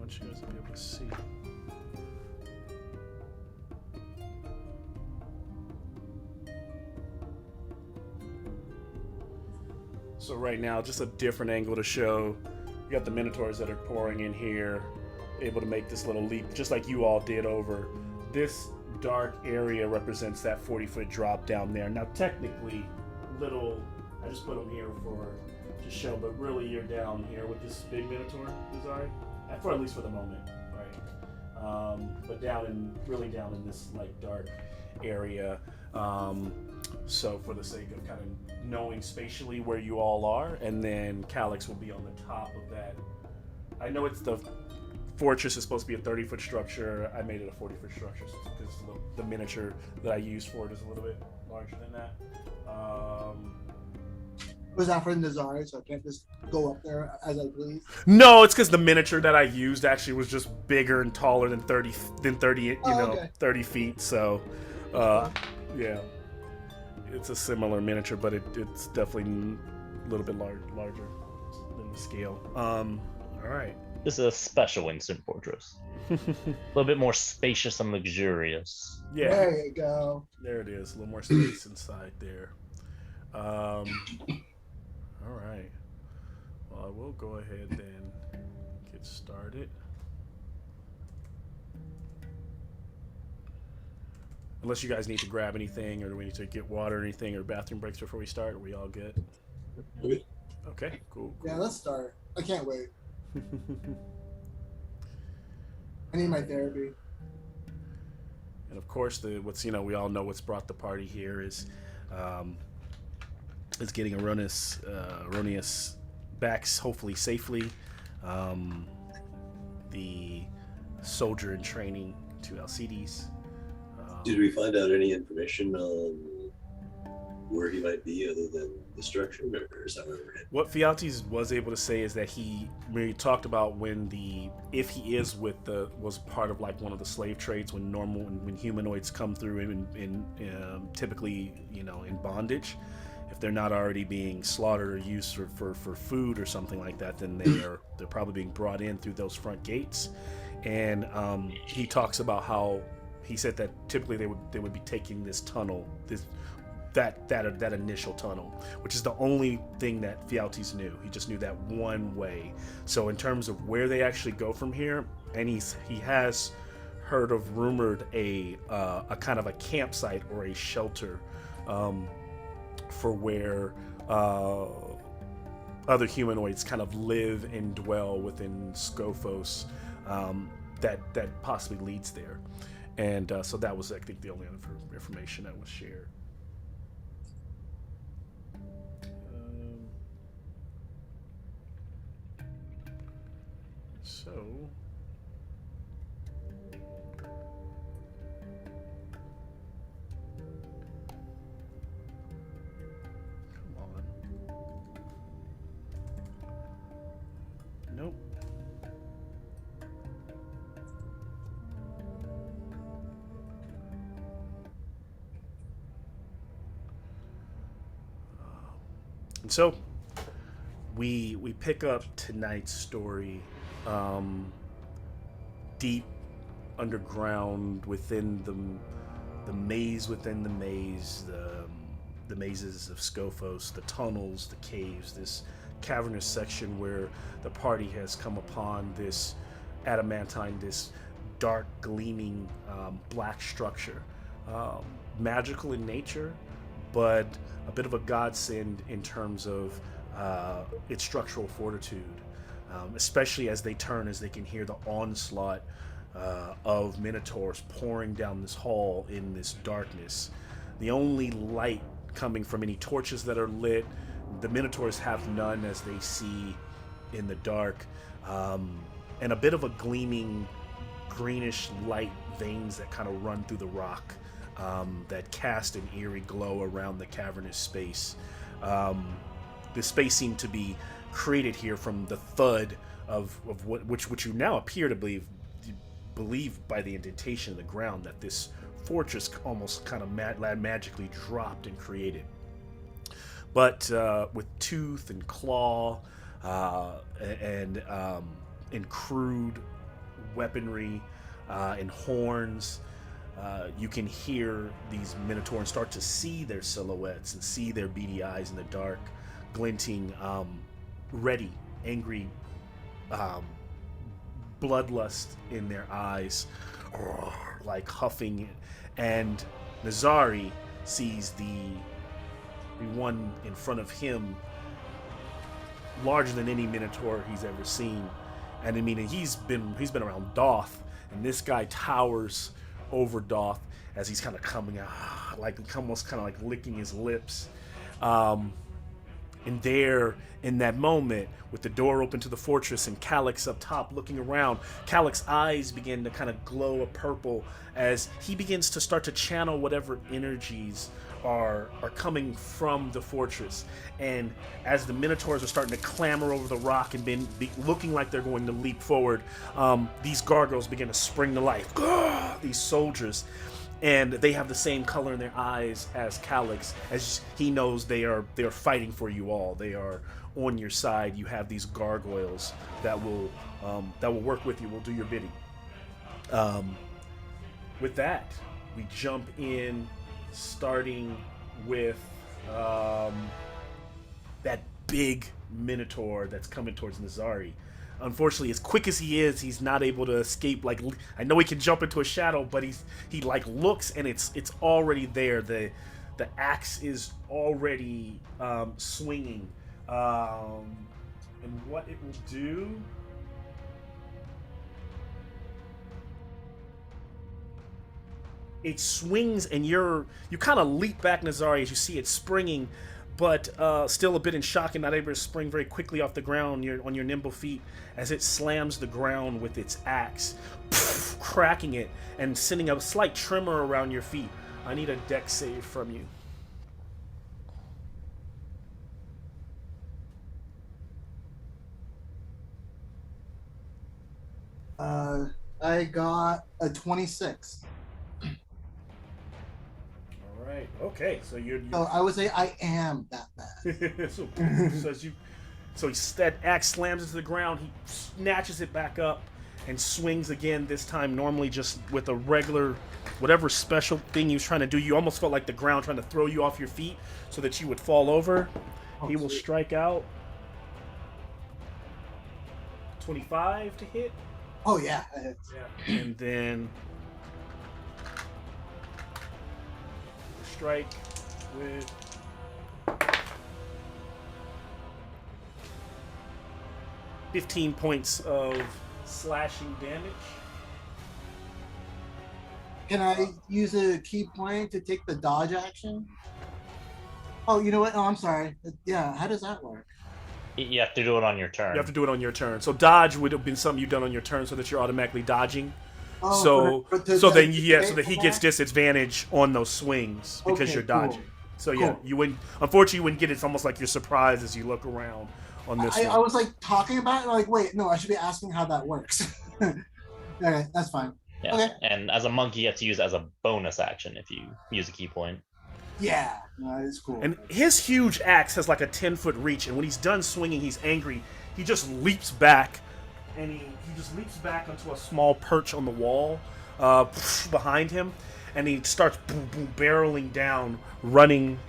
want you guys to be able to see. So right now, just a different angle to show. You got the Minotaurs that are pouring in here, able to make this little leap, just like you all did over. This dark area represents that 40-foot drop down there. Now, technically, I just put them here to show, but really you're down here with this big Minotaur, Desire, for at least for the moment, right? But down in this like dark area. So for the sake of kind of knowing spatially where you all are, and then Calyx will be on the top of that. I know it's the fortress is supposed to be a 30-foot structure. I made it a 40-foot structure because the miniature that I used for it is a little bit larger than that. Was that for Nazari, so I can't just go up there as I please? No, it's because the miniature that I used actually was just bigger and taller than 30, Okay. 30 feet. So, yeah, it's a similar miniature, but it's definitely a little bit larger than the scale. All right. This is a special instant fortress. A little bit more spacious and luxurious. Yeah. There you go. There it is. A little more space inside there. All right. Well, I will go ahead and get started. Unless you guys need to grab anything, or do we need to get water or anything, or bathroom breaks before we start? Are we all good? Okay, cool. Yeah, let's start. I can't wait. I need my therapy. And of course, we all know what's brought the party here is getting Erroneous back hopefully safely. The soldier in training to Alcides. Did we find out any information on where he might be other than destruction, or is that where we're headed? What Fialtes was able to say is that when he talked about if he is was part of like one of the slave trades when humanoids come through in typically in bondage, if they're not already being slaughtered or used for food or something like that, then they're probably being brought in through those front gates. And he talks about how he said that typically they would be taking this tunnel, that initial tunnel, which is the only thing that Fialtes knew. He just knew that one way. So in terms of where they actually go from here, and he has rumored a kind of a campsite or a shelter for where other humanoids kind of live and dwell within Scophos, that possibly leads there. And so that was, I think, the only other information that was shared. So come on. Nope. And so we pick up tonight's story deep underground within the maze within the maze, the mazes of Scophos, the tunnels, the caves, this cavernous section where the party has come upon this adamantine, this dark gleaming black structure, magical in nature, but a bit of a godsend in terms of its structural fortitude, especially as they can hear the onslaught of Minotaurs pouring down this hall in this darkness. The only light coming from any torches that are lit, the Minotaurs have none as they see in the dark, and a bit of a gleaming greenish light veins that kind of run through the rock, that cast an eerie glow around the cavernous space. The space seemed to be created here from the thud of which you now appear to believe by the indentation of the ground that this fortress almost kind of magically dropped and created. But with tooth and claw and crude weaponry and horns. You can hear these Minotaurs start to see their silhouettes and see their beady eyes in the dark, glinting, ready, angry, bloodlust in their eyes, like huffing. And Nazari sees the one in front of him, larger than any Minotaur he's ever seen. And I mean, he's been around Doth, and this guy towers over Doth as he's kind of coming out, like almost kind of like licking his lips. And there, in that moment, with the door open to the fortress and Calyx up top looking around, Calyx's eyes begin to kind of glow a purple as he begins to start to channel whatever energies are coming from the fortress. And as the Minotaurs are starting to clamber over the rock and looking like they're going to leap forward, these gargoyles begin to spring to life. These soldiers. And they have the same color in their eyes as Calyx, as he knows they are fighting for you all. They are on your side. You have these gargoyles that will work with you, will do your bidding. With that, we jump in, starting with that big Minotaur that's coming towards Nazari. Unfortunately, as quick as he is, he's not able to escape. Like, I know he can jump into a shadow, but he like looks and it's already there. The axe is already swinging, and what it will do. It swings, and you kind of leap back, Nazari, as you see it springing, but still a bit in shock and not able to spring very quickly off the ground on your nimble feet as it slams the ground with its axe, cracking it and sending a slight tremor around your feet. I need a dex save from you. I got a 26. Right. Okay. So you're So I would say I am that bad. so that axe slams into the ground. He snatches it back up and swings again. This time, normally just with a regular, whatever special thing he was trying to do. You almost felt like the ground trying to throw you off your feet so that you would fall over. He will strike out. 25 to hit. Oh yeah, that hits. Yeah. And then strike with 15 points of slashing damage. Can I use a key point to take the dodge action? Oh, you know what? Oh, I'm sorry. Yeah, how does that work? You have to do it on your turn. You have to do it on your turn. So dodge would have been something you've done on your turn, so that you're automatically dodging. Oh, so that he gets disadvantage on those swings because you're dodging. Cool. So yeah, you wouldn't. Unfortunately, you wouldn't get it. It's almost like you're surprised as you look around on this one. I was like talking about it, like, wait, no, I should be asking how that works. Okay, that's fine. Yeah. Okay. And as a monk, you have to use it as a bonus action if you use a key point. Yeah, no, it's cool. And his huge axe has like a 10-foot reach, and when he's done swinging, he's angry. He just leaps back, and he just leaps back onto a small perch on the wall behind him, and he starts barreling down, running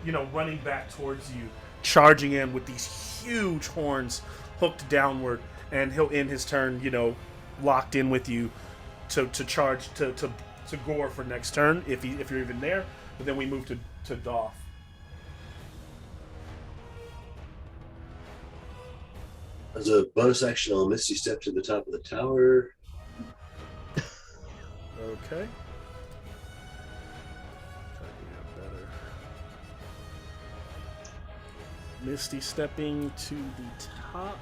back towards you, charging in with these huge horns hooked downward, and he'll end his turn, locked in with you to charge to gore for next turn if you're even there. But then we move to Doth. As a bonus action, I'll Misty Step to the top of the tower. Okay. Try to do that better. Misty stepping to the top.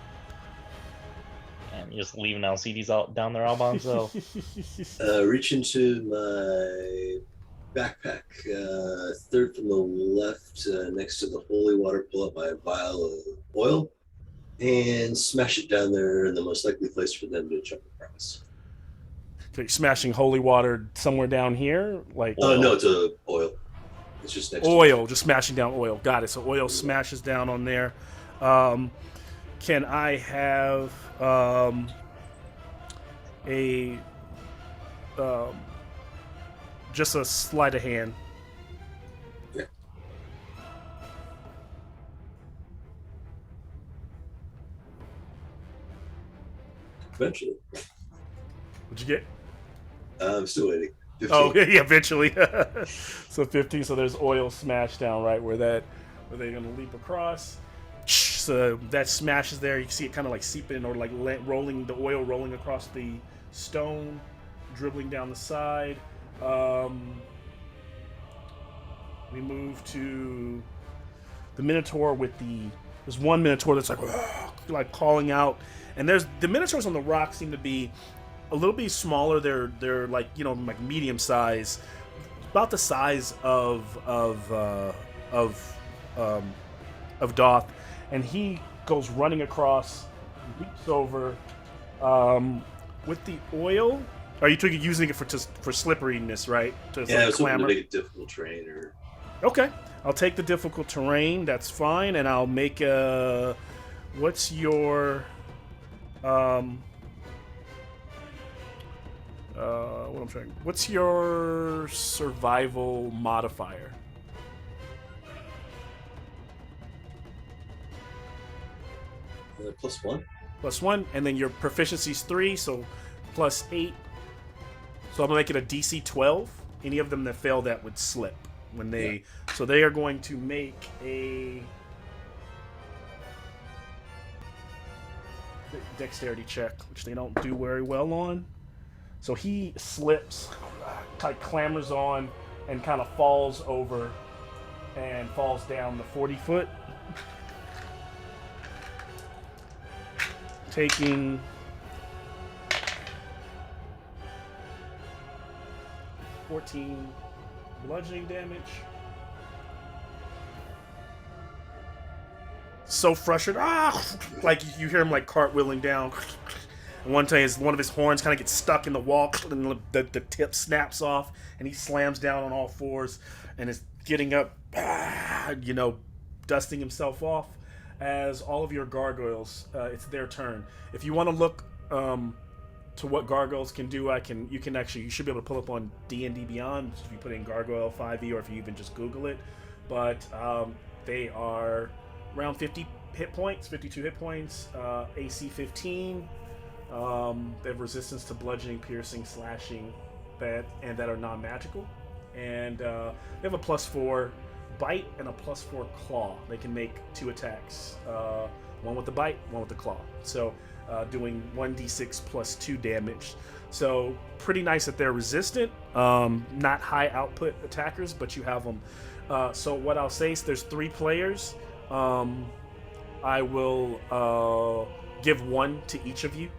And you're just leaving LCDs out down there all by himself. Reach into my backpack, third from the left, next to the holy water, pull up my vial of oil and smash it down there in the most likely place for them to jump across. So you're smashing holy water somewhere down here? Like No, it's oil. It's just next oil, just smashing down oil. Got it. So oil smashes down on there. Can I have a just a sleight of hand. Yeah. Eventually. What'd you get? I'm still waiting. 15. Oh yeah, eventually. So 15. So there's oil smash down right where they're gonna leap across. So that smashes there. You can see it kind of like seeping or like rolling the oil rolling across the stone, dribbling down the side. We move to the Minotaur with there's one Minotaur that's like calling out, and there's the Minotaurs on the rock seem to be a little bit smaller. They're like like medium size, about the size of Doth, and he goes running across, leaps over with the oil. Are you using it for slipperiness, right? Yeah, I was hoping to make it difficult terrain or. Okay, I'll take the difficult terrain. That's fine, and I'll make a. What's your what I'm trying? What's your survival modifier? +1. +1, and then your proficiency's 3, so +8. So I'm gonna make it a DC 12. Any of them that fail that would slip when they. Yeah. So they are going to make a dexterity check, which they don't do very well on. So he slips, like clambers on, and kind of falls over, and falls down the 40-foot, taking 14 bludgeoning damage. So frustrated, like you hear him like cartwheeling down. And one time, one of his horns kind of gets stuck in the wall, and the tip snaps off, and he slams down on all fours, and is getting up, dusting himself off. As all of your gargoyles, it's their turn. If you want to look to what gargoyles can do, you should be able to pull up on D&D Beyond if you put in gargoyle 5e, or if you even just Google it. But they are around 50 hit points, 52 hit points, AC 15. They have resistance to bludgeoning, piercing, slashing, and that are non-magical. And they have a +4 bite and a +4 claw. They can make 2 attacks, one with the bite, one with the claw. So doing 1d6 +2 damage. So pretty nice that they're resistant. Not high output attackers, but you have them. So what I'll say is there's 3 players. I will give 1 to each of you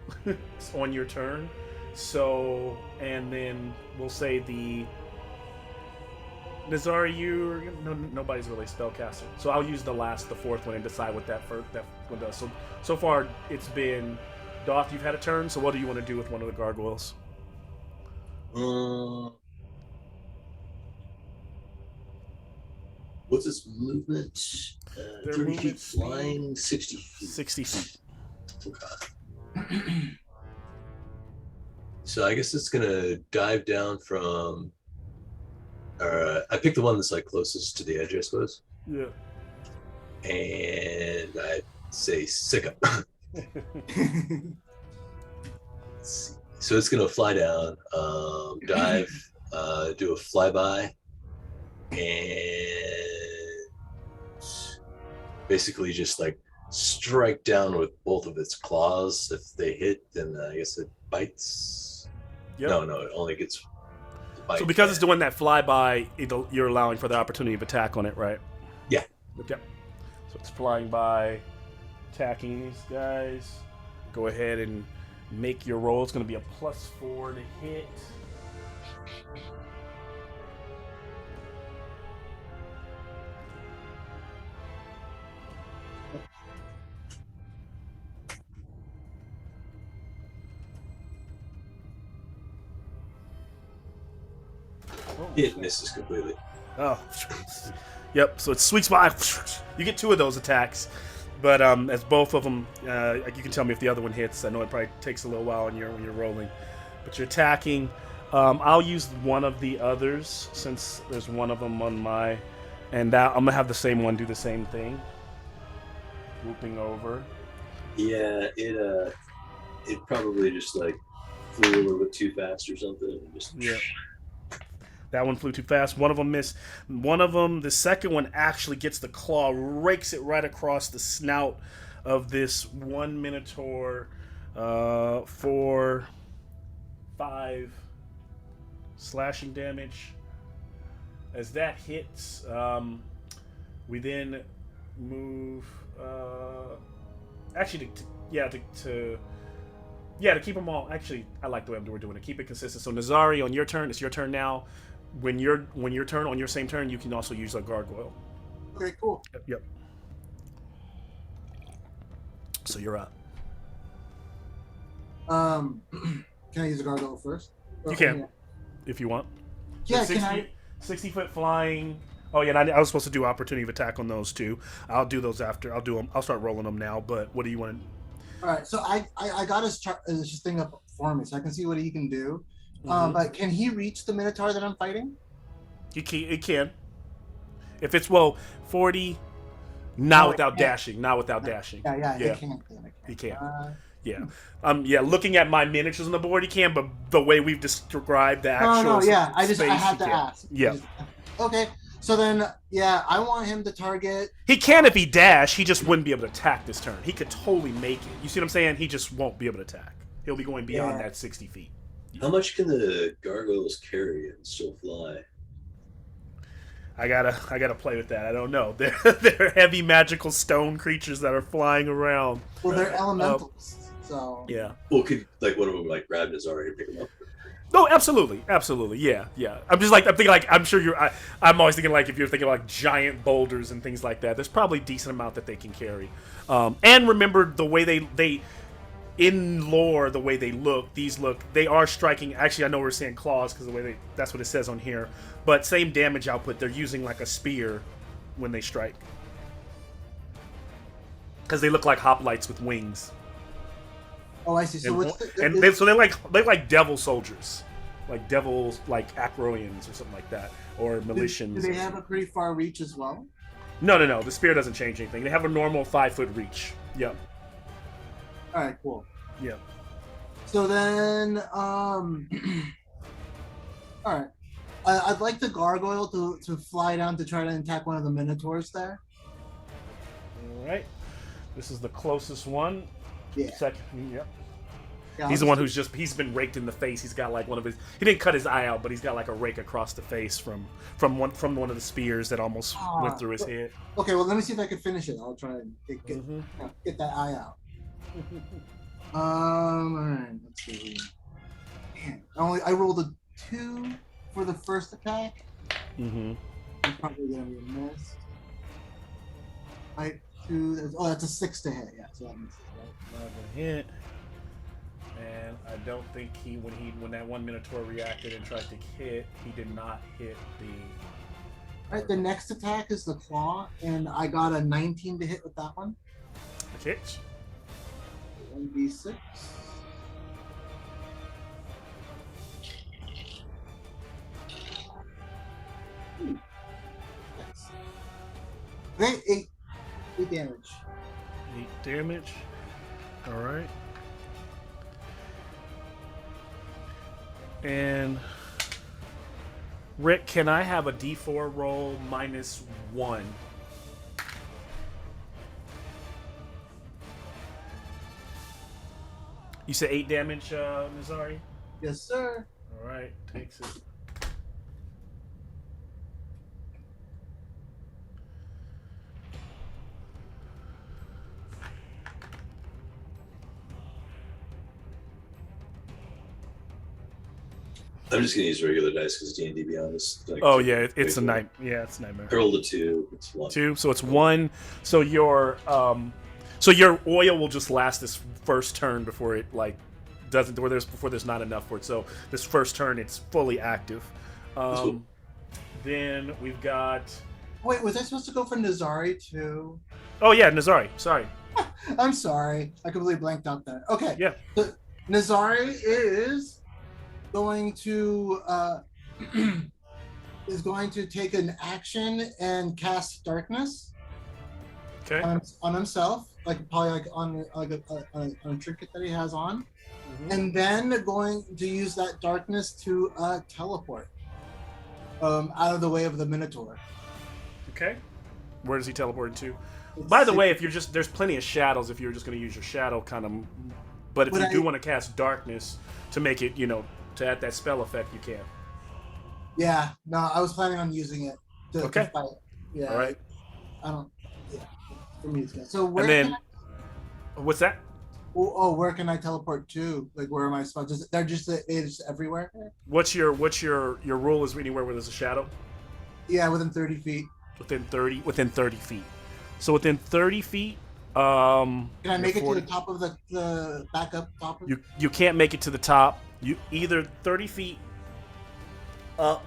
on your turn. So, and then we'll say the Nazari, nobody's really a spellcaster. So I'll use the 4th one and decide what that one does. So far it's been Doth, you've had a turn. So what do you want to do with one of the gargoyles? What's its movement? 30 feet flying, 60 feet. 60 feet. Okay. So I guess it's gonna dive down from. I picked the one that's like closest to the edge, I suppose. Yeah. And I'd say Sicka. So it's gonna fly down, dive, do a flyby, and basically just like strike down with both of its claws. If they hit, then I guess it bites. Yep. No, it only gets the bite. So because it's doing that flyby, you're allowing for the opportunity of attack on it, right? Yeah. Yep. So it's flying by, attacking these guys. Go ahead and make your roll. It's going to be a +4 to hit. It misses completely. Oh, yep. So it sweeps by. You get 2 of those attacks, but as both of them, you can tell me if the other one hits. I know it probably takes a little while when you're rolling, but you're attacking. I'll use one of the others since there's one of them on my, and that I'm gonna have the same one do the same thing. Looping over. Yeah, it probably just like flew a little bit too fast or something. And just Yeah. That one flew too fast. One of them missed. One of them, the second one actually gets the claw, rakes it right across the snout of this one Minotaur for 5 slashing damage. As that hits, we then move. Actually, to keep them all. Actually, I like the way we're doing it. Keep it consistent. So Nazari, on your turn, it's your turn now. When your turn on your same turn, you can also use a gargoyle. Okay, cool. Yep. So you're up. Can I use a gargoyle first? You can, if you want. Yeah, So 60, can I? 60-foot flying. Oh yeah, and I was supposed to do opportunity of attack on those too. I'll do those after. I'll do them. I'll start rolling them now. But what do you want? All right, so I got his thing up for me, so I can see what he can do. Mhm. But can he reach the Minotaur that I'm fighting? It can. If it's 40, No, it without can't. dashing. Not without dashing. Yeah, Yeah. it can't. He can. Uh, Yeah. Looking at my miniatures on the board, he can. But the way we've described the actual no, yeah. I space, had to he can. ask. Yeah. Okay, so then, yeah, I want him to target. He can if he dash. He just wouldn't be able to attack this turn. He could totally make it. You see what I'm saying? He just won't be able to attack. He'll be going beyond that 60 feet. how much can the gargoyles carry and still fly? I gotta play with that. I don't know. They're heavy magical stone creatures that are flying around. Well, they're elementals, so Yeah. Well, could like one of them like grab Nazari and pick him up? No, absolutely. Yeah. I'm thinking I'm sure I'm always thinking like if you're thinking like giant boulders and things like that, there's probably a decent amount that they can carry. And remember the way they in lore, the way they are striking. Actually, I know we're saying claws because that's what it says on here. But same damage output. They're using like a spear when they strike because they look like hoplites with wings. oh, I see. So what's So they're like devil soldiers, like devils, like Acroians or something like that, or Militians. do they have a pretty far reach as well? No. The spear doesn't change anything. They have a normal 5-foot reach. Yep. All right, cool. Yep. So then, all right. I'd like the gargoyle to fly down to try to attack one of the Minotaurs there. All right. This is the closest one. Yeah. Second. Yep. Yeah, He's the one he's been raked in the face. He's got like one of his. He didn't cut his eye out, but he's got like a rake across the face from one of the spears that almost went through his head. Okay, well, let me see if I can finish it. I'll try and Mhm. get that eye out. All right. Let's see. Man, I rolled a 2 for the first attack. Mm-hmm. It's probably gonna be a miss. Right, 2. Oh, that's a 6 to hit. Yeah, so that misses. Right? Another hit. And I don't think when that one Minotaur reacted and tried to hit, he did not hit the. All right, the next attack is the claw, and I got a 19 to hit with that one. Hits. 1d6. Nice. Okay, 8 damage. 8 damage. All right. And Rick, can I have a D4 roll -1? You said 8 damage, Nazari? Yes, sir. All right, takes it. I'm just gonna use regular dice because D&D Beyond is like. Oh yeah, it's a night. Yeah, it's a nightmare. I rolled a 2. It's 1. 2, so it's 1. So your oil will just last this first turn before it like doesn't before there's not enough for it. So this first turn it's fully active. Cool. Then we've got. Wait, was I supposed to go for Nazari too? Oh yeah, Nazari. Sorry. I'm sorry. I completely blanked out there. Okay. Yeah. So Nazari is going to is going to take an action and cast darkness Okay. on himself, like probably like on a trinket that he has on, and then going to use that darkness to teleport out of the way of the Minotaur. Okay. Where does he teleport to? Let's By the see. way, if you're just there's plenty of shadows if you're just going to use your shadow kind of, but if Would you do I- want to cast darkness to make it, to add that spell effect, you can. Yeah, no, I was planning on using it to Okay. fight. Yeah, All right. I don't. Yeah, for me it's good. So where And then, can what's that? where can I teleport to? Like, where am I supposed? They're just everywhere. What's your rule is anywhere where there's a shadow? Yeah, within 30 feet. Within 30 feet. So within 30 feet, Can I you're make it to 40 the top of the backup top? Of you can't make it to the top. You either 30 feet up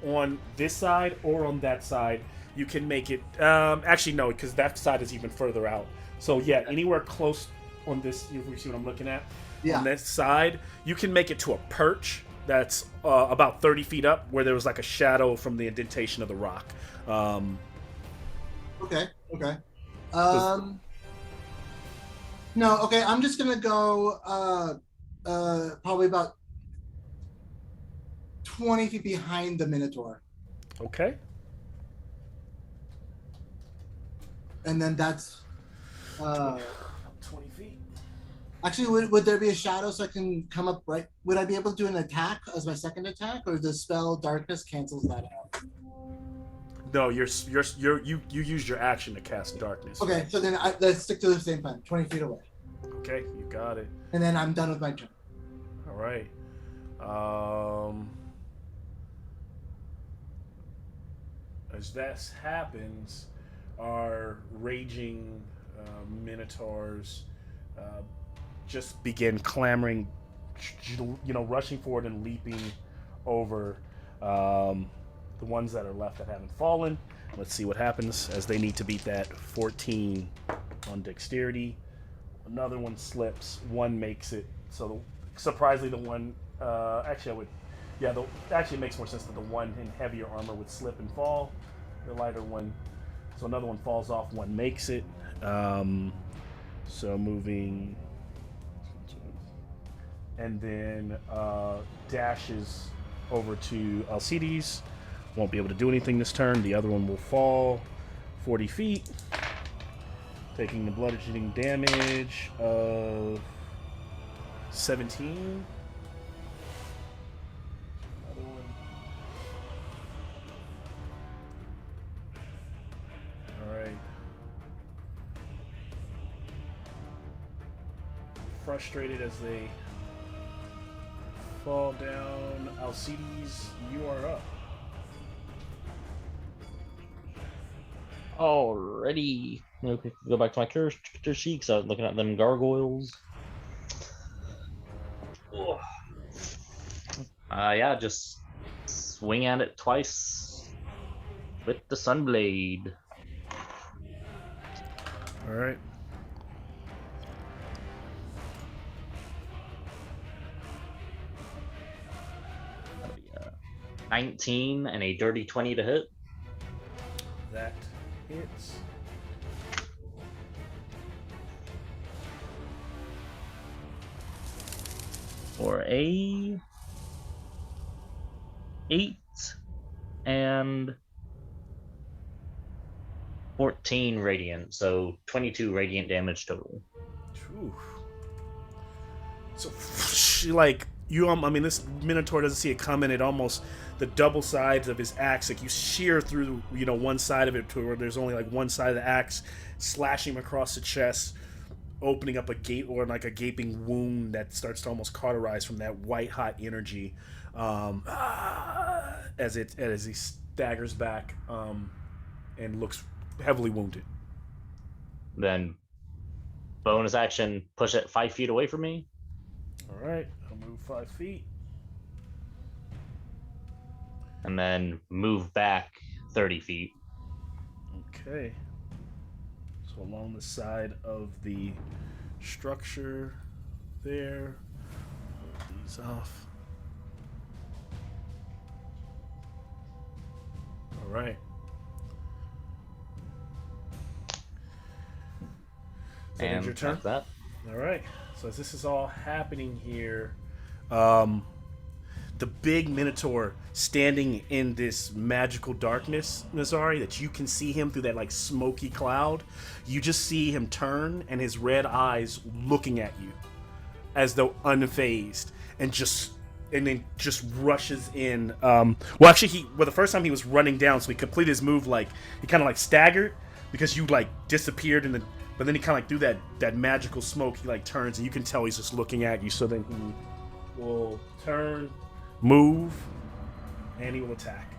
on this side or on that side. You can make it. Actually, no, because that side is even further out. So yeah, anywhere close on this. If you see what I'm looking at, Yeah. on this side, you can make it to a perch that's about 30 feet up, where there was like a shadow from the indentation of the rock. Okay. Okay. No. Okay. I'm just gonna go. Probably about 20 feet behind the Minotaur, Okay. and then that's. 20 feet. Actually, would there be a shadow so I can come up right? Would I be able to do an attack as my second attack, or the spell darkness cancels that out? No, you used your action to cast darkness. Okay, so then let's stick to the same plan. 20 feet away, Okay, you got it. and then I'm done with my turn. All right. As that happens, our raging minotaurs just begin clamoring, rushing forward and leaping over the ones that are left that haven't fallen. Let's see what happens as they need to beat that 14 on dexterity. Another one slips. One makes it. So surprisingly, the one actually it makes more sense that the one in heavier armor would slip and fall. The lighter one, so another one falls off. One makes it. So moving, and then dashes over to Alcides. Won't be able to do anything this turn. The other one will fall 40 feet, taking the bludgeoning damage of 17. Another one. All right. Frustrated as they fall down. Alcides, you are up. Already. Okay, go back to my character sheet because I was looking at them gargoyles. Oh. Yeah, just swing at it twice with the Sunblade. All right. That'll be a 19 and a dirty 20 to hit. That hits. For a 8 and 14 radiant, so 22 radiant damage total. Oof. So, this Minotaur doesn't see it coming. It almost, the double sides of his axe, like you shear through, one side of it to where there's only like one side of the axe, slashing him across the chest, opening up a gate or like a gaping wound that starts to almost cauterize from that white hot energy, as he staggers back, and looks heavily wounded. Then bonus action, push it 5 feet away from me. All right, I'll move 5 feet. And then move back 30 feet. Okay. So along the side of the structure there. Move these off. All right. So that ends your turn. That's that. All right. So as this is all happening here, the big Minotaur standing in this magical darkness, Nazari, that you can see him through that like smoky cloud. You just see him turn and his red eyes looking at you as though unfazed, and then just rushes in. Well, actually, the first time he was running down, so he completed his move like he kind of like staggered because you like disappeared in the. But then he kind of like through that magical smoke, he like turns and you can tell he's just looking at you. So then he will turn, move, and he will attack.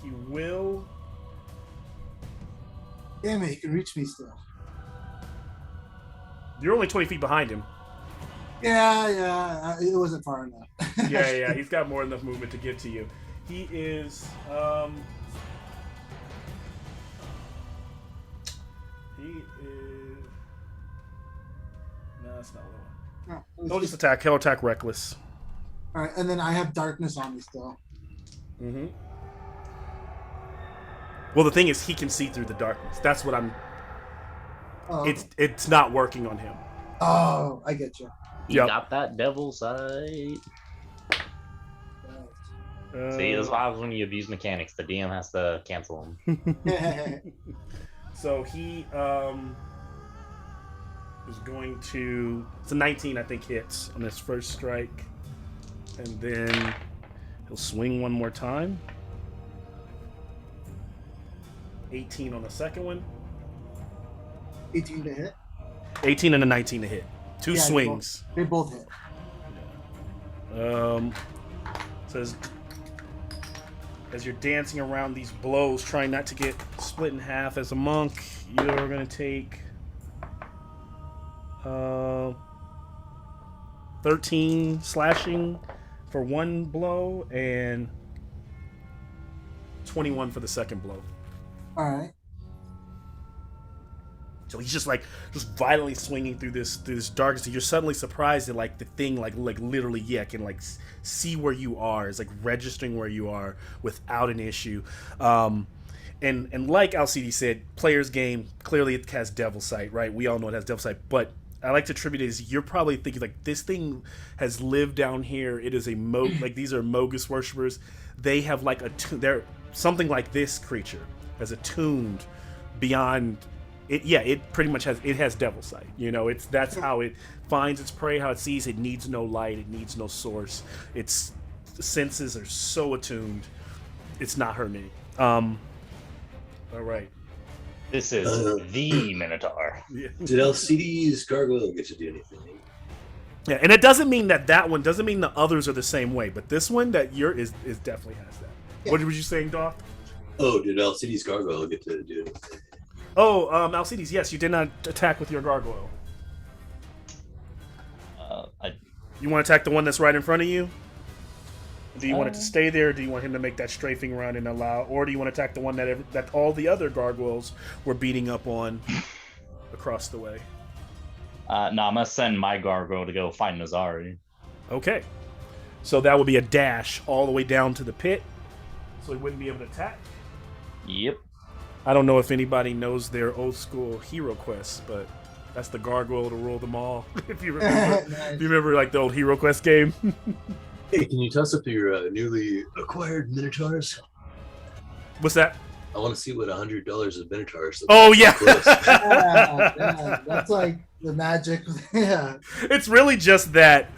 He will. Damn it, he can reach me still. You're only 20 feet behind him. Yeah, it wasn't far enough. Yeah, he's got more than enough movement to get to you. He is. He is. No, that's not what I want. No, He'll just attack. He'll attack reckless. All right, and then I have darkness on me still. Mm-hmm. Well, the thing is, he can see through the darkness. That's what I'm. Oh. It's not working on him. Oh, I get you. He got that devil sight. See, that's what happens when you abuse mechanics. The DM has to cancel them. So he is going to. It's a 19, I think, hits on his first strike, and then he'll swing one more time. 18 on the second one. 18 to hit. 18 and a 19 to hit. Two swings. They both hit. So as you're dancing around these blows, trying not to get split in half as a monk, you're going to take 13 slashing for one blow and 21 for the second blow. All right. So he's just violently swinging through this darkness. You're suddenly surprised that like the thing like literally can like see where you are. It's like registering where you are without an issue. And like Alcide said, player's game, clearly it has devil sight, right? We all know it has devil sight, but I like to attribute it as you're probably thinking like this thing has lived down here. It is like these are Mogus worshippers. They have like they're something like this creature has attuned beyond. It pretty much has devil sight. You know, that's how it finds its prey, how it sees. It needs no light, it needs no source. Its senses are so attuned, it's not hurting. All right. This is the Minotaur. Yeah. Did LCD's gargoyle get to do anything? Yeah, and it doesn't mean that one doesn't mean the others are the same way, but this one that is definitely has that. Yeah. What were you saying, Doc? Oh, did LCD's gargoyle get to do anything? Oh, Alcides, yes, you did not attack with your gargoyle. You want to attack the one that's right in front of you? Do you want it to stay there, or do you want him to make that strafing run and or do you want to attack the one that all the other gargoyles were beating up on across the way? No, I'm gonna send my gargoyle to go find Nazari. Okay, so that would be a dash all the way down to the pit, so he wouldn't be able to attack. Yep. I don't know if anybody knows their old school Hero Quest, but that's the gargoyle to rule them all. If you remember, Nice. if you remember like the old Hero Quest game. Hey, can you toss up your newly acquired Minotaurs? What's that? I want to see what $100 of Minotaurs. Oh yeah. Yeah, that's like the magic. Yeah. It's really just that,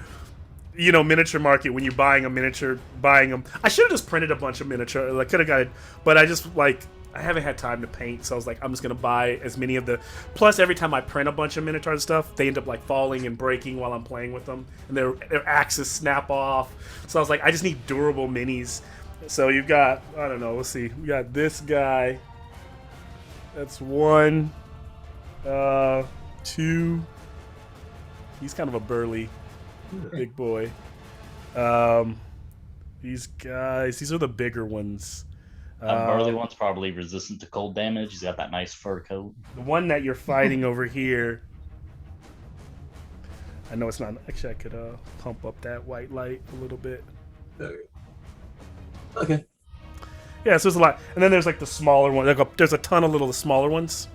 miniature market when you're buying a miniature, buying them. I should have just printed a bunch of miniature. I could have got it, but I just I haven't had time to paint, so I was like, I'm just gonna buy as many of the. Plus, every time I print a bunch of Minotaur stuff, they end up like falling and breaking while I'm playing with them, and their axes snap off. So I was like, I just need durable minis. So you've got, I don't know, let's see, we got this guy. That's one, two. He's kind of a burly, big boy. These guys, these are the bigger ones. Burly one's probably resistant to cold damage. He's got that nice fur coat. The one that you're fighting over here, I know it's not. Actually, I could pump up that white light a little bit. Okay. Yeah, so there's a lot, and then there's like the smaller one. There's a ton of little smaller ones.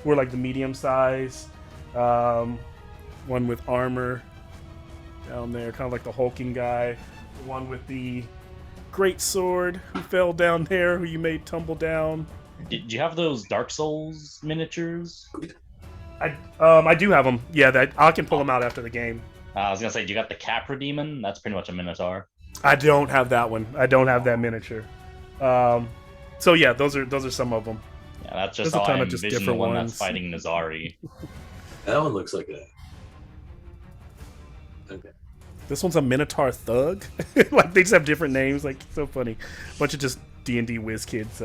We're like the medium size. One with armor down there, kind of like the hulking guy. The one with the great sword who fell down there, who you made tumble down. Did you have those Dark Souls miniatures? I do have them. Yeah, I can pull them out after the game. I was gonna say, you got the Capra Demon? That's pretty much a Minotaur. I don't have that one. I don't have that miniature. So yeah, those are some of them. Yeah, that's just There's a how ton I of just envision the different one ones. that's fighting Nazari. That one looks like a. Okay. This one's a Minotaur thug. Like they just have different names. Like so funny. Bunch of just D&D whiz kids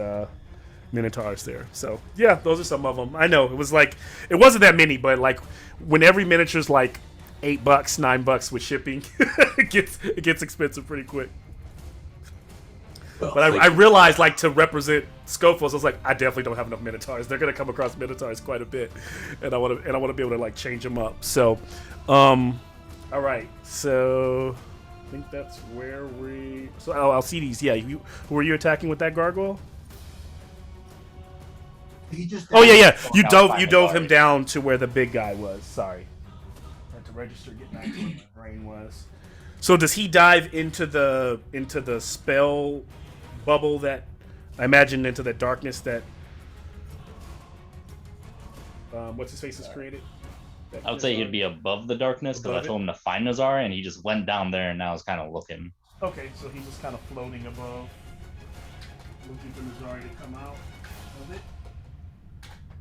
Minotaurs there. So yeah, those are some of them. I know it wasn't that many, but like when every miniature's like $8, $9 with shipping, it gets expensive pretty quick. Well, But I realized, like, to represent Scophos, I was like, I definitely don't have enough Minotaurs. They're gonna come across Minotaurs quite a bit, and I want to be able to like change them up. So, all right. So, I think that's where we. So, Alcides, yeah, who were you attacking with that gargoyle? He just Oh yeah. You Outside dove Nazari. him down to where the big guy was. Sorry, I had to register, get back to where my brain was. So does he dive into the spell bubble that I imagine, into that darkness that what's his face has created? I would say he'd be above the darkness because I Above it? told him to find Nazari, and he just went down there and now is kind of looking. Okay, so he's just kind of floating above, looking for Nazari to come out of it.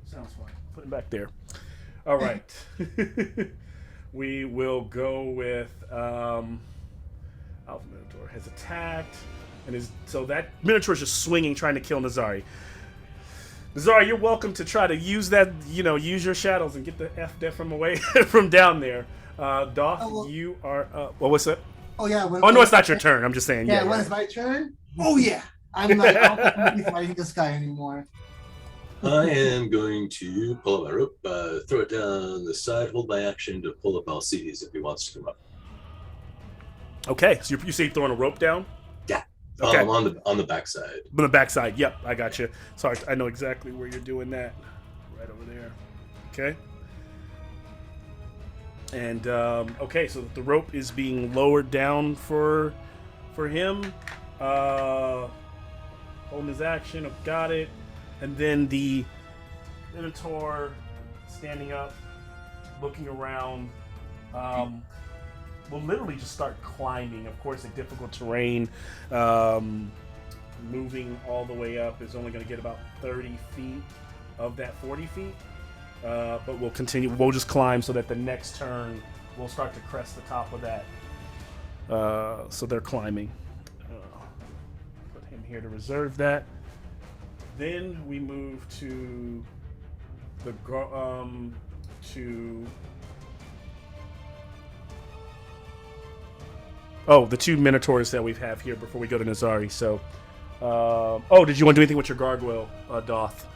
Sounds fine. Put him back there. All right. We will go with Alpha Minotaur has attacked, and so that Minotaur is just swinging, trying to kill Nazari. Nazari, you're welcome to try to use that, use your shadows and get the F death from away from down there. Doth, you are up. Well, what's that? Oh yeah. Oh no, it's not your turn. I'm just saying. Yeah, when it's my turn. Oh yeah. I'm like, I don't want to be fighting this guy anymore. I am going to pull up my rope, throw it down the side, hold my action to pull up Alcides if he wants to come up. Okay, so you say you're throwing a rope down? Yeah. Okay. On the backside. On the backside. Yep, I got you. Sorry, I know exactly where you're doing that. Right over there. Okay. And okay, so the rope is being lowered down for him. Holding his action. I've got it. And then the Minotaur standing up, looking around, will literally just start climbing. Of course, a difficult terrain. Moving all the way up is only going to get about 30 feet of that 40 feet. But we'll continue. We'll just climb so that the next turn we'll start to crest the top of that. So they're climbing. Put him here to reserve that. Then we move to the the two Minotaurs that we have here before we go to Nazari. So, did you want to do anything with your gargoyle, Doth?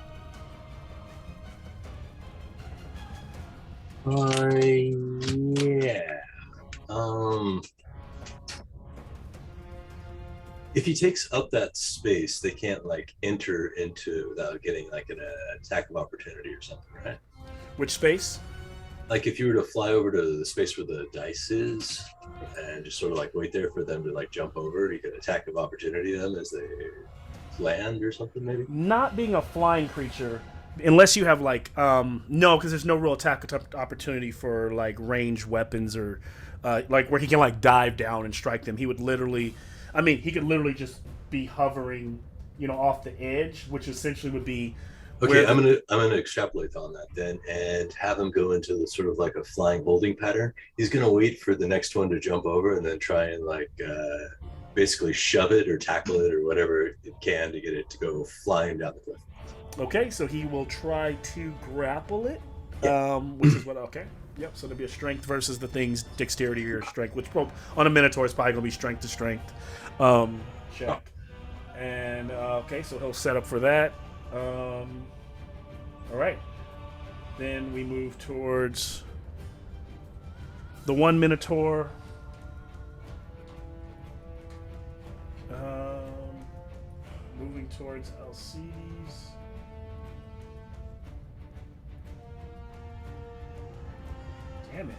Yeah. If he takes up that space, they can't like enter into without getting like an attack of opportunity or something, right? Which space? Like if you were to fly over to the space where the dice is and just sort of like wait there for them to like jump over, you could attack of opportunity them as they land or something, maybe. Not being a flying creature, unless you have like no, because there's no real attack opportunity for like ranged weapons or like where he can like dive down and strike them. He could literally just be hovering, off the edge, which essentially would be. Okay, I'm gonna extrapolate on that then and have him go into the sort of like a flying holding pattern. He's gonna wait for the next one to jump over and then try and like basically shove it or tackle it or whatever it can to get it to go flying down the cliff. Okay, so he will try to grapple it, which is what. Okay, yep. So it'll be a strength versus the thing's dexterity or strength, which on a Minotaur is probably gonna be strength to strength check. And okay, so he'll set up for that. All right. Then we move towards the one Minotaur. Moving towards Alcides. Damn it.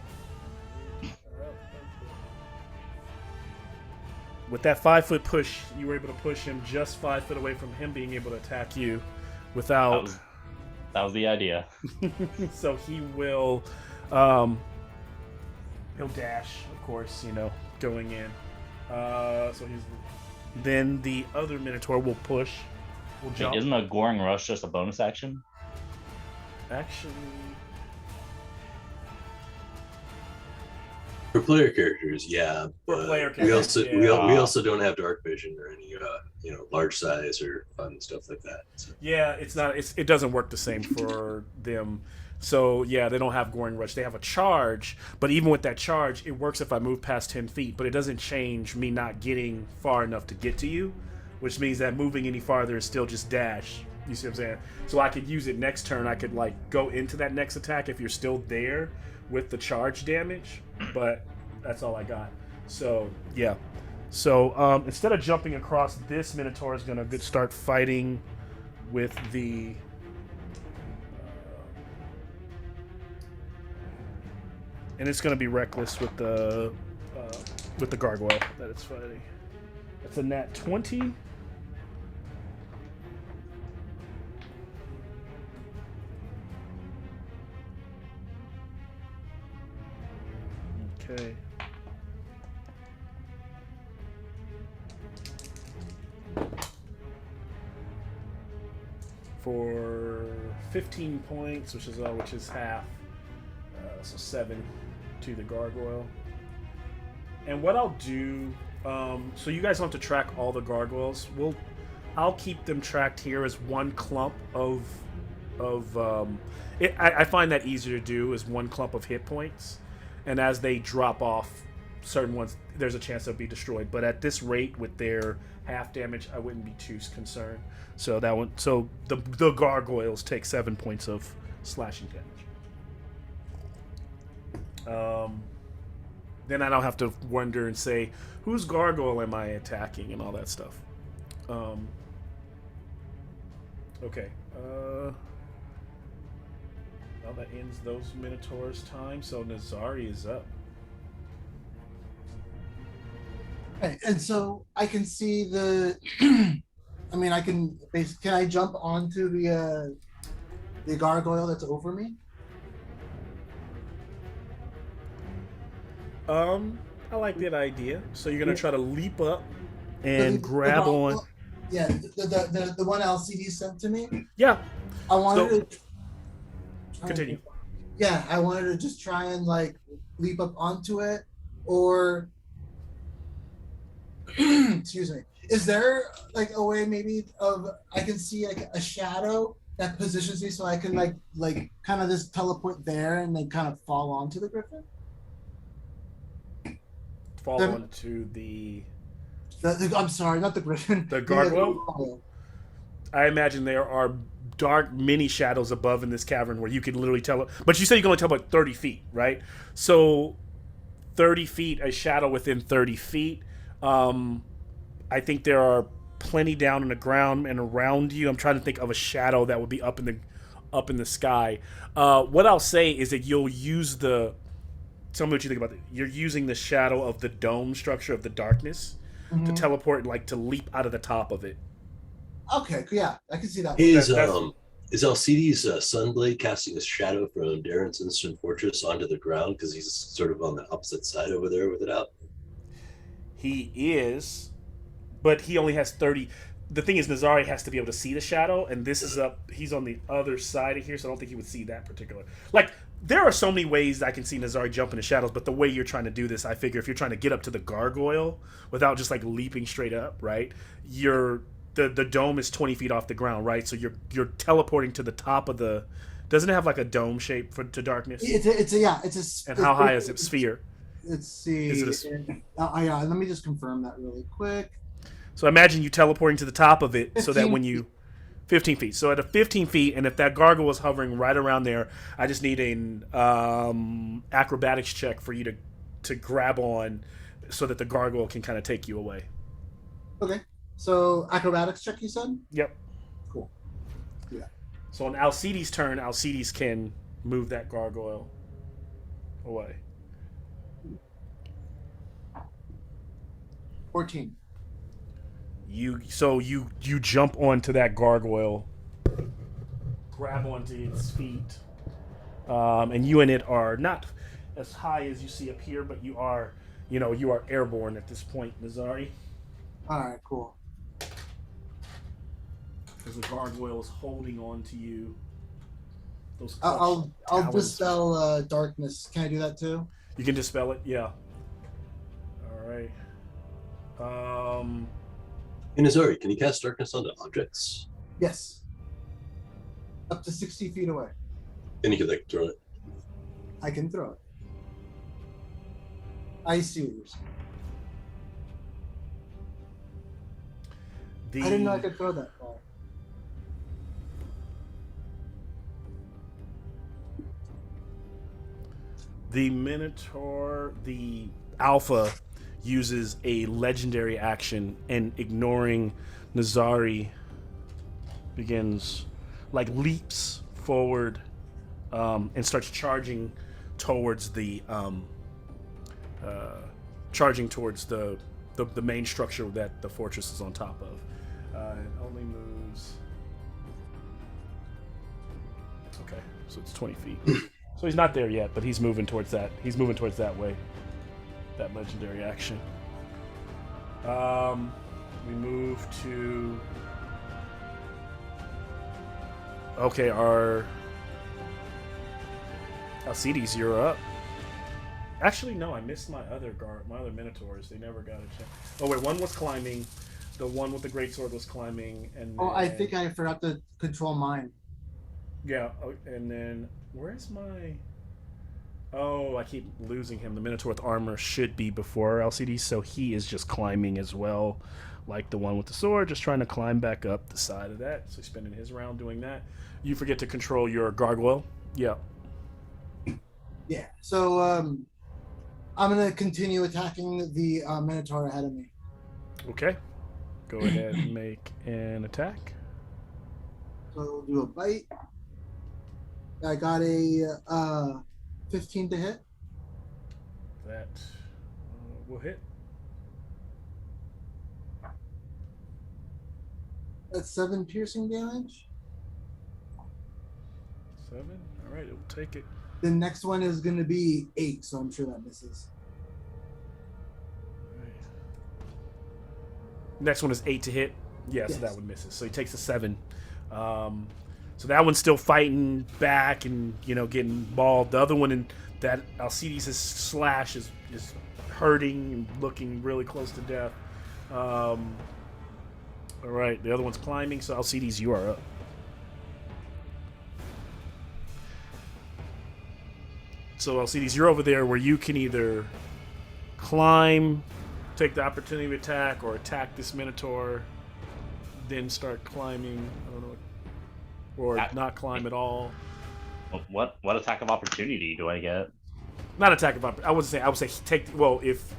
With that 5-foot push, you were able to push him just 5 foot away from him being able to attack you without. That was the idea. So he will. He'll dash, of course, going in. So he's. Then the other Minotaur will push. Will jump. Wait, isn't a Goring Rush just a bonus action? Actually. For player characters, yeah. For player We characters, also yeah. we also don't have dark vision or any large size or fun stuff like that. So. Yeah, it's not. It doesn't work the same for them. So yeah, they don't have Goring Rush. They have a charge, but even with that charge, it works if I move past 10 feet. But it doesn't change me not getting far enough to get to you, which means that moving any farther is still just dash. You see what I'm saying? So I could use it next turn. I could go into that next attack if you're still there with the charge damage, but that's all I got. So yeah. So instead of jumping across, this Minotaur is gonna start fighting with the. And it's gonna be reckless with the gargoyle that it's fighting. That's a nat 20. Okay. For 15 points, which is half, so 7 to the gargoyle. And what I'll do, so you guys don't have to track all the gargoyles. I'll keep them tracked here as one clump of. I find that easier to do as one clump of hit points, and as they drop off, certain ones there's a chance they'll be destroyed. But at this rate, with their half damage, I wouldn't be too concerned. So that one, so the gargoyles take 7 points of slashing damage. Then I don't have to wonder and say whose gargoyle am I attacking and all that stuff. Okay. Well, that ends those Minotaurs' time. So Nazari is up. Okay, and so I can see the. I mean, I can. Can I jump onto the gargoyle that's over me? I like that idea. So you're gonna try to leap up and grab on. Yeah, the one LCD sent to me. Yeah. I wanted to continue. Yeah, I wanted to just try and leap up onto it, or excuse me. Is there a way maybe of I can see a shadow that positions me so I can kind of just teleport there and then kind of fall onto the griffin? Fall onto the I'm sorry, not the griffin. The gargoyle? I imagine there are dark mini shadows above in this cavern where you can literally tell. But you said you can only tell about 30 feet, right? So 30 feet, a shadow within 30 feet. I think there are plenty down on the ground and around you. I'm trying to think of a shadow that would be up in the sky. What I'll say is that you'll use the. Tell me what you think about it. You're using the shadow of the dome structure of the darkness to teleport, to leap out of the top of it. Okay, yeah, I can see that. Is Alcides' Sunblade casting a shadow from Darren's Instant Fortress onto the ground because he's sort of on the opposite side over there with it out? He is, but he only has 30. The thing is, Nazari has to be able to see the shadow, and this is up. He's on the other side of here, so I don't think he would see that particular. There are so many ways I can see Nazari jump in the shadows, but the way you're trying to do this, I figure if you're trying to get up to the gargoyle without just leaping straight up, right? The dome is 20 feet off the ground, right? So you're teleporting to the top of the. Doesn't it have a dome shape to darkness? It's a. And how high is it? Sphere. Let's see. Is it yeah, let me just confirm that really quick. So imagine you teleporting to the top of it, so that when you. 15 feet. So at a 15 feet, and if that gargoyle is hovering right around there, I just need an acrobatics check for you to grab on, so that the gargoyle can kind of take you away. Okay. So acrobatics check, you said? Yep. Cool. Yeah. So on Alcides' turn, Alcides can move that gargoyle away. 14. You jump onto that gargoyle, grab onto its feet, and you and it are not as high as you see up here, but you are airborne at this point, Nazari. All right, cool. Because the gargoyle is holding on to you. Those I'll talons. dispel darkness. Can I do that too? You can dispel it, yeah. All right. Inazori, can you cast darkness onto objects? Yes. Up to 60 feet away. And you can like throw it. I can throw it. I see what you're saying. I didn't know I could throw that far. The Minotaur, the Alpha, uses a legendary action, and ignoring Nazari, leaps forward and starts charging towards the main structure that the fortress is on top of. It only moves. Okay, so it's 20 feet. So he's not there yet, but he's moving towards that. He's moving towards that way. That legendary action. We move to. Okay, our Alcides, you're up. Actually, no, I missed my other Minotaurs. They never got a chance. Oh wait, one was climbing. The one with the greatsword was climbing, and then, I think I forgot to control mine. Yeah, and then where's my? Oh, I keep losing him. The Minotaur with armor should be before Alcides, so he is just climbing as well, like the one with the sword, just trying to climb back up the side of that. So he's spending his round doing that. You forget to control your gargoyle. Yeah. Yeah. So I'm gonna continue attacking the Minotaur ahead of me. Okay. Go ahead and make an attack. So we'll do a bite. I got a 15 to hit. That will hit. That's 7 piercing damage. 7. All right, it will take it. The next one is going to be 8, so I'm sure that misses. Next one is 8 to hit. Yeah, Yes. so that one misses. So he takes a 7. So that one's still fighting back and getting mauled. The other one, that Alcides' slash is hurting and looking really close to death. All right, the other one's climbing. So Alcides, you are up. So Alcides, you're over there where you can either climb, take the opportunity to attack, or attack this Minotaur, then start climbing. I don't know. Or not climb at all. What attack of opportunity do I get? Not attack of opportunity. I would say take. Well, if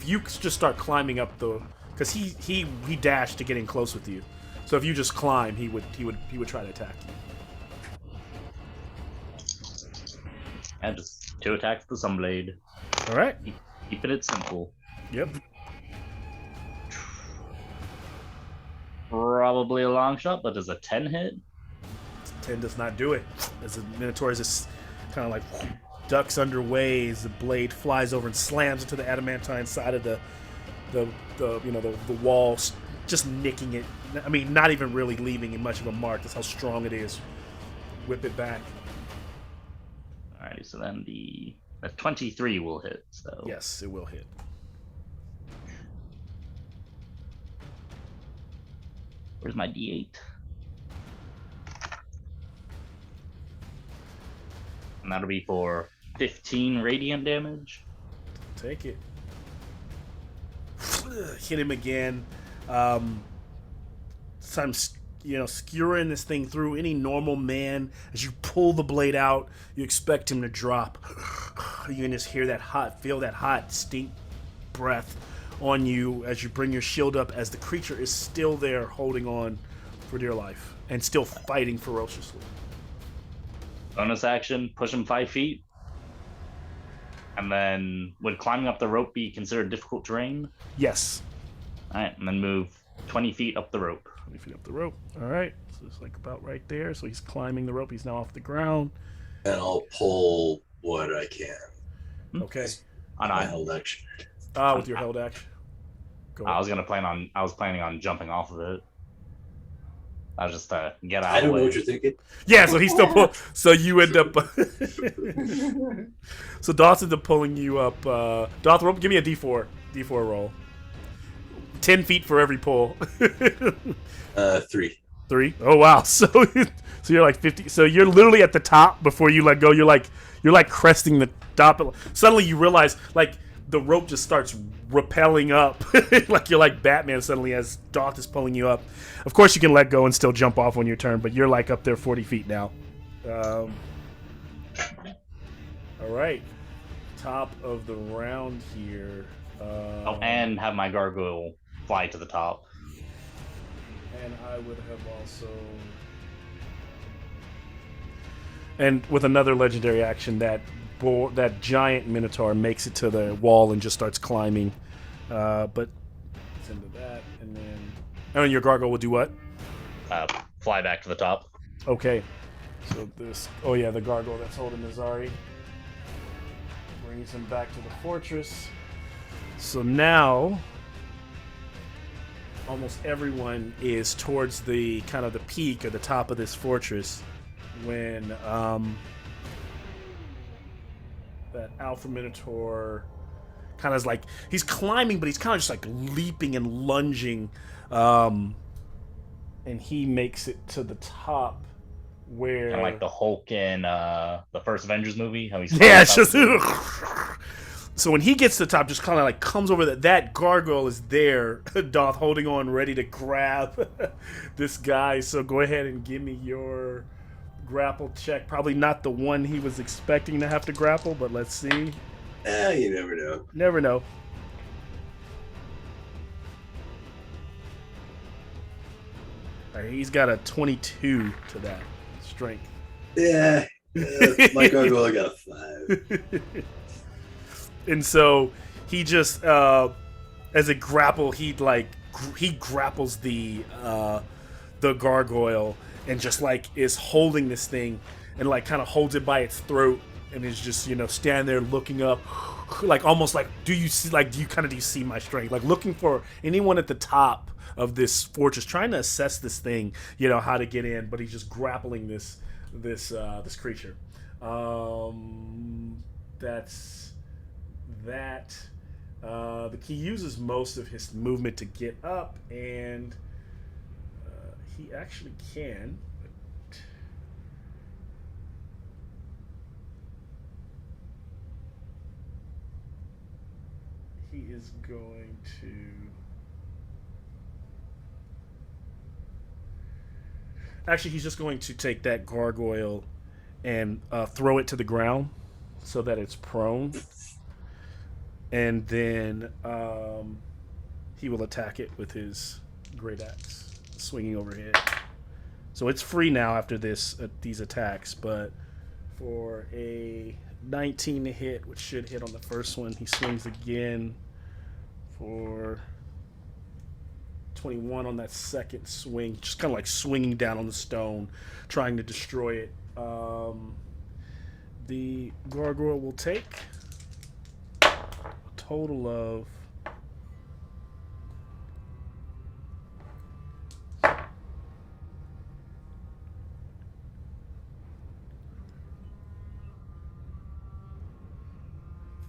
you just start climbing up because he dashed to get in close with you. So if you just climb, he would try to attack you. And just 2 attacks with the Sunblade. All right. Keeping it simple. Yep. Probably a long shot, but does a 10 hit? 10 does not do it. As the Minotaur just kind of like ducks underway as the blade flies over and slams into the adamantine side of the wall, just nicking it. I mean, not even really leaving much of a mark. That's how strong it is. Whip it back. Alright, so then the 23 will hit. So Yes, it will hit. where's my D8? And that'll be for 15 radiant damage. Take it. Hit him again. Sometimes, skewering this thing through. Any normal man, as you pull the blade out, you expect him to drop. You can just feel that hot stink breath on you as you bring your shield up, as the creature is still there holding on for dear life and still fighting ferociously. Bonus action, push him 5 feet. And then would climbing up the rope be considered difficult terrain? Yes. All right, and then move 20 feet up the rope. 20 feet up the rope. All right. So it's like about right there. So he's climbing the rope. He's now off the ground. And I'll pull what I can. Okay. My held action. With your held action. Go I ahead. was planning on jumping off of it. I was just get out I of the don't know way. what you're thinking. Yeah, so he's still pulling. So you end up. So Doth ends up pulling you up. Doth, give me a D4 roll. 10 feet for every pull. 3. 3. Oh wow. So you're like 50. So you're literally at the top before you let go. You're like cresting the top. Suddenly you realize like the rope just starts rappelling up. Like you're like Batman suddenly as Doth is pulling you up. Of course you can let go and still jump off on your turn, but you're like up there 40 feet now. All right. Top of the round here. And have my gargoyle fly to the top. And I would have also... And with another legendary action, that giant Minotaur makes it to the wall and just starts climbing. But it's into that, and then... And your gargoyle will do what? Fly back to the top. Okay. So this... Oh yeah, the gargoyle that's holding Nazari brings him back to the fortress. So now... almost everyone is towards the kind of the peak or the top of this fortress when that Alpha Minotaur kind of is like he's climbing, but he's kind of just like leaping and lunging, and he makes it to the top where And like the Hulk in the first Avengers movie, how he's it's just so when he gets to the top, just kind of like comes over that gargoyle is there, Doth holding on, ready to grab this guy. So go ahead and give me your grapple check. Probably not the one he was expecting to have to grapple, but let's see. You never know. Never know. All right, he's got a 22 to that strength. Yeah. My gargoyle got a 5. And so he just, as a grapple, he grapples the gargoyle and just like is holding this thing and like kind of holds it by its throat and is just stand there looking up, like almost like do you see my strength, like looking for anyone at the top of this fortress, trying to assess this thing, how to get in, but he's just grappling this creature. That's that. He uses most of his movement to get up, and he actually can. But he is going to. Actually, he's just going to take that gargoyle and throw it to the ground so that it's prone. And then he will attack it with his great axe, swinging overhead. So it's free now after these attacks, but for a 19 to hit, which should hit on the first one, he swings again for 21 on that second swing, just kind of like swinging down on the stone, trying to destroy it. The gargoyle will take total of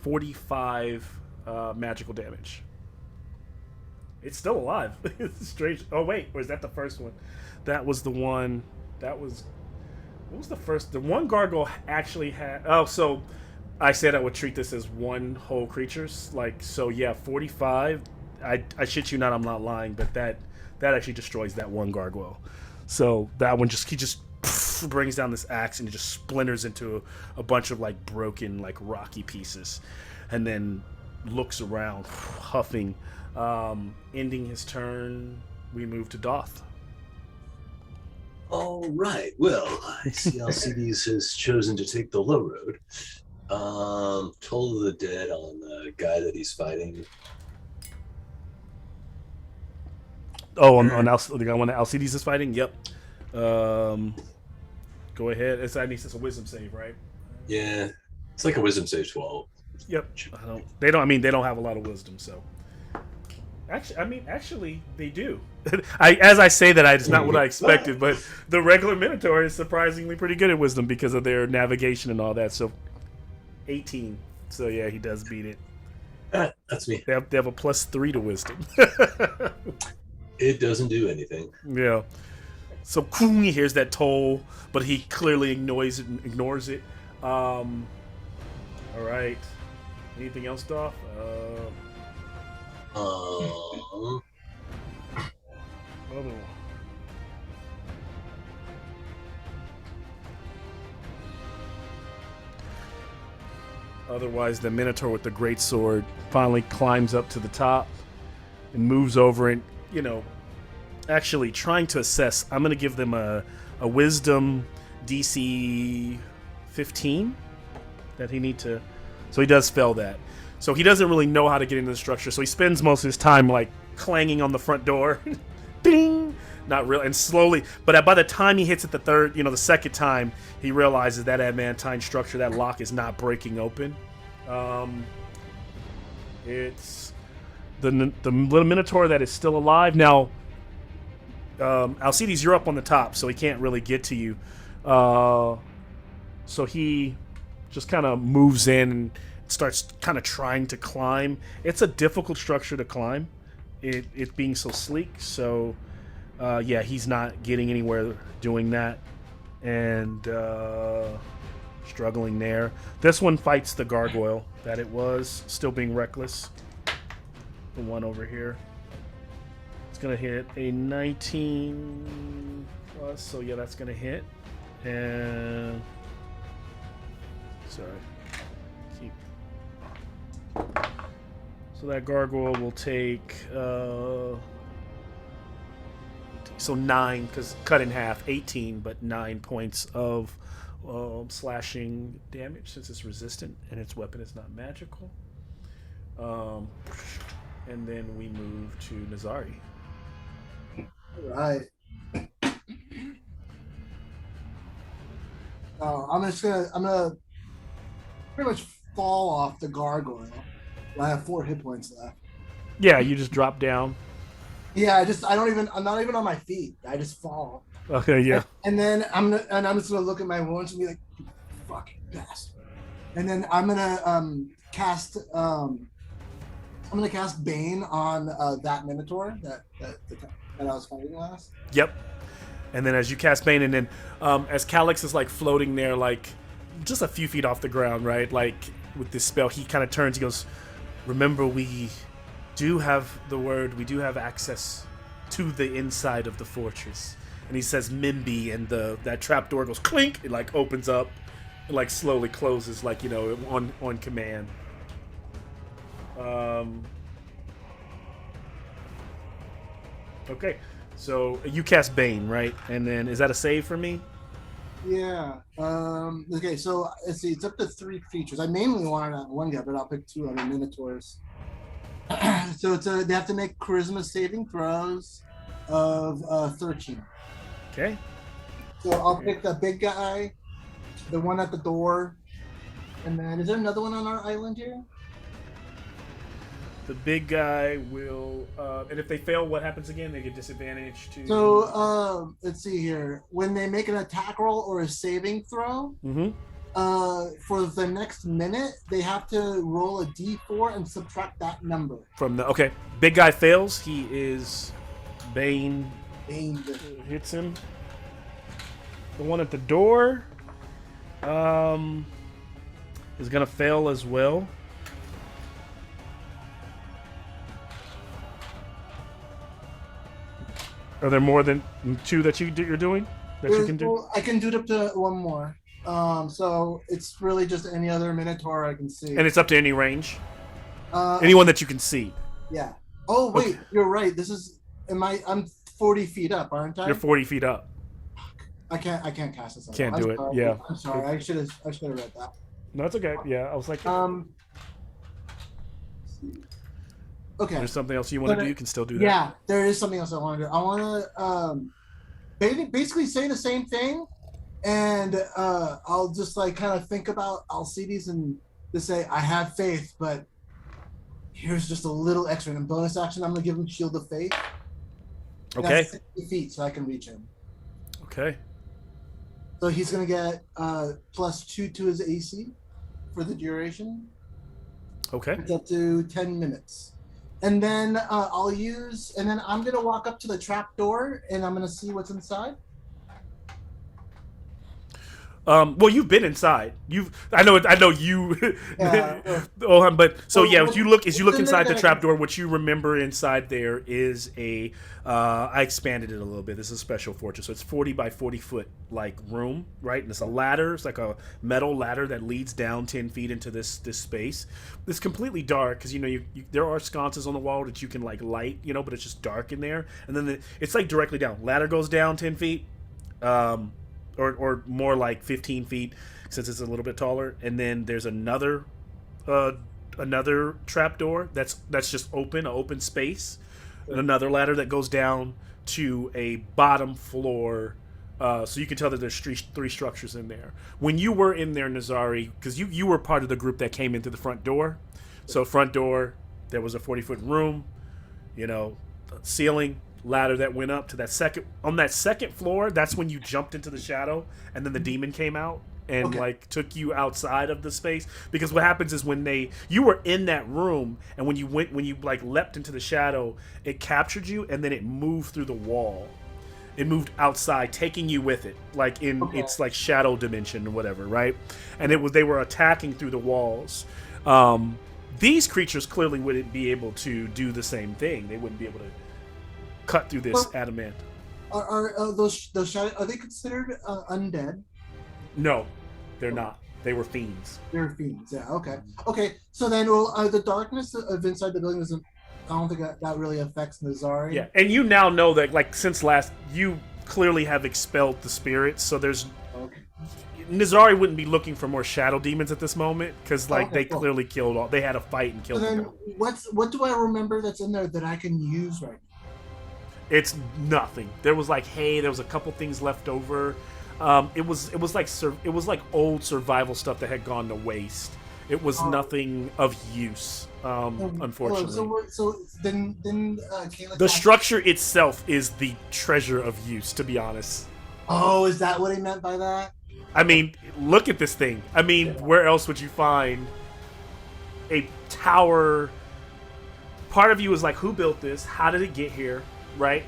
$45 magical damage. It's still alive. It's strange. Oh wait, or is that the first one? That was the one. What was the first? The one gargoyle actually had. Oh, so I said I would treat this as one whole creatures. Like, so yeah, 45. I shit you not, I'm not lying, but that actually destroys that one gargoyle. So that one he just brings down this axe and it just splinters into a bunch of like broken, like rocky pieces. And then looks around, huffing. Ending his turn, we move to Doth. All right. Well, I see Alcides has chosen to take the low road. Toll of the Dead on the guy that he's fighting. Oh, on the guy one that Alcides is fighting. Yep. Go ahead. It's a wisdom save, right? Yeah, it's like a wisdom save 12. Yep. They don't. I mean, they don't have a lot of wisdom, so. Actually, they do. As I say that, it's not what I expected, but the regular Minotaur is surprisingly pretty good at wisdom because of their navigation and all that. So, 18. So yeah, he does beat it. That's me. They have a +3 to wisdom. It doesn't do anything. Yeah. So he hears that toll, but he clearly ignores it. All right. Anything else, Doth? Otherwise, the Minotaur with the great sword finally climbs up to the top and moves over and, actually trying to assess. I'm going to give them a wisdom DC 15 that he need to. So he does fail that. So he doesn't really know how to get into the structure. So he spends most of his time like clanging on the front door. Bing! Not real, and slowly. But by the time he hits it the second time, he realizes that adamantine structure, that lock is not breaking open. It's the little Minotaur that is still alive. Now, Alcides, you're up on the top, so he can't really get to you. So he just kind of moves in and starts kind of trying to climb. It's a difficult structure to climb, it being so sleek. So, yeah, he's not getting anywhere doing that. And struggling there. This one fights the gargoyle that it was, still being reckless. The one over here. It's going to hit a 19 plus, so yeah, that's going to hit. And... sorry. So that gargoyle will take... so 9, because cut in half, 18, but 9 points of slashing damage since it's resistant and its weapon is not magical. And then we move to Nazari. Right. I'm gonna pretty much fall off the gargoyle. I have 4 hit points left. Yeah, you just drop down. Yeah, I'm not even on my feet. I just fall. Okay, yeah. And then I'm just gonna look at my wounds and be like, "You fucking bastard." And then I'm gonna cast Bane on that Minotaur that I was fighting last. Yep. And then as you cast Bane, and then as Calyx is like floating there, like just a few feet off the ground, right? Like with this spell, he kind of turns. He goes, "Remember, we do have access to the inside of the fortress." And he says Mimby, and that trap door goes clink. It like opens up, and like slowly closes, like on command. Okay, so you cast Bane, right? And then is that a save for me? Yeah. Okay, so let's see. It's up to 3 creatures. I mainly wanted that one guy, but I'll pick 2 other Minotaurs. So they have to make charisma saving throws of 13. Okay. So I'll pick the big guy, the one at the door, and then is there another one on our island here? The big guy will, and if they fail, what happens again? They get disadvantage to. So let's see here. When they make an attack roll or a saving throw, for the next minute, they have to roll a d4 and subtract that number. From the big guy fails. He is Bane hits him. The one at the door, is gonna fail as well. Are there more than 2 that you're doing that you can do? Well, I can do it up to 1 more. So it's really just any other Minotaur I can see. And it's up to any range? Anyone that you can see. Yeah. Oh wait, Okay. you're right. I'm 40 feet up, aren't I? You're 40 feet up. I can't cast this. Can't I'm do it. sorry. Yeah. I'm sorry. I should have read that. No, it's okay. Yeah, I was like, Okay. there's something else you want to do. You can still do that. Yeah, there is something else I want to do. I want to basically say the same thing, and I'll just like kind of think about. I'll see these and just say I have faith, but here's just a little extra. And bonus action, I'm gonna give him Shield of Faith. Okay. That's 60 feet, so I can reach him. Okay. So he's gonna get +2 to his AC for the duration. Okay. It's up to 10 minutes. And then and then I'm gonna walk up to the trap door and I'm gonna see what's inside. Well, you've been inside. I know you. Yeah. But so yeah, Well, as you look inside the then- trapdoor, what you remember inside there is a. I expanded it a little bit. This is a special fortress, so it's 40 by 40 foot like room, right? And it's a ladder. It's like a metal ladder that leads down 10 feet into this space. It's completely dark because you there are sconces on the wall that you can like light, but it's just dark in there. And then it's like directly down. Ladder goes down 10 feet. Or more like 15 feet since it's a little bit taller, and then there's another trapdoor that's just an open space, and another ladder that goes down to a bottom floor. So you can tell that there's three structures in there. When you were in there, Nazari, because you were part of the group that came in through the front door. So front door, there was a 40-foot room, ceiling, ladder that went up to that second floor. That's when you jumped into the shadow, and then the demon came out and took you outside of the space. Because what happens is you were in that room, and when you leapt into the shadow, it captured you, and then it moved through the wall. It moved outside, taking you with it, its like shadow dimension or whatever, right? And they were attacking through the walls. These creatures clearly wouldn't be able to do the same thing. They wouldn't be able to cut through this adamant. Are those shadows, are they considered undead? No, they're not. They were fiends. They're fiends. Yeah. Okay. So then, the darkness of inside the building doesn't. I don't think that really affects Nazari. Yeah, and you now know that since last, you clearly have expelled the spirits. So there's Nazari wouldn't be looking for more shadow demons at this moment because they clearly killed all. They had a fight and killed them. What do I remember that's in there that I can use right now? It's nothing. There was hay. There was a couple things left over. It was like old survival stuff that had gone to waste. It was nothing of use, unfortunately. So then Kayla, the structure itself is the treasure of use, to be honest. Oh, is that what he meant by that? I mean, look at this thing. I mean, where else would you find a tower? Part of you is like, who built this? How did it get here? Right?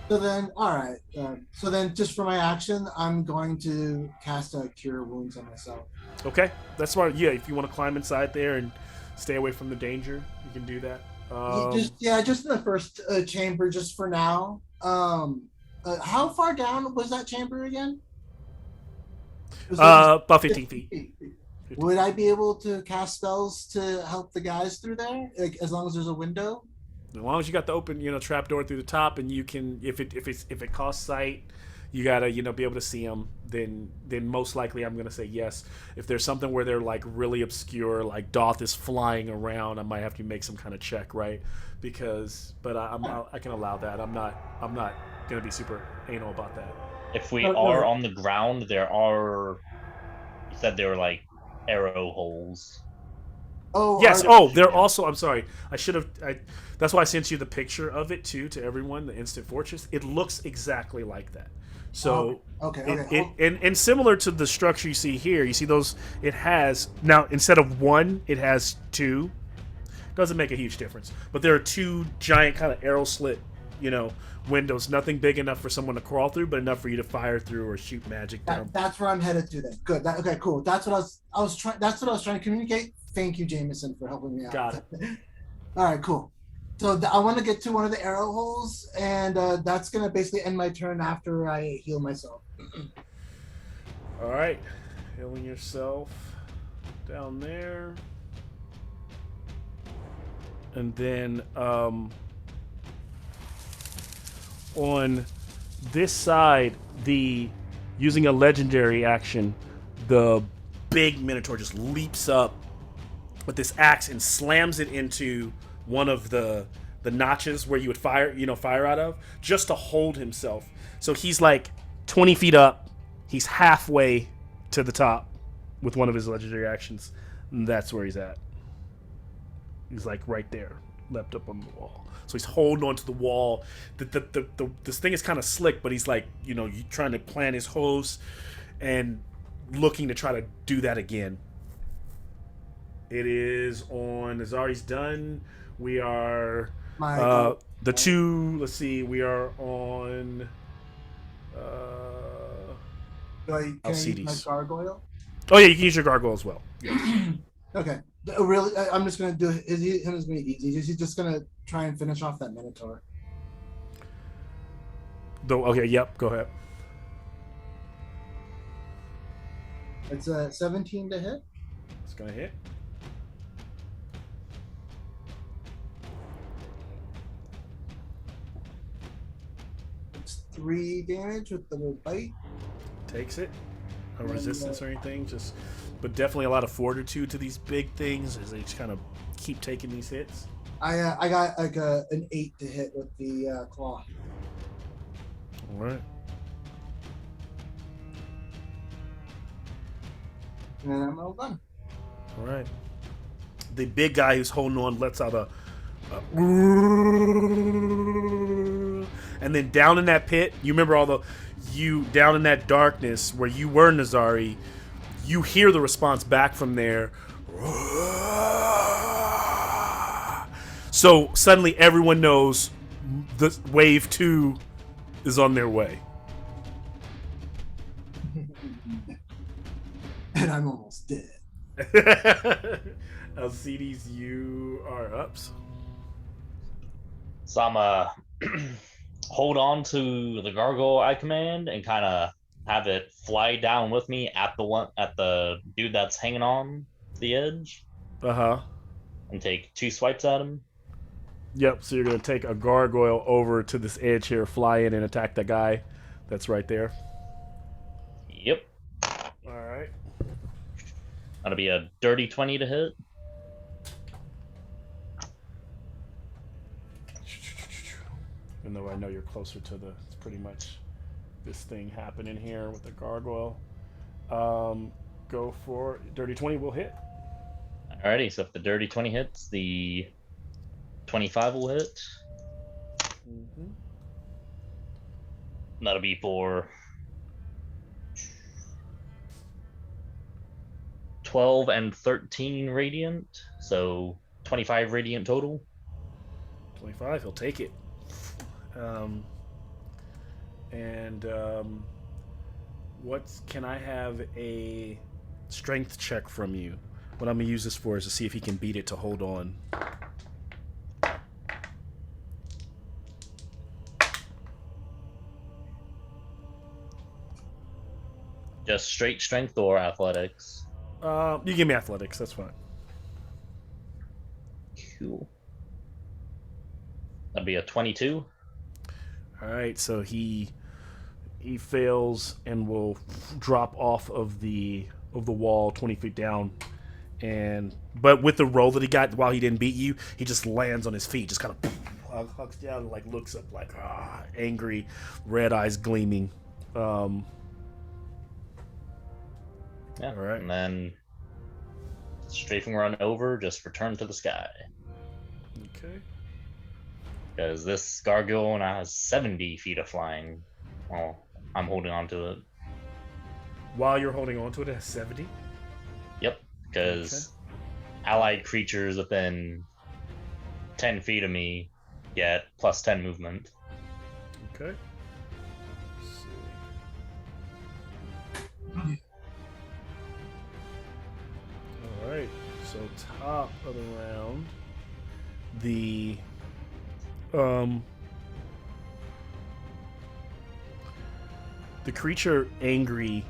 So then, all right. So then, just for my action, I'm going to cast a Cure Wounds on myself. Okay, that's smart. Yeah, if you want to climb inside there and stay away from the danger, you can do that. Just in the first chamber, just for now. How far down was that chamber again? About 15 feet. Would I be able to cast spells to help the guys through there, as long as there's a window? As long as you got the open, trap door through the top, and you can, if it costs sight, you gotta, be able to see them. Then most likely, I'm gonna say yes. If there's something where they're really obscure, like Doth is flying around, I might have to make some kind of check, right? But I can allow that. I'm not gonna be super anal about that. If we are on the ground, there are. You said there were arrow holes. Oh yes. They're also. I'm sorry. I should have. That's why I sent you the picture of it too to everyone. The instant fortress. It looks exactly like that. So and similar to the structure you see here. You see those. It has now instead of one, it has two. Doesn't make a huge difference. But there are two giant kind of arrow slit, windows. Nothing big enough for someone to crawl through, but enough for you to fire through or shoot magic down. That's where I'm headed to then. Good. Okay. Cool. That's what I was trying. That's what I was trying to communicate. Thank you, Jameson, for helping me out. Got it. All right. Cool. So I want to get to one of the arrow holes, and that's gonna basically end my turn after I heal myself. All right, healing yourself. down there. And then on this side, using a legendary action, the big Minotaur just leaps up with this axe and slams it into one of the notches where you would fire out of, just to hold himself. So he's like 20 feet up. He's halfway to the top with one of his legendary actions. And that's where he's at. He's like right there, leapt up on the wall. So he's holding onto the wall. This thing is kind of slick, but he's like, trying to plant his hose and looking to try to do that again. It is on. Nazari's done. We are the two. Let's see. We are on. Can I use my gargoyle? Oh yeah, you can use your gargoyle as well. Okay. Really, I'm just gonna do. Him is gonna be easy. Is he just gonna try and finish off that Minotaur? Okay. Yep. Go ahead. It's a 17 to hit. It's gonna hit. It's 3 damage with the bite. Takes it. No resistance or anything. But definitely a lot of fortitude to these big things as they just kind of keep taking these hits. I got like an 8 to hit with the claw. All right. And then I'm all done. All right. The big guy who's holding on lets out a and then down in that pit, you remember down in that darkness where you were, Nazari, you hear the response back from there. So suddenly everyone knows the wave 2 is on their way. And I'm almost dead. Alcides, you are up. So I'm hold on to the gargoyle I command and kind of have it fly down with me at the dude that's hanging on the edge. And take 2 swipes at him. Yep, so you're going to take a gargoyle over to this edge here, fly in and attack the guy that's right there. Yep. Alright. That'll be a dirty 20 to hit. Even though I know you're closer to it's pretty much this thing happening here with the gargoyle. Go for dirty 20 will hit. Alrighty, so if the dirty 20 hits, the 25 will hit. Mm-hmm. That'll be for 12 and 13 radiant, so 25 radiant total. 25, he'll take it. Can I have a strength check from you? What I'm going to use this for is to see if he can beat it to hold on. Just straight strength or athletics? You give me athletics, that's fine. Cool. That'd be a 22. Alright, so he fails and will drop off of the wall 20 feet down. But with the roll that he got while he didn't beat you, he just lands on his feet, just kind of hucks down and like looks up like angry, red eyes gleaming. Yeah. All right. And then strafing run over, just return to the sky. Okay. Because this gargoyle now has 70 feet of flying. Well, I'm holding on to it. While you're holding on to it, it has 70? Yep. Because allied creatures within 10 feet of me get plus 10 movement. Okay. Let's see. Alright, so top of the round, the creature angry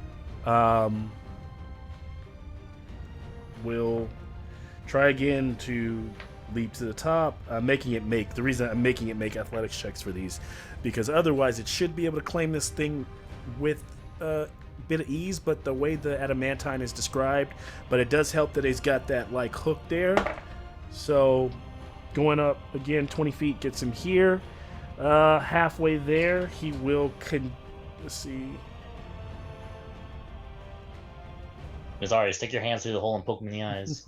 will try again to leap to the top, making it make. The reason I'm making it make athletics checks for these, because otherwise it should be able to claim this thing with a bit of ease. But the way the adamantine is described, but it does help that he's got that like hook there. So going up again 20 feet gets him here. Halfway there, he will. Let's see. Sorry, stick your hands through the hole and poke him in the eyes.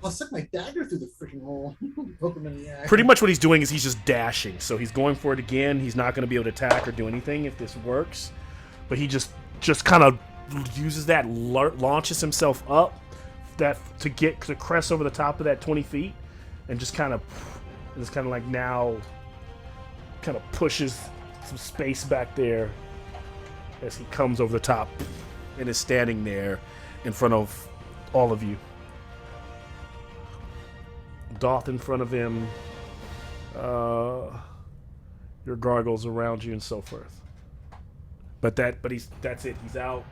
I'll stick my dagger through the freaking hole. Poke him in the eye. Pretty much what he's doing is he's just dashing. So he's going for it again. He's not going to be able to attack or do anything if this works. But he just kind of uses that, launches himself up to get to crest over the top of that 20 feet, and just kind of like now kind of pushes some space back there as he comes over the top and is standing there in front of all of you. Doth in front of him, your gargoyles around you, and so forth. That's it. He's out.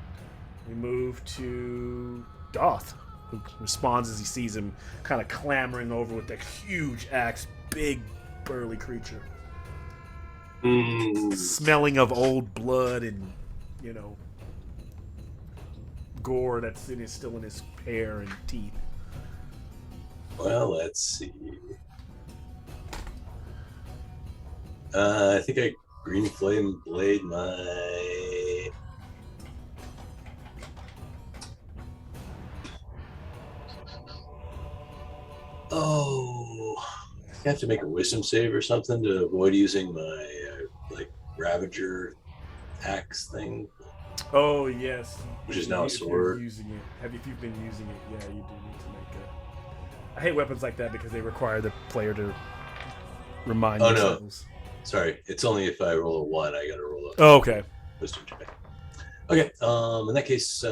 We move to Doth, who responds as he sees him kind of clambering over with that huge axe, big burly creature. Smelling of old blood and, gore that's still in his hair and teeth. Well, let's see. I think I green flame blade my. Oh, I have to make a wisdom save or something to avoid using my Ravager axe thing. Oh yes, which is now a sword. Using it. If you've been using it, yeah, you do need to make a. I hate weapons like that because they require the player to remind themselves. No, sorry, it's only if I roll a 1, I gotta roll a. Oh, okay. Wisdom check. Okay, in that case,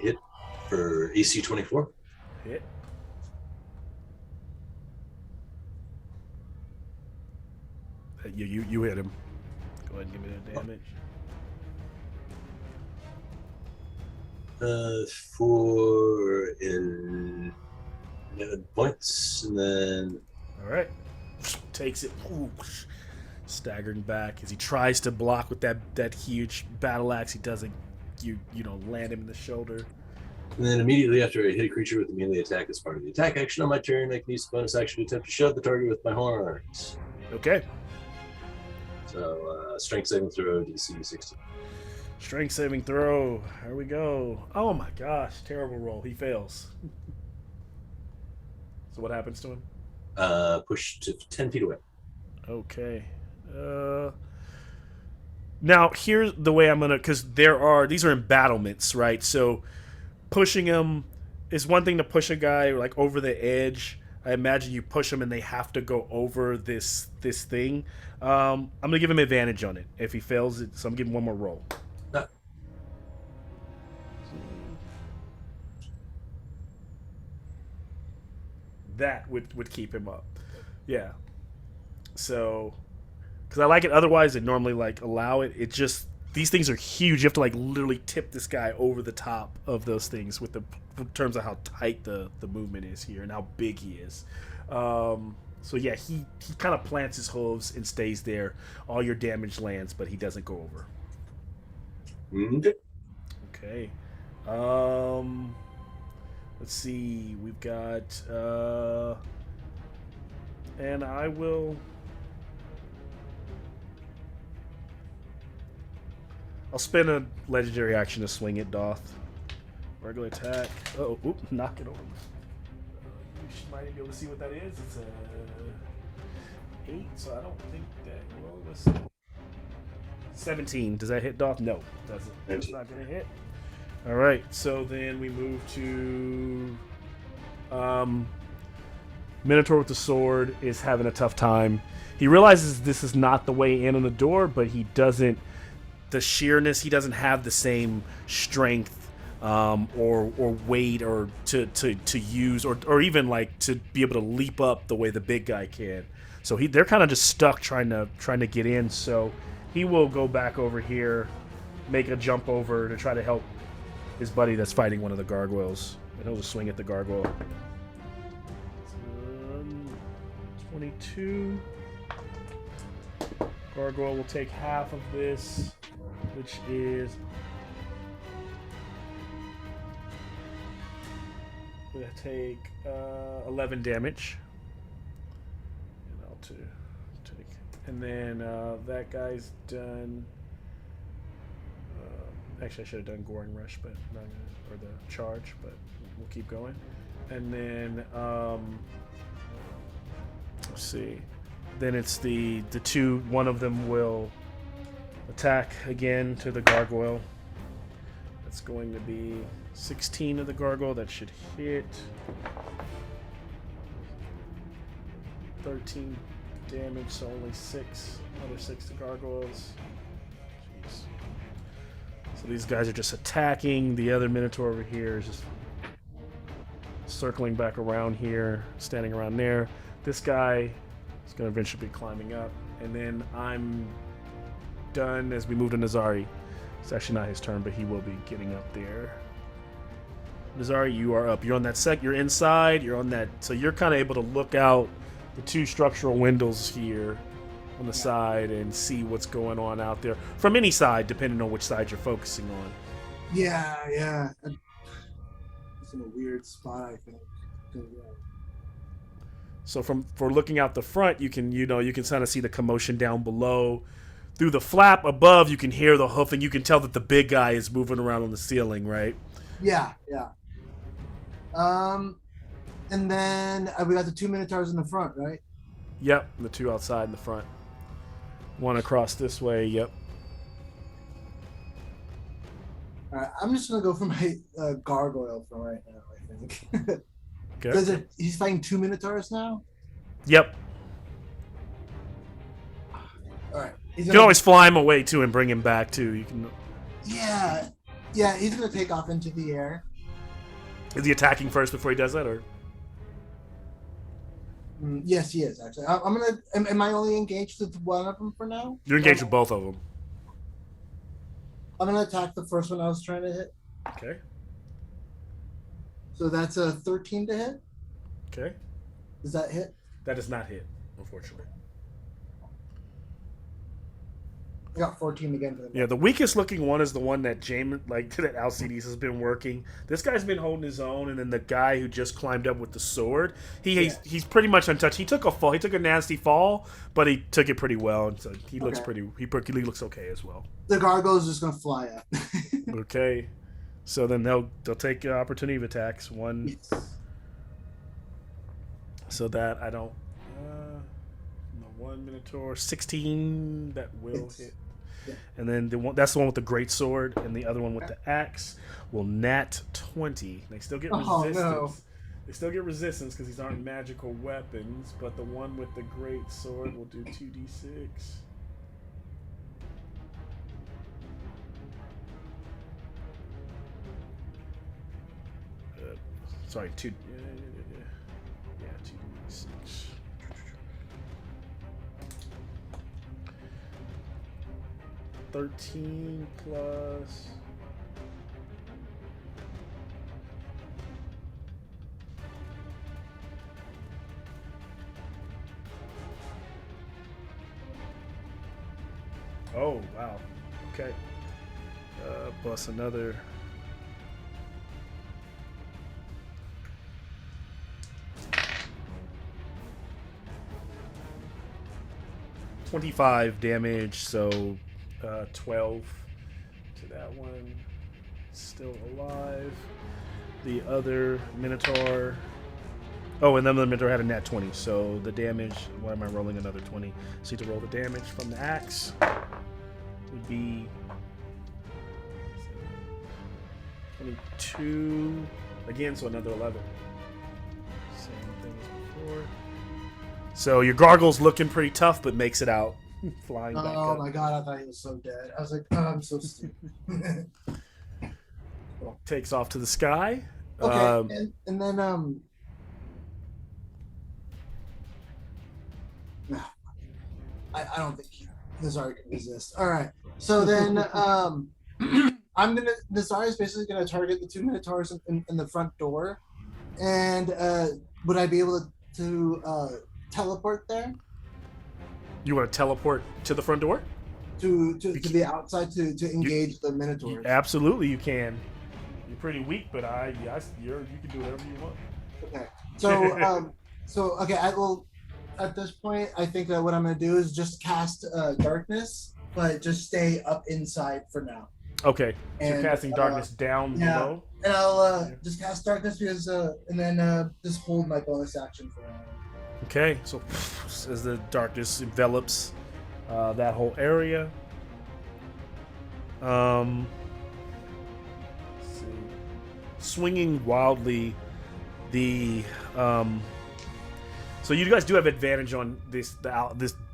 hit for AC 24. Hit. You hit him. Go ahead and give me the damage. For 11 points, and then. All right. Takes it. Staggering back as he tries to block with that huge battle axe. He doesn't. You land him in the shoulder. And then immediately after I hit a creature with a melee attack as part of the attack action on my turn, I can use the bonus action to attempt to shove the target with my horns. Okay. So, strength saving throw, DC 16. Strength saving throw. Here we go. Oh my gosh, terrible roll. He fails. So what happens to him? Push to 10 feet away. Okay. Now, here's the way I'm gonna, because these are embattlements, right? So, pushing him is one thing to push a guy like over the edge. I imagine you push him and they have to go over this thing. I'm gonna give him advantage on it if he fails it. So I'm giving one more roll. No. That would keep him up. Yeah. So. Because I like it. Otherwise, I'd normally allow it. It just, these things are huge. You have to literally tip this guy over the top of those things in terms of how tight the movement is here and how big he is. So yeah, he kind of plants his hooves and stays there. All your damage lands, but he doesn't go over. Okay. Let's see. We've got and I will. I'll spend a legendary action to swing at Doth. Regular attack. Oh, oop, knock it over. You might be able to see what that is. It's a 8, so I don't think that. Well, let's see. 17. Does that hit Doth? No, it doesn't. It's not going to hit. All right, so then we move to Minotaur with the sword is having a tough time. He realizes this is not the way in on the door, but he doesn't. The sheerness, he doesn't have the same strength or wait, or to use, or even like to be able to leap up the way the big guy can. So they're kind of just stuck trying to get in. So he will go back over here, make a jump over to try to help his buddy that's fighting one of the gargoyles, and he'll just swing at the gargoyle. 22. Gargoyle will take half of this, which is gonna take 11 damage. And I'll take, and then that guy's done. Actually, I should have done Goring Rush, but not gonna, or the charge, but we'll keep going. And then let's see. Then it's the two. One of them will attack again to the gargoyle. That's going to be 16 of the gargoyle. That should hit. 13 damage, so only 6. Another 6 to gargoyles. Jeez. So these guys are just attacking. The other Minotaur over here is just circling back around here, standing around there. This guy is going to eventually be climbing up. And then I'm done as we move to Nazari. It's actually not his turn, but he will be getting up there. Nazari, you are up. You're on that you're inside. You're on that. So you're kind of able to look out the 2 structural windows here on the side and see what's going on out there from any side, depending on which side you're focusing on. Yeah. It's in a weird spot, I think. So for looking out the front, you can kind of see the commotion down below. Through the flap above, you can hear the hoof, and you can tell that the big guy is moving around on the ceiling, right? Yeah. And then we got the 2 Minotaurs in the front, right? Yep, the 2 outside in the front. One across this way, yep. Alright, I'm just going to go for my gargoyle for right now, I think. Okay. Because he's fighting 2 Minotaurs now? Yep. Alright. You can always fly him away, too, and bring him back, too. You can. Yeah, he's going to take off into the air. Is he attacking first before he does that, or? Yes, he is, actually. I'm gonna. Am I only engaged with one of them for now? You're engaged with both of them. I'm gonna attack the first one I was trying to hit. Okay. So that's a 13 to hit. Okay. Does that hit? That does not hit, unfortunately. I got 14 again. Yeah, the weakest looking one is the one that that Alcides has been working. This guy's been holding his own, and then the guy who just climbed up with the sword, he's pretty much untouched. He took a fall. He took a nasty fall, but he took it pretty well, and so he looks he looks okay as well. The gargoyle's just gonna fly up. Okay, so then they'll take opportunity of attacks. One. Yes. So that I don't. One Minotaur, 16 that will hit. Yeah. And then that's the one with the great sword, and the other one with the axe will nat 20. They still get resistance. No. They still get resistance because these aren't magical weapons, but the one with the great sword will do 2d6. Sorry, 2. Yeah, 2d6. 13 plus. Oh, wow. Okay. Plus another. $25 damage, so 12 to that one. Still alive. The other Minotaur. Oh, and then the Minotaur had a nat 20, so the damage. Why am I rolling another 20? So you have to roll the damage from the axe. Would be 22 again, so another 11. Same thing as before. So your gargoyle's looking pretty tough, but makes it out. Flying back up. Oh my god, I thought he was so dead. I was like, oh, I'm so stupid. Cool. takes off to the sky. Okay, and then no, I don't think Nazari can resist. All right, so then Nazari is basically gonna target the 2 Minotaurs in the front door, and would I be able to teleport there You want to teleport to the front door? to the outside to engage the Minotaurs? Absolutely, you can. You're pretty weak, but you can do whatever you want. Okay, so okay, at this point, I think that what I'm gonna do is just cast darkness, but just stay up inside for now. Okay, so you're casting darkness down below. And I'll just cast darkness because and then just hold my bonus action for a while. Okay, so as the darkness envelops that whole area, let's see. Swinging wildly, so you guys do have advantage on this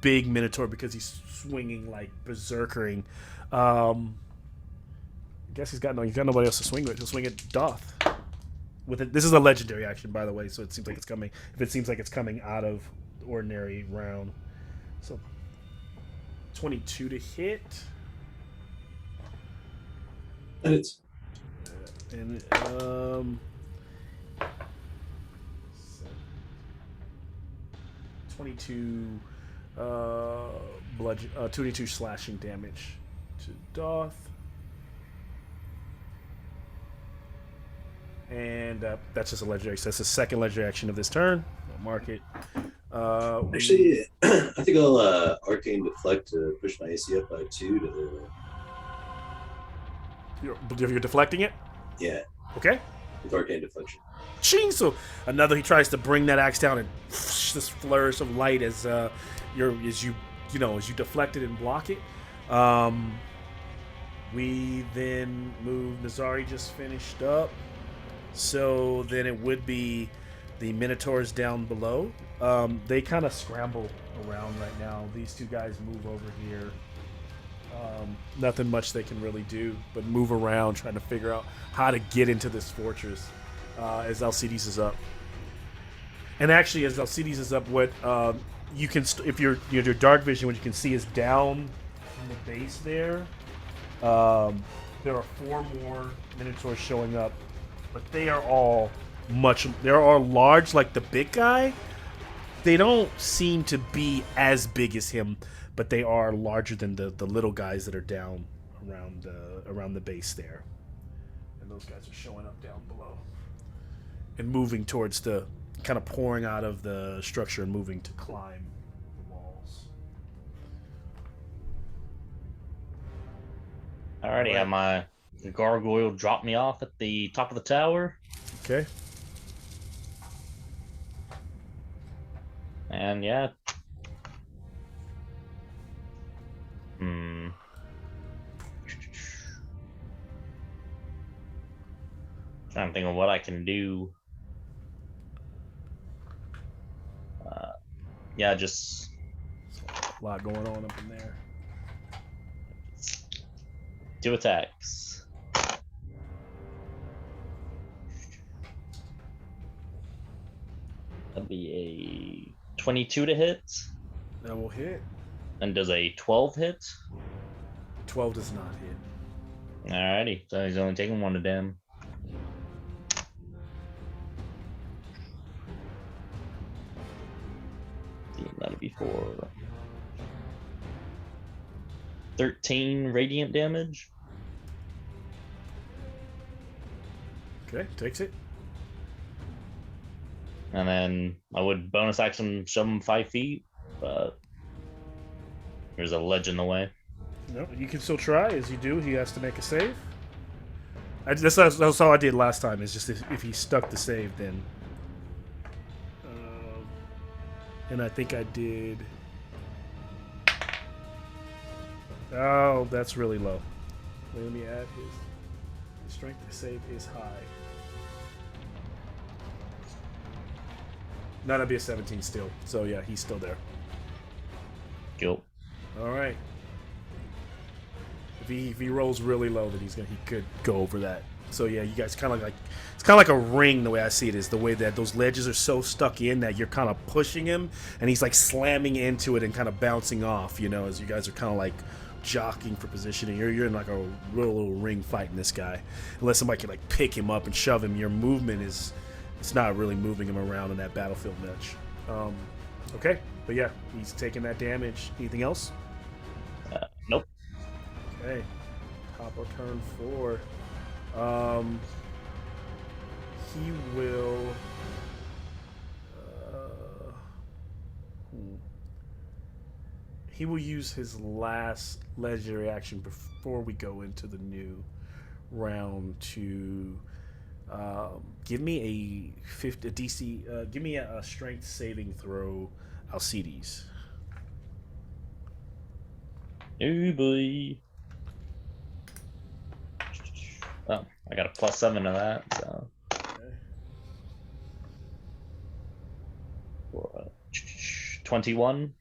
big Minotaur because he's swinging like berserkering. I guess he's got nobody else to swing with. He'll swing at Doth. With it, this is a legendary action, by the way, so it seems like it's coming. If it seems like it's coming out of the ordinary round, so 22 to hit, And it's and 22 bludgeon, 22 slashing damage to Doth. And that's just a legendary. So that's the second legendary action of this turn. I'll mark it. actually, I think I'll arcane deflect to push my AC up by 2 to You're deflecting it? yeah, Okay. with arcane deflection. Ching! So he tries to bring that axe down, and this flourish of light as you deflect it and block it. We then move. Nazari just finished up, so then it would be the Minotaurs down below. They kind of scramble around right now. These two guys move over here. Nothing much they can really do but move around, trying to figure out how to get into this fortress. As Alcides is up, and actually, as Alcides is up, what you can, if you're your dark vision, what you can see is down from the base there. There are 4 more Minotaurs showing up, but they are all large, like the big guy. They don't seem to be as big as him, but they are larger than the little guys that are down around the base there. And those guys are showing up down below and moving towards the, kind of pouring out of the structure and moving to climb the walls. Alrighty, have my gargoyle drop me off at the top of the tower. Okay. And yeah. Trying to think of what I can do. Yeah, just A lot going on up in there. 2 attacks. That'd be a 22 to hit. That will hit. And does a 12 hit? 12 does not hit. Alrighty, so he's only taking 1 to damn. That'll be for 13 radiant damage. Okay, takes it. And then I would bonus action shove him 5 feet, but there's a ledge in the way. No, you can still try. As you do, he has to make a save. That's all I did last time. Is just if he stuck the save, then. And I think I did. Oh, that's really low. Let me add his strength to save is high. No, that'd be a 17 still. So yeah, he's still there. Cool. All right. If he rolls really low, then he could go over that So yeah, you guys kind of like it's kind of like a ring. The way I see it is the way that those ledges are so stuck in that you're kind of pushing him, and he's like slamming into it and kind of bouncing off. You know, as you guys are kind of like jockeying for positioning. You're in like a real little ring fighting this guy. Unless somebody can like pick him up and shove him, your movement is it's not really moving him around in that battlefield match. Okay, but yeah, he's taking that damage. Anything else? Nope. Okay, top of turn 4. He will. He will use his last legendary action before we go into the new round to give me a DC. Give me a strength saving throw, Alcides. Oh boy. Oh, I got a +7 to that, so. Okay. 21.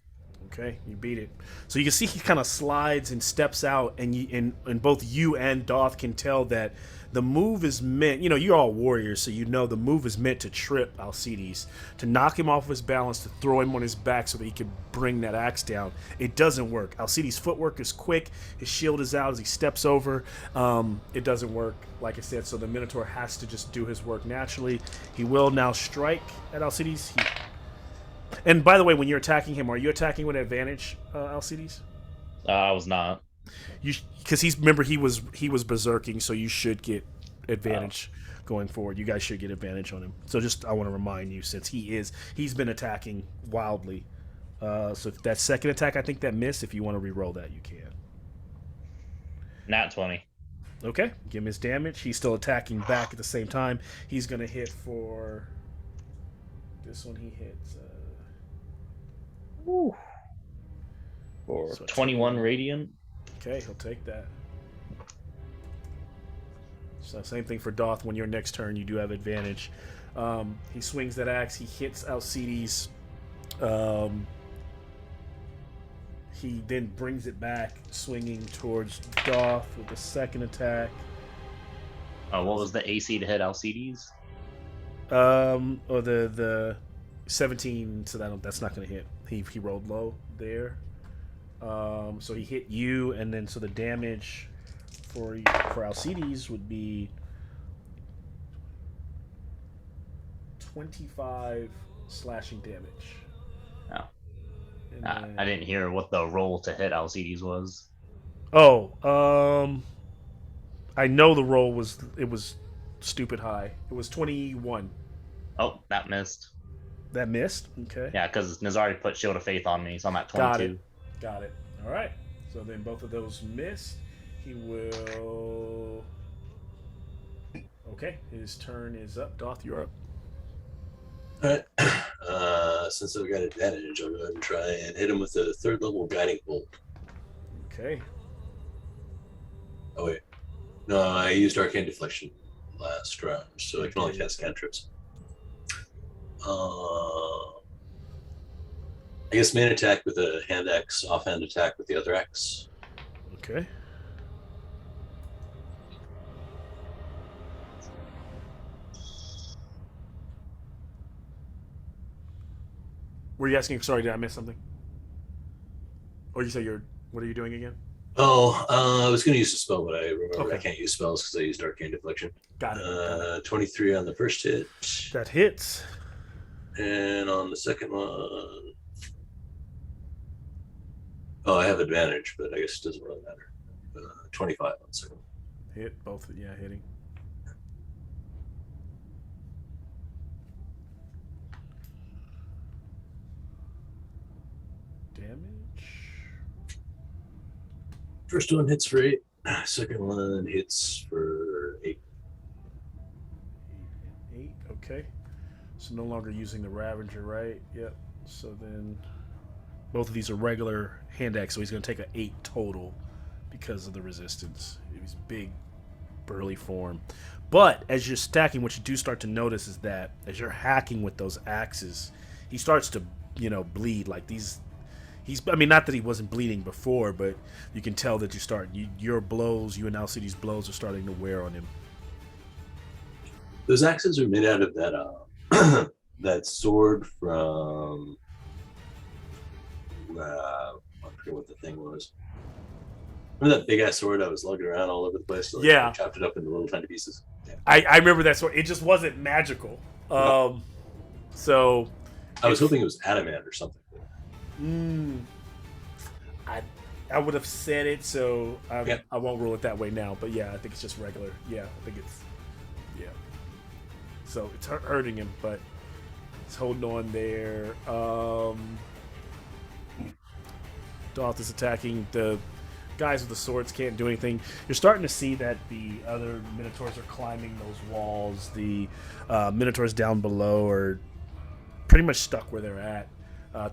Okay, you beat it. So you can see he kind of slides and steps out, and both you and Doth can tell that the move is meant. You know, you're all warriors, so you know the move is meant to trip Alcides, to knock him off of his balance, to throw him on his back so that he can bring that axe down. It doesn't work. Alcides' footwork is quick. His shield is out as he steps over. It doesn't work, like I said. So the Minotaur has to just do his work naturally. He will now strike at Alcides. And by the way, when you're attacking him, are you attacking with advantage, Alcides? I was not. Because remember he was berserking, so you should get advantage going forward. You guys should get advantage on him. So just I want to remind you, since he's been attacking wildly. So if that second attack, I think that missed. If you want to re-roll that, you can. Nat 20. Okay, give him his damage. He's still attacking back at the same time. He's gonna hit for this one. He hits. Ooh. For So 21 radiant. Okay, he'll take that. So same thing for Doth. When your next turn, you do have advantage. He swings that axe. He hits Alcides. He then brings it back, swinging towards Doth with the second attack. What was the AC to hit Alcides? Or the 17. So that's not going to hit. He rolled low there. So he hit you, and then so the damage for Alcides would be 25 slashing damage. Oh. I didn't hear what the roll to hit Alcides was. Oh, I know the roll was stupid high. It was 21. Oh, that missed. That missed? Okay. Yeah, because Nazari put Shield of Faith on me, so I'm at 22. Got it. All right. So then both of those miss. He will... Okay, his turn is up. Doth, you're up. All right. Since I've got advantage, I'll go ahead and try and hit him with a 3rd level guiding bolt. Okay. Oh, wait. No, I used Arcane Deflection last round, so I can only cast cantrips. I guess main attack with a hand axe, offhand attack with the other axe. Okay. Were you asking? Sorry, did I miss something? Or you say what are you doing again? Oh, I was going to use a spell, but I remember Okay. I can't use spells because I used Arcane Deflection. Got it. 23 on the first hit. That hits. And on the second one... Oh, I have advantage, but I guess it doesn't really matter. 25 on the second one. Hit both. Yeah, hitting. Damage. First one hits for 8. Second one hits for 8. 8. Okay. So no longer using the Ravager, right? Yep. So then both of these are regular hand axe, so he's going to take an 8 total because of the resistance. He's big, burly form. But as you're stacking, what you do start to notice is that as you're hacking with those axes, he starts to, bleed. Like I mean, not that he wasn't bleeding before, but you can tell that your blows, you and Alcides' blows are starting to wear on him. Those axes are made out of that that sword from I forget what the thing was. Remember that big ass sword that was lugging around all over the place? Like, Yeah. I chopped it up into little tiny pieces. Yeah. I remember that sword. It just wasn't magical. So I was hoping it was adamant or something. I would have said it, so I won't rule it that way now. But yeah, I think it's just regular. Yeah, I think it's So it's hurting him, but he's holding on there. Doth is attacking. The guys with the swords can't do anything. You're starting to see that the other Minotaurs are climbing those walls. The Minotaurs down below are pretty much stuck where they're at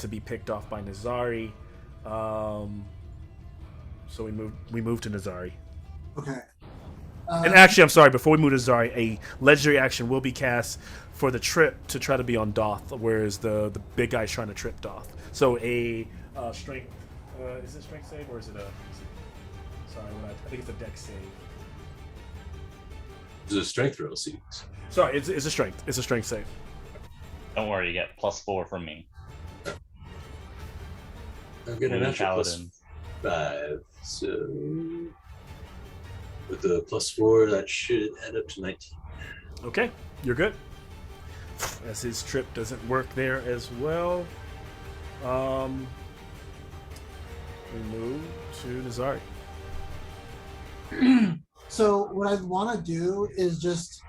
to be picked off by Nazari. So we move to Nazari. Okay. And actually, I'm sorry. Before we move to Nazari, a legendary action will be cast for the trip to try to be on Doth, whereas the big guy's trying to trip Doth. So a strength. Is it strength save or is it a? Sorry, I think it's a dex save. It's a strength roll, see. Sorry, it's a strength. It's a strength save. Don't worry, you get +4 from me. I'm getting an natural +5, so with the +4, that should add up to 19. Okay, you're good. As his trip doesn't work there as well. We move to Nazari. So what I want to do is just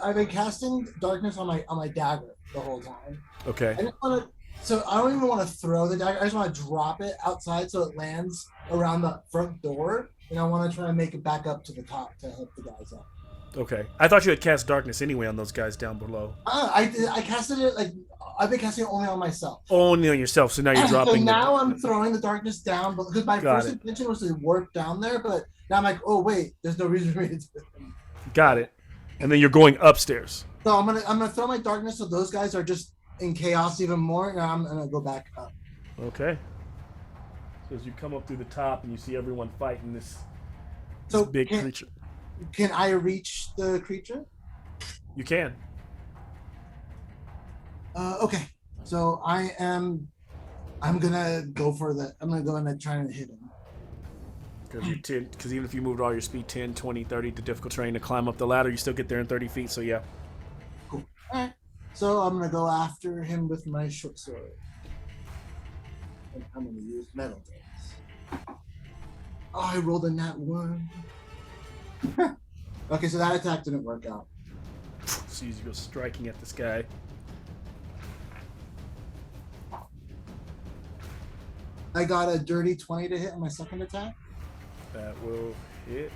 I've been casting darkness on my dagger the whole time. Okay. So I don't even want to throw the dagger. I just want to drop it outside so it lands around the front door, and I want to try and make it back up to the top to help the guys up. Okay. I thought you had cast darkness anyway on those guys down below. I casted it I've been casting it only on myself. Only on yourself. So now you're dropping. So now I'm throwing the darkness down, because my first intention was to work down there, but now I'm like, oh wait, there's no reason for me to do it. Got it. And then you're going upstairs. So I'm gonna throw my darkness so those guys are just in chaos even more, and I'm gonna go back up. Okay. So as you come up through the top and you see everyone fighting this big creature. Can I reach the creature? You can. Okay. So I'm gonna go for that. I'm gonna go in and try and hit him. Because even if you moved all your speed 10, 20, 30 to difficult terrain to climb up the ladder, you still get there in 30 feet. So yeah. Cool. All right. So I'm gonna go after him with my short sword. And I'm gonna use metal dice. Oh, I rolled a nat 1. Okay, so that attack didn't work out. So you go striking at this guy. I got a dirty 20 to hit on my second attack. That will hit.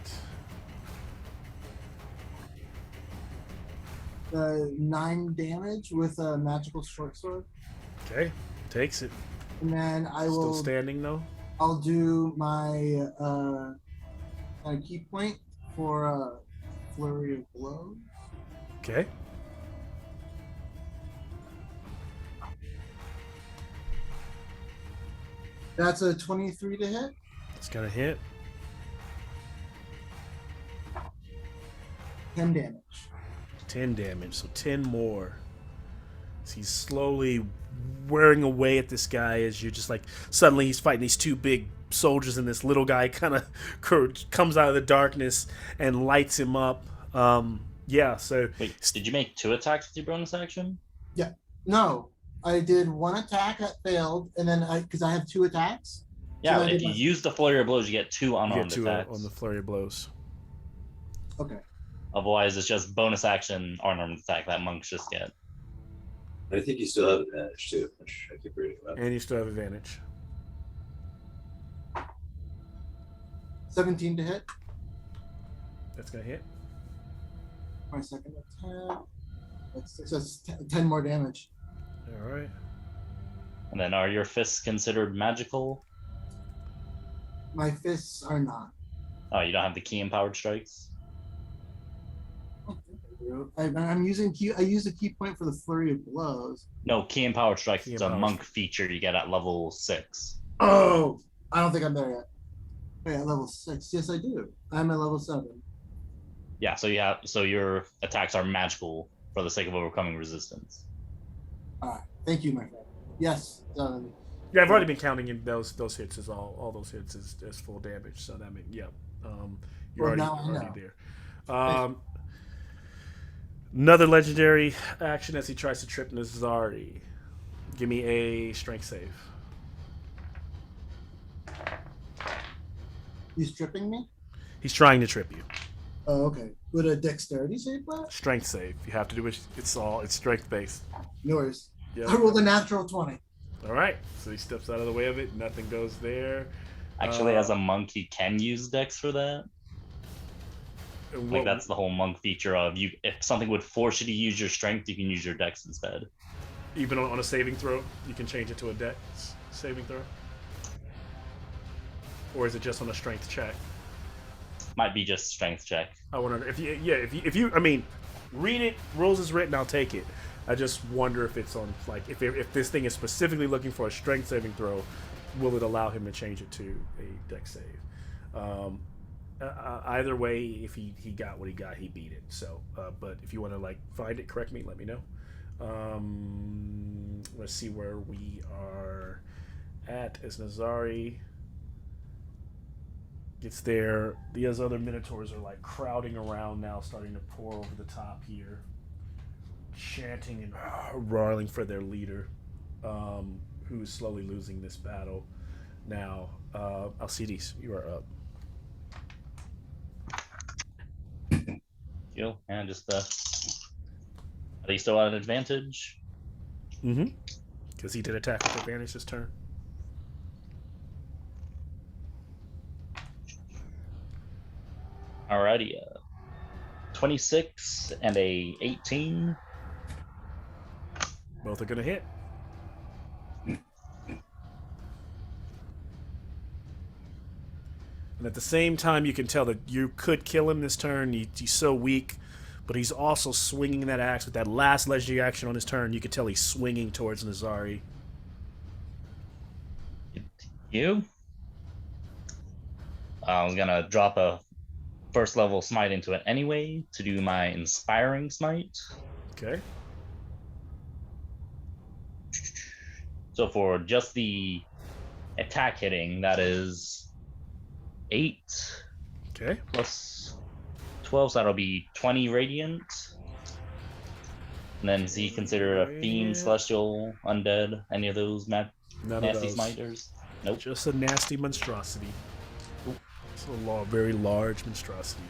9 damage with a magical short sword. Okay, takes it. And then I will. Still standing though. I'll do my key point for flurry of blows. Okay. That's a 23 to hit. It's gonna hit. 10 damage. 10 damage, so 10 more. So he's slowly wearing away at this guy as you're just like, suddenly he's fighting these two big soldiers and this little guy kind of comes out of the darkness and lights him up. Yeah, so... Wait, did you make 2 attacks with your bonus action? Yeah. No, I did 1 attack that failed, and then because I have 2 attacks. Yeah, so if you use the flurry of blows, you get 2 unarmed attacks. On the flurry of blows. Okay. Otherwise, it's just bonus action unarmed attack that monks just get. I think you still have advantage too, which I keep reading about. And you still have advantage. 17 to hit. That's gonna hit. My second attack. That's 10 more damage. All right. And then, are your fists considered magical? My fists are not. Oh, you don't have the key empowered strikes? I'm using key. I use a key point for the flurry of blows. No, key empowered strikes is a monk feature you get at level 6. Oh, I don't think I'm there yet. Wait, at level 6. Yes, I do. I'm at level 7. Yeah, so your attacks are magical for the sake of overcoming resistance. All right. Thank you, my friend. Yes. Yeah, I've already been counting in those hits as all those hits as full damage. So that means you're Well, now I already know. there. Another legendary action as he tries to trip Nazari. Give me a strength save. He's tripping me? He's trying to trip you. Oh, okay. Would a dexterity save that? Strength save. You have to do it. It's strength based. No worries. Yep. I rolled a natural 20. All right. So he steps out of the way of it. Nothing goes there. Actually, as a monk, he can use Dex for that. Like that's the whole monk feature of you. If something would force you to use your strength, you can use your Dex instead. Even on a saving throw, you can change it to a Dex saving throw. Or is it just on a strength check? Might be just strength check. I wonder if you. I mean, read it. Rules is written. I'll take it. I just wonder if it's on like if this thing is specifically looking for a strength saving throw, will it allow him to change it to a Dex save? Either way, if he got what he got, he beat it. So, but if you want to like find it, correct me. Let me know. Let's see where we are at as Nazari gets there. These other Minotaurs are like crowding around now, starting to pour over the top here, chanting and roaring for their leader, who's slowly losing this battle. Now, Alcides, you are up. You and just are they still at an advantage? Mm-hmm. Because he did attack with advantage this turn. Alrighty, 26 and a 18. Both are gonna hit. And at the same time, you can tell that you could kill him this turn. He's so weak, but he's also swinging that axe with that last legendary action on his turn. You can tell he's swinging towards Nazari. You? I was gonna drop a first level smite into it anyway to do my inspiring smite. Okay. So for just the attack hitting, that is 8 Okay. plus 12, so that'll be 20 radiant. And then does he consider a fiend, celestial, undead, any of those nasty smiters? Nope. Just a nasty monstrosity. It's a very large monstrosity.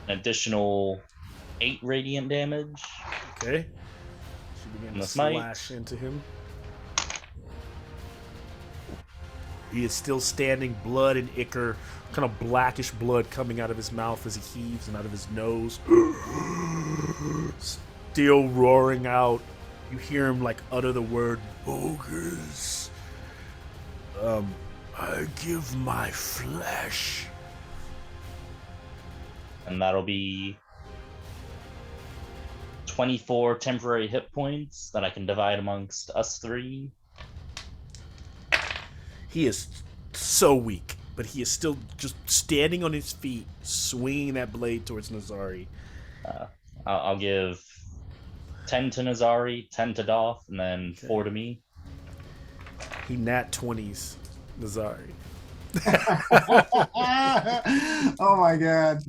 An additional 8 radiant damage. Okay. She begins to slash into him. He is still standing, blood and ichor, kind of blackish blood coming out of his mouth as he heaves and out of his nose. Still roaring out. You hear him like utter the word bogus. I give my flesh. And that'll be 24 temporary hit points that I can divide amongst us 3. He is so weak, but he is still just standing on his feet, swinging that blade towards Nazari. I'll give 10 to Nazari, 10 to Doth, and then 4 to me. He nat 20s Nazari. Oh my god.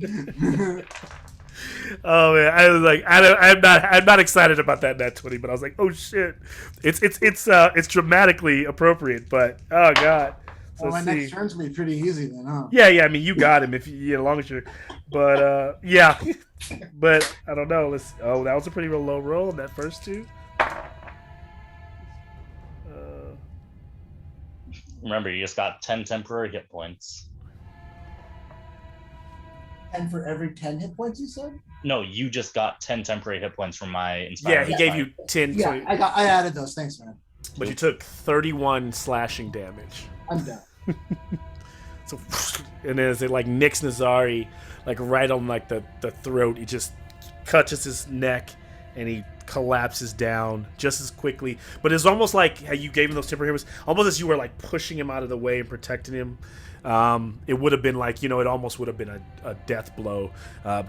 Oh man, I was like, I'm not excited about that nat 20, but I was like, oh shit, it's dramatically appropriate, but oh god. So well, my next turn's gonna be pretty easy then, huh? Yeah. I mean, you got him if you, as long as you're, but yeah, but I don't know. That was a pretty low roll on that first 2. Remember, you just got 10 temporary hit points. And for every 10 hit points, you said? No, you just got 10 temporary hit points from my inspiring. Yeah, he gave you 10. Yeah, I added those. Thanks, man. But you took 31 slashing damage. I'm done. So, and as it like nicks Nazari, like right on like the throat, he just catches his neck and he collapses down just as quickly. But it's almost like how you gave him those temporary hits, almost as you were like pushing him out of the way and protecting him. It would have been like, it almost would have been a death blow,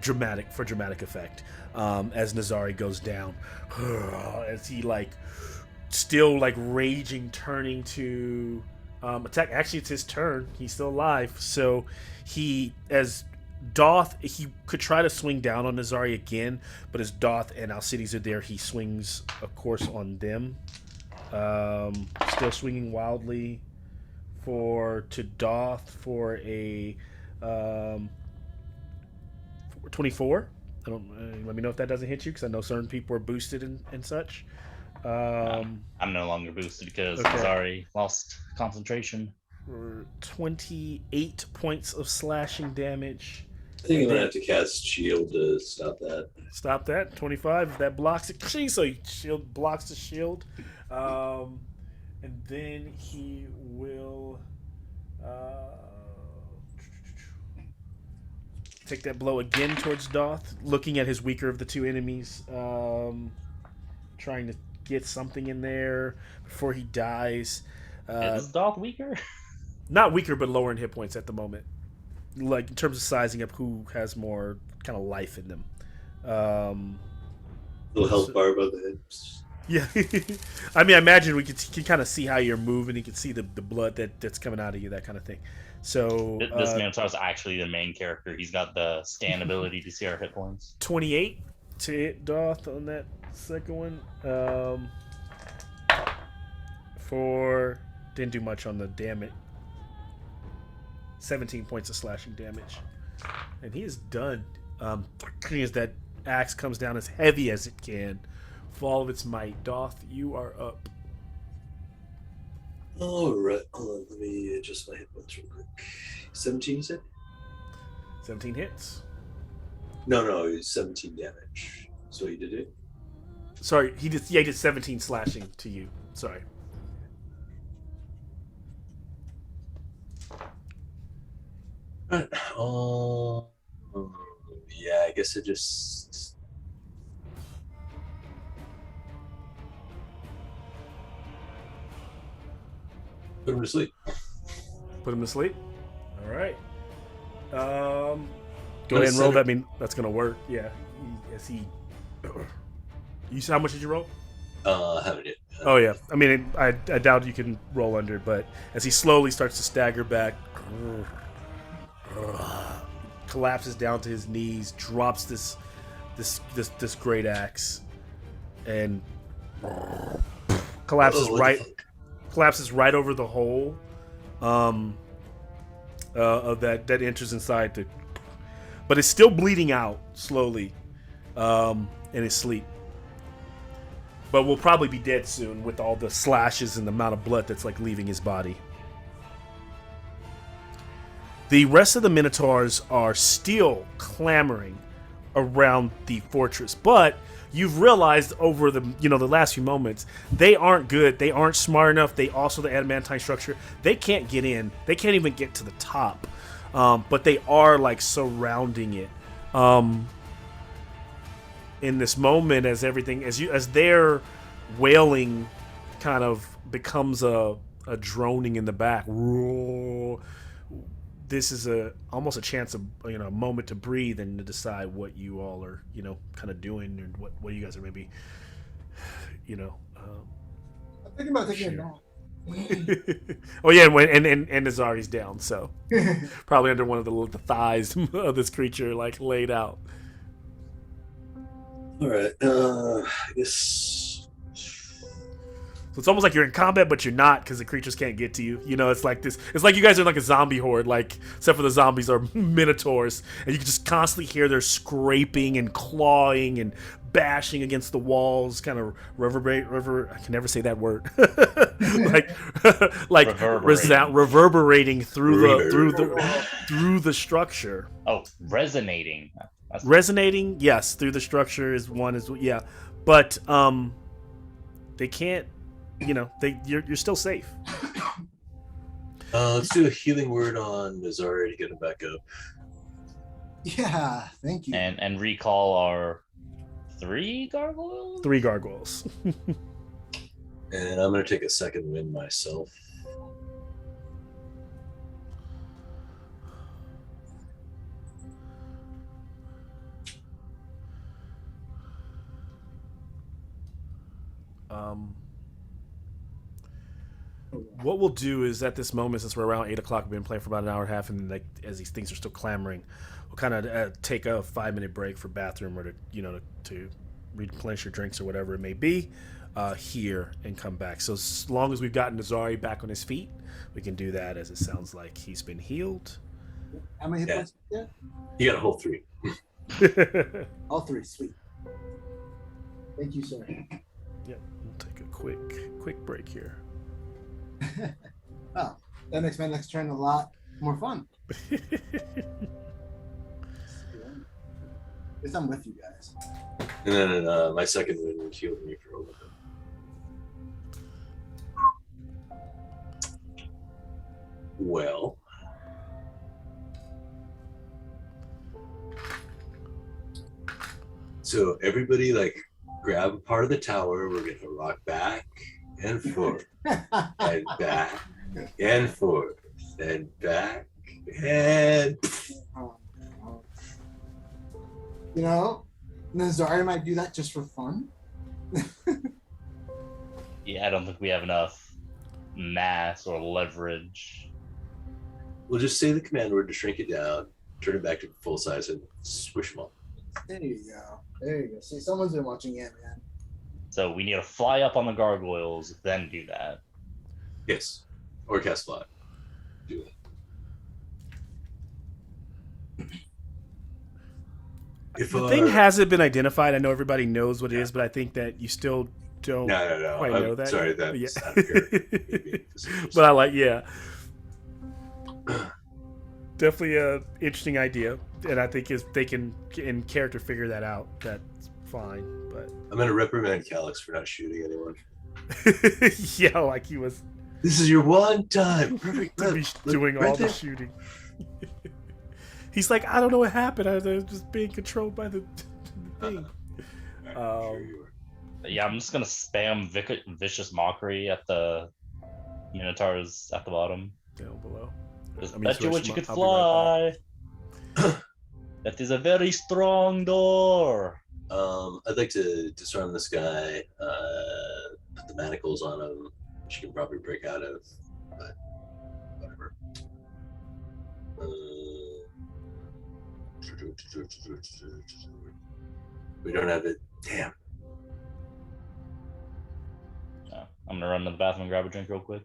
dramatic effect, as Nazari goes down, as he like still like raging, turning to attack. Actually, it's his turn. He's still alive, so he could try to swing down on Nazari again, but as Doth and Alcides are there, he swings, of course, on them. Still swinging wildly to Doth for a 24. Let me know if that doesn't hit you, because I know certain people are boosted and such. I'm no longer boosted because Nazari lost concentration. 28 points of slashing damage. I think I'm gonna have to cast shield to stop that. Stop that. 25. If that blocks it, so shield blocks the shield, and then he will take that blow again towards Doth, looking at his weaker of the two enemies, trying to get something in there before he dies. Is Doth weaker? Not weaker, but lower in hit points at the moment. Like in terms of sizing up who has more kind of life in them. Little health bar above the hips. Yeah, I mean, I imagine we can kind of see how you're moving. You can see the blood that's coming out of you, that kind of thing. So this Minotaur is actually the main character. He's got the scan ability to see our hit points. 28 to hit Doth on that second one. Didn't do much on the damage. 17 points of slashing damage, and he is done. As that axe comes down as heavy as it can, with all of its might. Doth, you are up. All right, hold on. Let me adjust my hit points real quick. 17, you said? 17 hits. No, it was 17 damage. So you did it? Sorry, he did 17 slashing to you. Sorry. Yeah, I guess it just... Put him to sleep. Put him to sleep? All right. Go ahead and roll that. I mean, that's going to work. Yeah. You said how much did you roll? Haven't yet. Oh, yeah. I mean, I doubt you can roll under, but as he slowly starts to stagger back, collapses down to his knees, drops this great axe, and collapses right over the hole of that enters inside, but it's still bleeding out slowly in his sleep. But will probably be dead soon with all the slashes and the amount of blood that's like leaving his body. The rest of the Minotaurs are still clamoring around the fortress, but you've realized over the last few moments, they aren't good. They aren't smart enough. They also, the adamantine structure, they can't get in. They can't even get to the top. But they are like surrounding it. In this moment, as their wailing kind of becomes a droning in the back. This is almost a chance of a moment to breathe and to decide what you all are kind of doing, and what you guys are maybe I'm thinking about taking a nap. Oh yeah, and Nazari's down, so probably under one of the thighs of this creature, like laid out. All right, I guess. So it's almost like you're in combat, but you're not, because the creatures can't get to you. It's like this. It's like you guys are like a zombie horde, like, except for the zombies are Minotaurs, and you can just constantly hear their scraping and clawing and bashing against the walls, kind of I can never say that word. like reverberating through the structure. Oh, resonating. Resonating, yes, through the structure is one, yeah, but they can't. You're still safe. Let's do a healing word on Nazari to get him back up. Yeah, thank you. And recall our 3 gargoyles? 3 gargoyles. And I'm gonna take a second wind myself. What we'll do is at this moment, since we're around 8 o'clock, we've been playing for about an hour and a half, and like as these things are still clamoring, we'll kind of take a 5-minute break for bathroom or to replenish your drinks or whatever it may be here and come back. So as long as we've gotten Nazari back on his feet, we can do that, as it sounds like he's been healed. How many hit points? Yeah. You got a whole 3. All 3. Sweet. Thank you, sir. Yep, we'll take a quick break here. Oh, that makes my next turn a lot more fun. Guess I'm with you guys. And then my second wind healed me for a little bit. Well, so everybody grab a part of the tower. We're gonna rock back and forth and back and forth and back and. Nazari might do that just for fun. Yeah, I don't think we have enough mass or leverage. We'll just say the command word to shrink it down, turn it back to full size, and squish them all. There you go. See, someone's been watching it, man. So we need to fly up on the gargoyles, then do that. Yes. Or cast fly. Do that. The thing hasn't been identified. I know everybody knows what it is, but I think that you still don't No. quite know that. Sorry, that's out of character. But I like, definitely a interesting idea, and I think if they can in character figure that out, that's fine. But I'm gonna reprimand Calix for not shooting anyone. yeah, like he was. This is your one time. Perfect. To be doing all the shooting. He's like, I don't know what happened. I was just being controlled by the thing. Yeah, I'm just gonna spam vicious mockery at the Minotaurs at the bottom. Down below. Just bet you what you could fly. That is a very strong door. I'd like to disarm this guy, put the manacles on him, which you can probably break out of, but whatever. We don't have it. Damn. I'm gonna run to the bathroom and grab a drink real quick.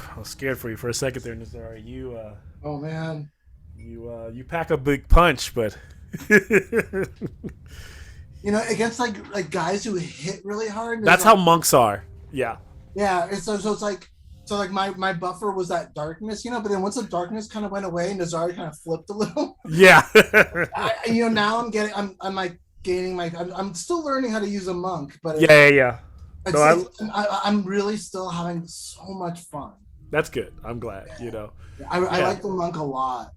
I was scared for you for a second there, Nazari. Oh man. You pack a big punch, but Against like guys who hit really hard. That's how monks are. Yeah. Yeah. It's it's like my buffer was that darkness, but then once the darkness kind of went away, Nazari kind of flipped a little. Yeah. Now I'm like gaining I'm still learning how to use a monk, but yeah. I'm really still having so much fun. That's good. I'm glad. I like the monk a lot.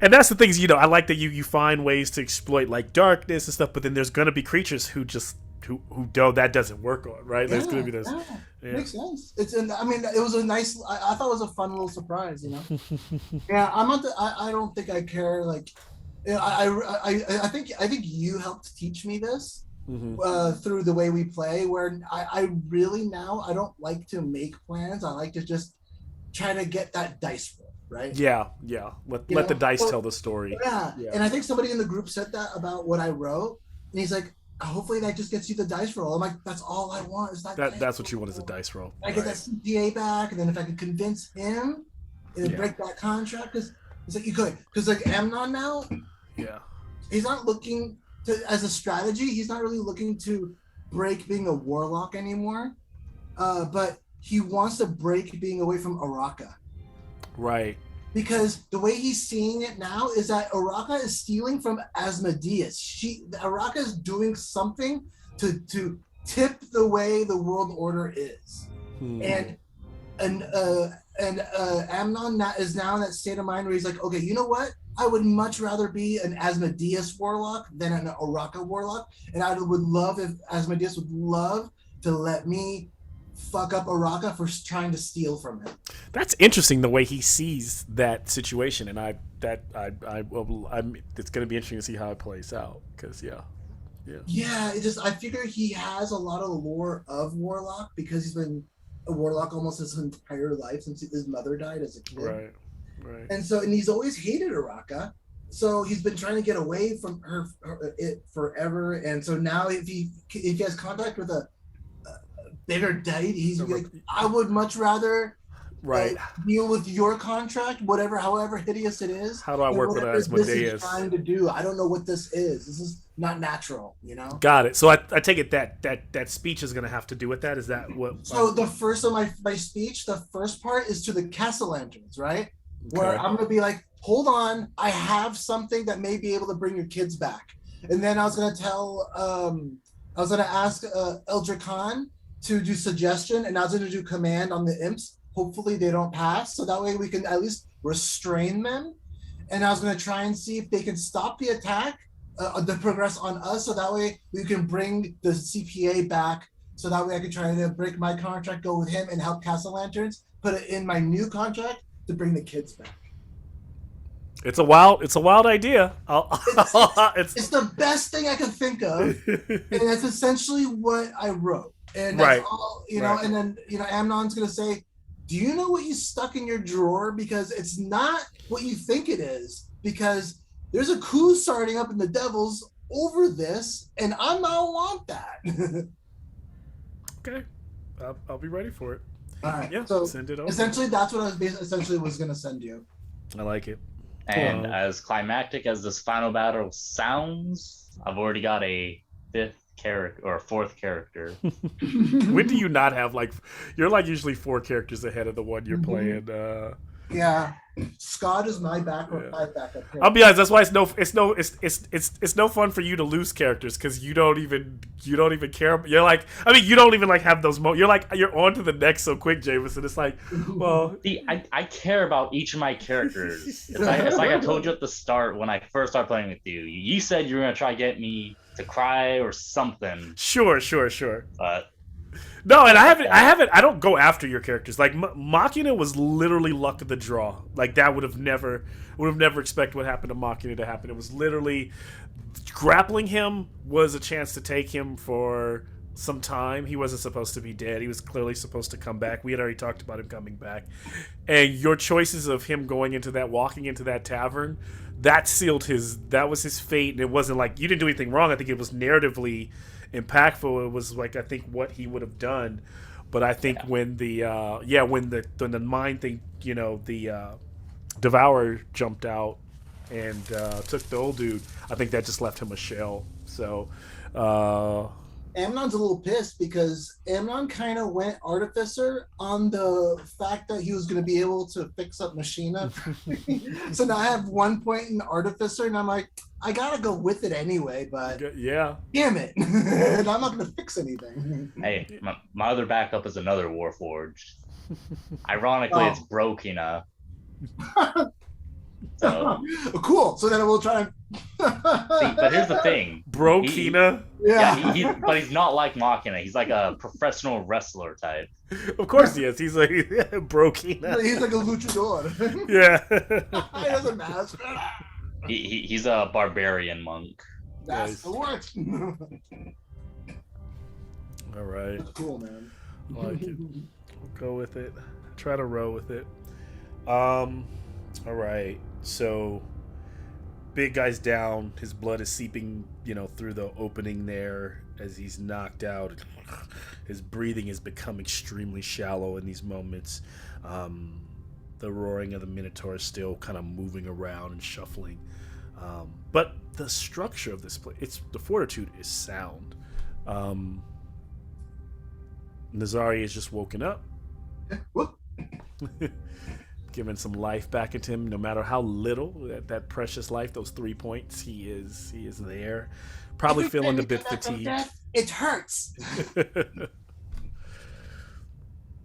And that's the things, I like that you find ways to exploit like darkness and stuff, but then there's gonna be creatures who just who that doesn't work on, right? There's gonna be those. Yeah. Makes sense. It was a nice. I thought it was a fun little surprise. Yeah, I'm not. I don't think I care. Like, I think you helped teach me this. Through the way we play, where I really now I don't like to make plans. I like to just try to get that dice roll, right? Yeah. Let the dice tell the story. Yeah, and I think somebody in the group said that about what I wrote, and he's like, hopefully that just gets you the dice roll. I'm like, that's all I want is that's what you want is a dice roll. I get that CPA back, and then if I can convince him and break that contract, because it's like you could, because like Amnon now, he's not looking to, as a strategy, he's not really looking to break being a warlock anymore, but he wants to break being away from Araka. Right. Because the way he's seeing it now is that Araka is stealing from Asmodeus. Araka is doing something to tip the way the world order is. And Amnon is now in that state of mind where he's like, okay, you know what? I would much rather be an Asmodeus warlock than an Araka warlock. And I would love if Asmodeus would love to let me fuck up Araka for trying to steal from him. That's interesting the way he sees that situation, and it's going to be interesting to see how it plays out. Because I figure he has a lot of the lore of warlock because he's been a warlock almost his entire life since his mother died as a kid. Right. And he's always hated Araka. So he's been trying to get away from it forever. And so now if he has contact with a bigger deity, he's like, I would much rather deal with your contract, however hideous it is. How do I work with Asmodeus? This is trying to do. I don't know what this is. This is not natural, Got it. So I take it that speech is going to have to do with that. Is that what? So the first of my speech, the first part is to the Castle Lanterns, right? Where I'm going to be like, hold on, I have something that may be able to bring your kids back. And then I was going to ask Eldra Khan to do suggestion, and I was going to do command on the imps. Hopefully they don't pass, so that way we can at least restrain them. And I was going to try and see if they can stop the attack, the progress on us, so that way we can bring the CPA back, so that way I can try to break my contract, go with him, and help Castle Lanterns, put it in my new contract, to bring the kids back. It's a wild idea. It's the best thing I could think of, and that's essentially what I wrote. And that's Right. all, you know. Right. And then Amnon's gonna say, "Do you know what you stuck in your drawer? Because it's not what you think it is. Because there's a coup starting up in the Devils over this, and I don't want that." Okay, I'll be ready for it. All right. Yeah, So send it over. essentially, that's what I was gonna send you. I like it. And as climactic as this final battle sounds, I've already got a fourth character. When do you not have you're usually 4 characters ahead of the one you're playing? Yeah, Scott is my backup. Yeah. My backup. I'll be honest. That's why it's no fun for you to lose characters because you don't even care. You're like, I mean, you don't even have those you're on to the next so quick, Jameson. It's like, well, See, I care about each of my characters. It's like I told you at the start when I first started playing with you. You said you were gonna try to get me to cry or something. Sure. But No, and I don't go after your characters. Like Machina was literally luck of the draw. Like that would have never expected what happened to Machina to happen. It was literally grappling him was a chance to take him for some time. He wasn't supposed to be dead. He was clearly supposed to come back. We had already talked about him coming back. And your choices of him walking into that tavern, that was his fate. And it wasn't like you didn't do anything wrong. I think it was narratively impactful. It was I think what he would have done. But I think when the mind thing, the Devourer jumped out and took the old dude, I think that just left him a shell. So Amnon's a little pissed because Amnon kind of went artificer on the fact that he was going to be able to fix up Machina. So now I have 1 point in artificer, and I'm like, I gotta go with it anyway, but yeah, damn it. And I'm not going to fix anything. hey, my other backup is another Warforged. Ironically, it's Brokina. So cool. So then we'll try and see, but here's the thing. Brokina. But he's not like Machina. He's like a professional wrestler type. Of course he is. He's like Brokina. He's like a luchador. Yeah. He has a mask. He's a barbarian monk. That's the word. All right. That's cool, man. I like it. We'll go with it. Try to row with it. All right. So big guy's down. His blood is seeping, through the opening there as he's knocked out. His breathing has become extremely shallow in these moments. The roaring of the Minotaur is still kind of moving around and shuffling. But the structure of this place, the fortitude is sound. Nazari has just woken up. Giving some life back into him, no matter how little, that precious life, those 3 points, he is there. Probably feeling a bit fatigued. It hurts.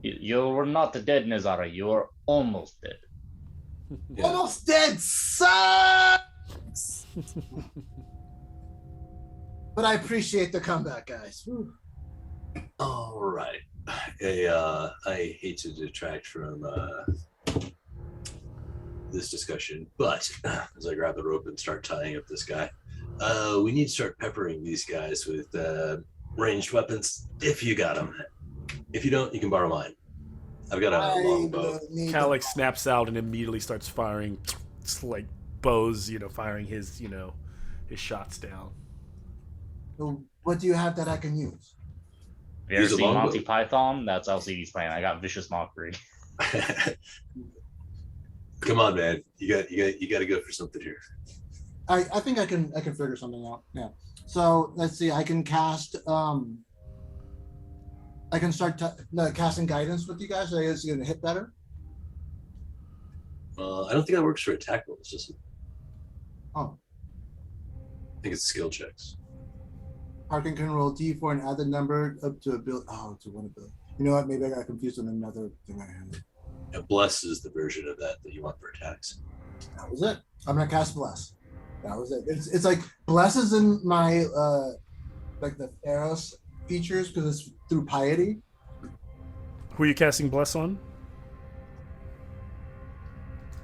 You're not dead, Nazara. You're almost dead. Yeah. Almost dead sucks. But I appreciate the comeback, guys. Whew. All right. I hate to detract from this discussion, but as I grab the rope and start tying up this guy, we need to start peppering these guys with ranged weapons if you got them. If you don't, you can borrow mine. I've got a long bow. Calyx snaps out and immediately starts firing, like bows, firing his shots down. So what do you have that I can use? Have you ever seen Monty Python? That's LCD's plan. I got Vicious Mockery. Come on, man. You got to go for something here. I think I can figure something out. Yeah. So let's see. I can cast. I can start casting guidance with you guys. So I guess you're gonna hit better. I don't think that works for attack rolls. Just. Oh. I think it's skill checks. Harkin can roll D4 and add the number up to ability. Oh, to one ability. You know what? Maybe I got confused on another thing I had. Yeah, Bless is the version of that you want for attacks. That was it. I'm gonna cast Bless. That was it. It's like Bless is in my like the THEROS features because it's through piety. Who are you casting Bless on?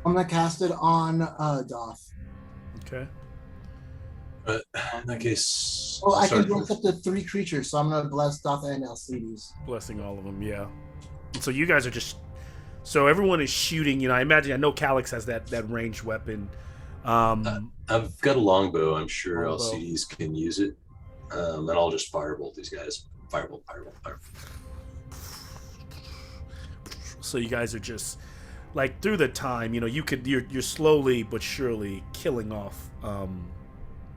I'm gonna cast it on Doth. Okay. In that case, I can bless up to 3 creatures, so I'm gonna bless Doth and Alcides. Blessing all of them, yeah. So you guys are just. So everyone is shooting. I know Calyx has that ranged weapon. I've got a longbow. I'm sure Longbow. LCDs can use it. And I'll just firebolt these guys. Firebolt. So you guys are just like through the time, you're slowly but surely killing off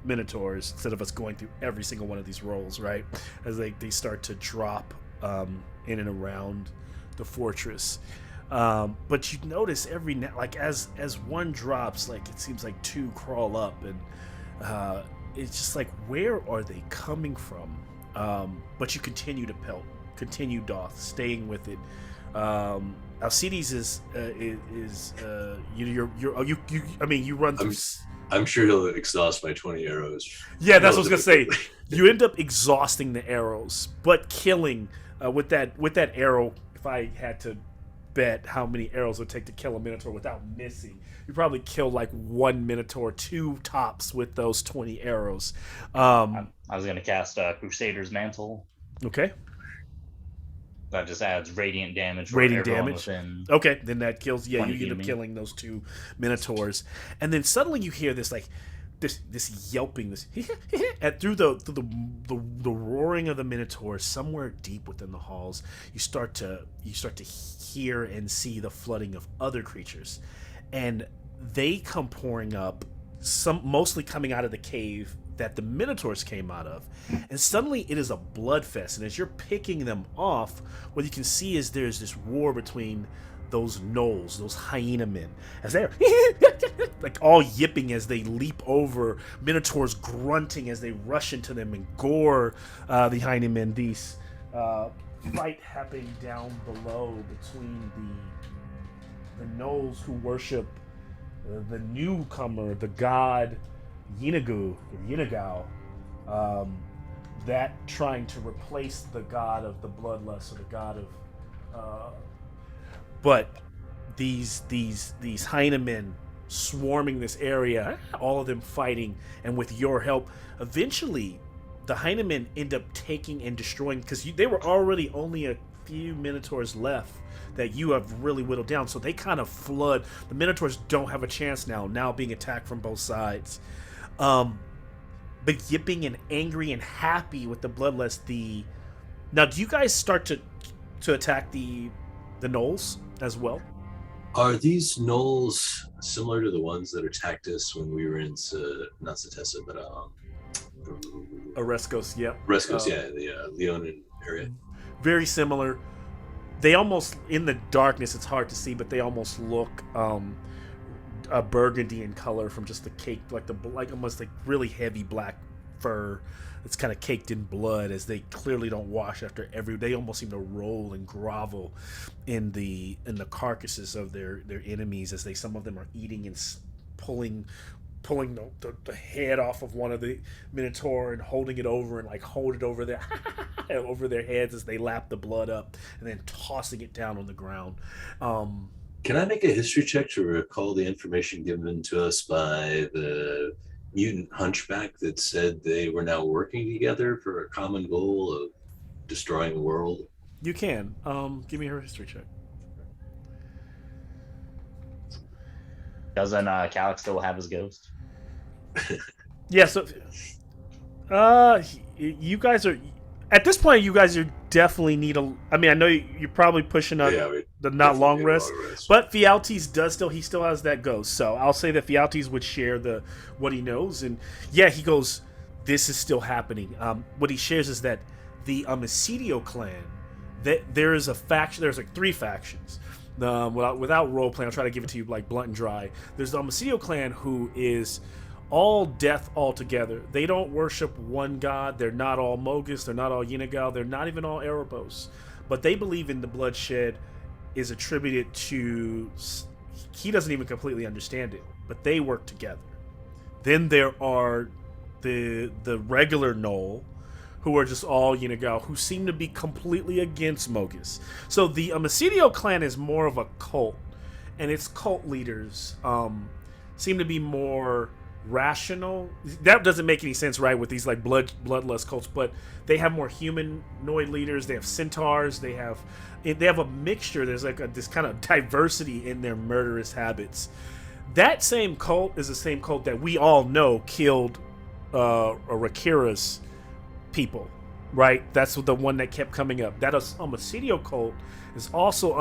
Minotaurs instead of us going through every single one of these rolls, right? As they start to drop in and around the fortress. But you notice as one drops, like it seems like 2 crawl up, and it's just like, where are they coming from? But you continue to pelt, continue Doth, staying with it. Alcides you run through. I'm sure he'll exhaust my 20 arrows. Yeah, that's what I was gonna say. You end up exhausting the arrows, but killing with that arrow. If I had to bet how many arrows it would take to kill a Minotaur without missing, you probably kill like 1 Minotaur, 2 tops with those 20 arrows. I was gonna cast Crusader's Mantle. Okay. That just adds radiant damage. Radiant damage. Okay, then that kills. Yeah, you end up killing those 2 Minotaurs, and then suddenly you hear this yelping, this and through the roaring of the Minotaurs. Somewhere deep within the halls, you start to hear and see the flooding of other creatures, and they come pouring up. Some mostly coming out of the cave that the Minotaurs came out of, and suddenly it is a bloodfest. And as you're picking them off, what you can see is there's this war between those gnolls, those hyena men, as they're like all yipping as they leap over Minotaurs, grunting as they rush into them and gore the hyena men. These fight happening down below between the gnolls who worship the newcomer, the god Yinagao, that trying to replace the god of the bloodlust, or the god of but these hyena men swarming this area, all of them fighting, and with your help, eventually the hyena men end up taking and destroying, because they were already only a few Minotaurs left that you have really whittled down, so they kind of flood. The Minotaurs don't have a chance now being attacked from both sides. But yipping and angry and happy with the bloodlust. Now, do you guys start to attack the gnolls as well? Are these gnolls similar to the ones that attacked us when we were in not Satessa, but Oreskos? Yep. Oreskos, yeah, the Leonin area. Very similar. They almost, in the darkness, it's hard to see, but they almost look a burgundy in color from just the cake, like almost like really heavy black fur that's kind of caked in blood, as they clearly don't wash after they almost seem to roll and grovel in the carcasses of their enemies, as some of them are eating and pulling the head off of one of the Minotaur and holding it over and hold it over their heads as they lap the blood up, and then tossing it down on the ground. Can I make a history check to recall the information given to us by the mutant hunchback that said they were now working together for a common goal of destroying the world? You can. Give me her history check. Doesn't Calyx still have his ghost? Yeah, so you guys are at this point. You guys are definitely need a. I mean, I know you're probably pushing on the not long rest, but Fialtes he still has that ghost. So I'll say that Fialtes would share what he knows, and yeah, he goes, this is still happening. What he shares is that the Omicidio clan, that there is a faction. There's 3 factions. Without role playing, I'll try to give it to you blunt and dry. There's the Omicidio clan, who is all death altogether. They don't worship one god. They're not all Mogus. They're not all Yinagao. They're not even all Erebos. But they believe in the bloodshed is attributed to... He doesn't even completely understand it, but they work together. Then there are the regular Gnoll, who are just all Yinagao, who seem to be completely against Mogus. So the Omicidio clan is more of a cult. and its cult leaders seem to be more rational. That doesn't make any sense, right, with these like bloodlust cults, but they have more humanoid leaders. They have centaurs. They have a mixture. There's like this kind of diversity in their murderous habits. That same cult is the same cult that we all know killed Rakira's people, right? That's the one that kept coming up. That Homicidio cult is also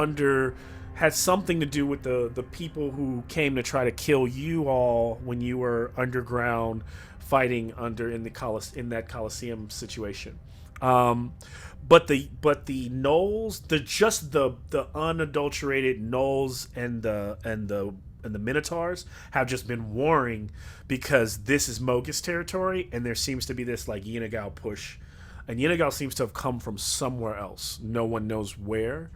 had something to do with the people who came to try to kill you all when you were underground fighting in that Coliseum situation. But the gnolls, the unadulterated gnolls and the Minotaurs have just been warring, because this is Mogis territory, and there seems to be this like Yinagal push, and Yinagal seems to have come from somewhere else. No one knows where.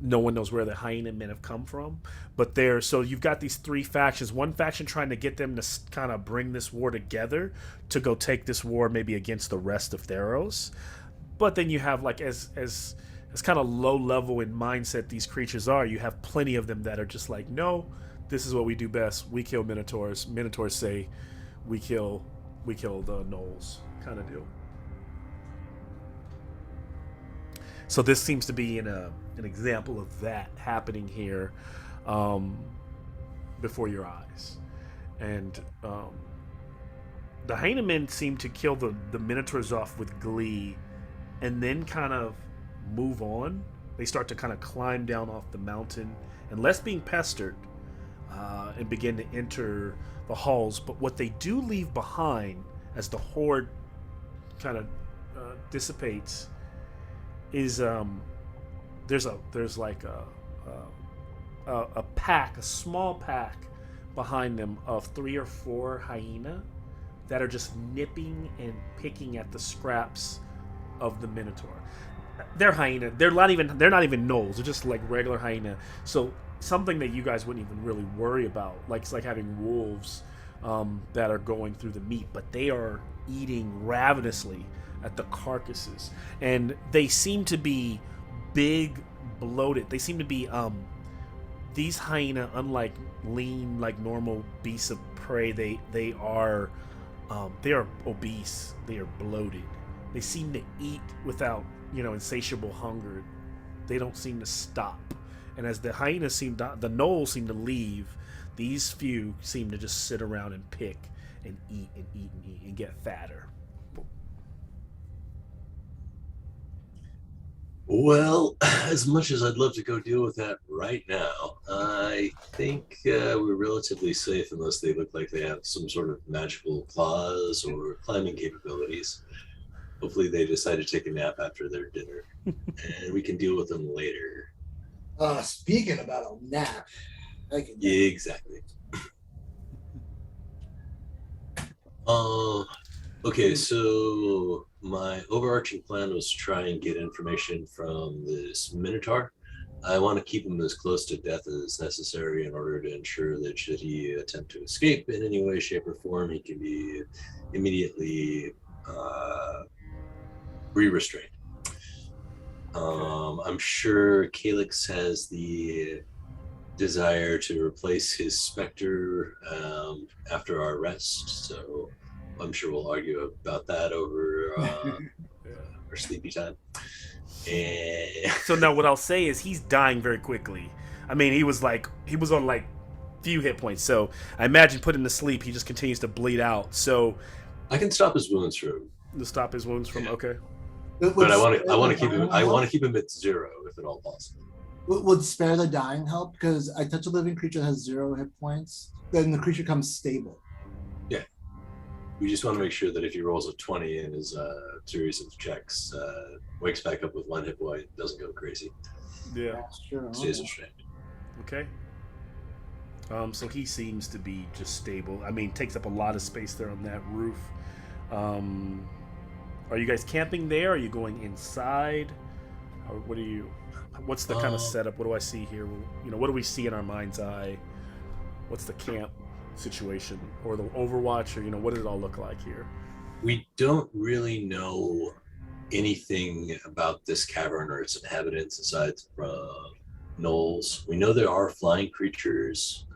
No one knows where the hyena men have come from, but so you've got these three factions. One faction trying to get them to kind of bring this war together to go take this war maybe against the rest of Theros. But then you have, like, as kind of low level in mindset these creatures are, you have plenty of them that are just like, no, this is what we do best. We kill Minotaurs. Minotaurs say we kill the gnolls, kind of deal. So this seems to be an example of that happening here before your eyes. And the Heinemen seem to kill the Minotaurs off with glee, and then kind of move on. They start to kind of climb down off the mountain, and less being pestered, and begin to enter the halls. But what they do leave behind as the horde kind of dissipates is there's like a pack, a small pack behind them of 3 or 4 hyena that are just nipping and picking at the scraps of the Minotaur. They're hyena. They're not even gnolls. They're just like regular hyena. So something that you guys wouldn't even really worry about. Like, it's like having wolves that are going through the meat, but they are eating ravenously at the carcasses, and they seem to be big, bloated. They seem to be these hyena, unlike lean, like normal beasts of prey, they are obese. They are bloated. They seem to eat without insatiable hunger. They don't seem to stop. And as the hyenas the gnolls seem to leave, these few seem to just sit around and pick and eat and eat and eat and get fatter. Well, as much as I'd love to go deal with that right now, I think we're relatively safe unless they look like they have some sort of magical claws or climbing capabilities. Hopefully they decide to take a nap after their dinner, and we can deal with them later. Speaking about a nap, yeah, exactly. Okay, so my overarching plan was to try and get information from this Minotaur. I want to keep him as close to death as necessary in order to ensure that should he attempt to escape in any way, shape, or form, he can be immediately re-restrained. I'm sure Calyx has the desire to replace his specter after our rest, so I'm sure we'll argue about that over our sleepy time. And so now what I'll say is he's dying very quickly. I mean, he was on like few hit points, so I imagine put him to sleep, he just continues to bleed out. So I can stop his wounds from. Okay. But I want to keep him at 0 if at all possible. Would spare the dying help? Because I touch a living creature that has 0 hit points, then the creature becomes stable. Yeah. We just want to make sure that if he rolls a 20 in his series of checks, wakes back up with 1 hit point, doesn't go crazy. Yeah. Sure. Stays restrained. Okay. So he seems to be just stable. I mean, takes up a lot of space there on that roof. Are you guys camping there? Are you going inside? Or what's the kind of setup? What do I see here? What do we see in our mind's eye? What's the camp situation or the Overwatch, or what does it all look like here? We don't really know anything about this cavern or its inhabitants aside from knolls. We know there are flying creatures.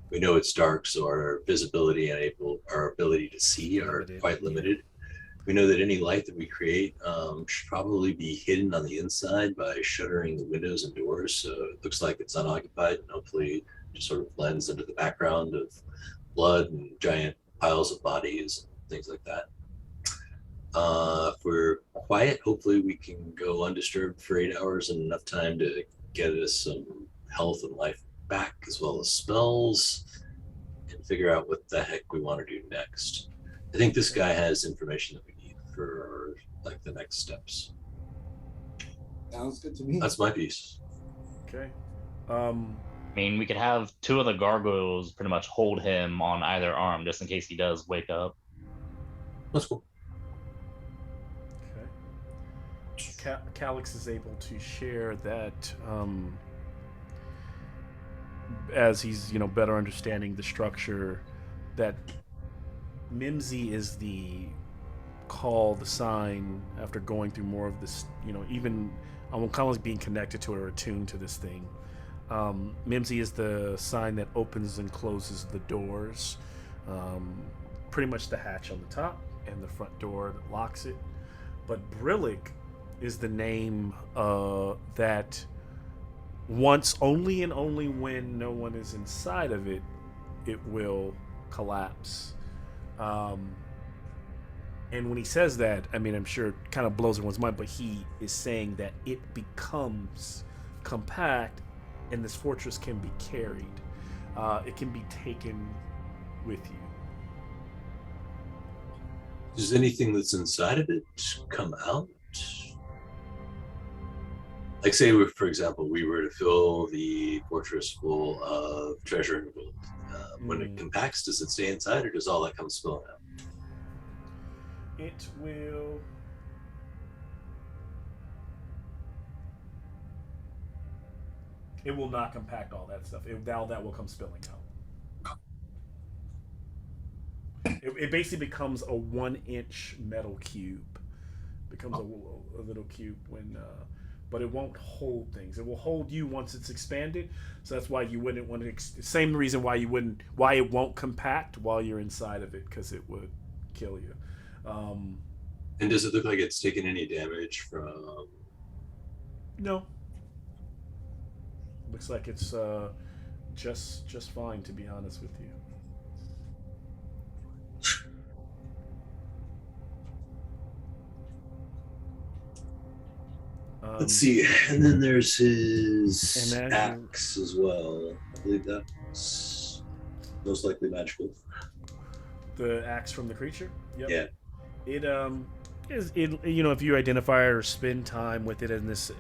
We know it's dark, so our visibility and our ability to see are quite limited. We know that any light that we create should probably be hidden on the inside by shuttering the windows and doors, so it looks like it's unoccupied, and hopefully just sort of blends into the background of blood and giant piles of bodies and things like that. If we're quiet, hopefully we can go undisturbed for 8 hours and enough time to get us some health and life back, as well as spells, and figure out what the heck we want to do next. I think this guy has information that we need for like the next steps. Sounds good to me. That's my piece. Okay. I mean, we could have two of the gargoyles pretty much hold him on either arm just in case he does wake up. That's cool. Okay. Calix is able to share that as he's, better understanding the structure, that Mimsy is the sign after going through more of this, even I'm kind of like being connected to it or attuned to this thing. Mimsy is the sign that opens and closes the doors, pretty much the hatch on the top and the front door that locks it. But Brillic is the name that once, only and only when no one is inside of it, it will collapse. And when he says that, I mean, I'm sure it kind of blows everyone's mind, but he is saying that it becomes compact and this fortress can be carried. It can be taken with you. Does anything that's inside of it come out? Like, say, for example, we were to fill the fortress full of treasure and gold. When it compacts, does it stay inside, or does all that come spilling out? It will. It will not compact all that stuff. All that will come spilling out. It basically becomes a 1-inch metal cube. Becomes a little cube when. But it won't hold things. It will hold you once it's expanded. So that's why you wouldn't want to. Same reason why it won't compact while you're inside of it, because it would kill you. And does it look like it's taken any damage from? No. Looks like it's just fine, to be honest with you. Let's see, and then there's his axe as well. I believe that's most likely magical. The axe from the creature? Yep. Yeah. It is if you identify or spend time with it in this,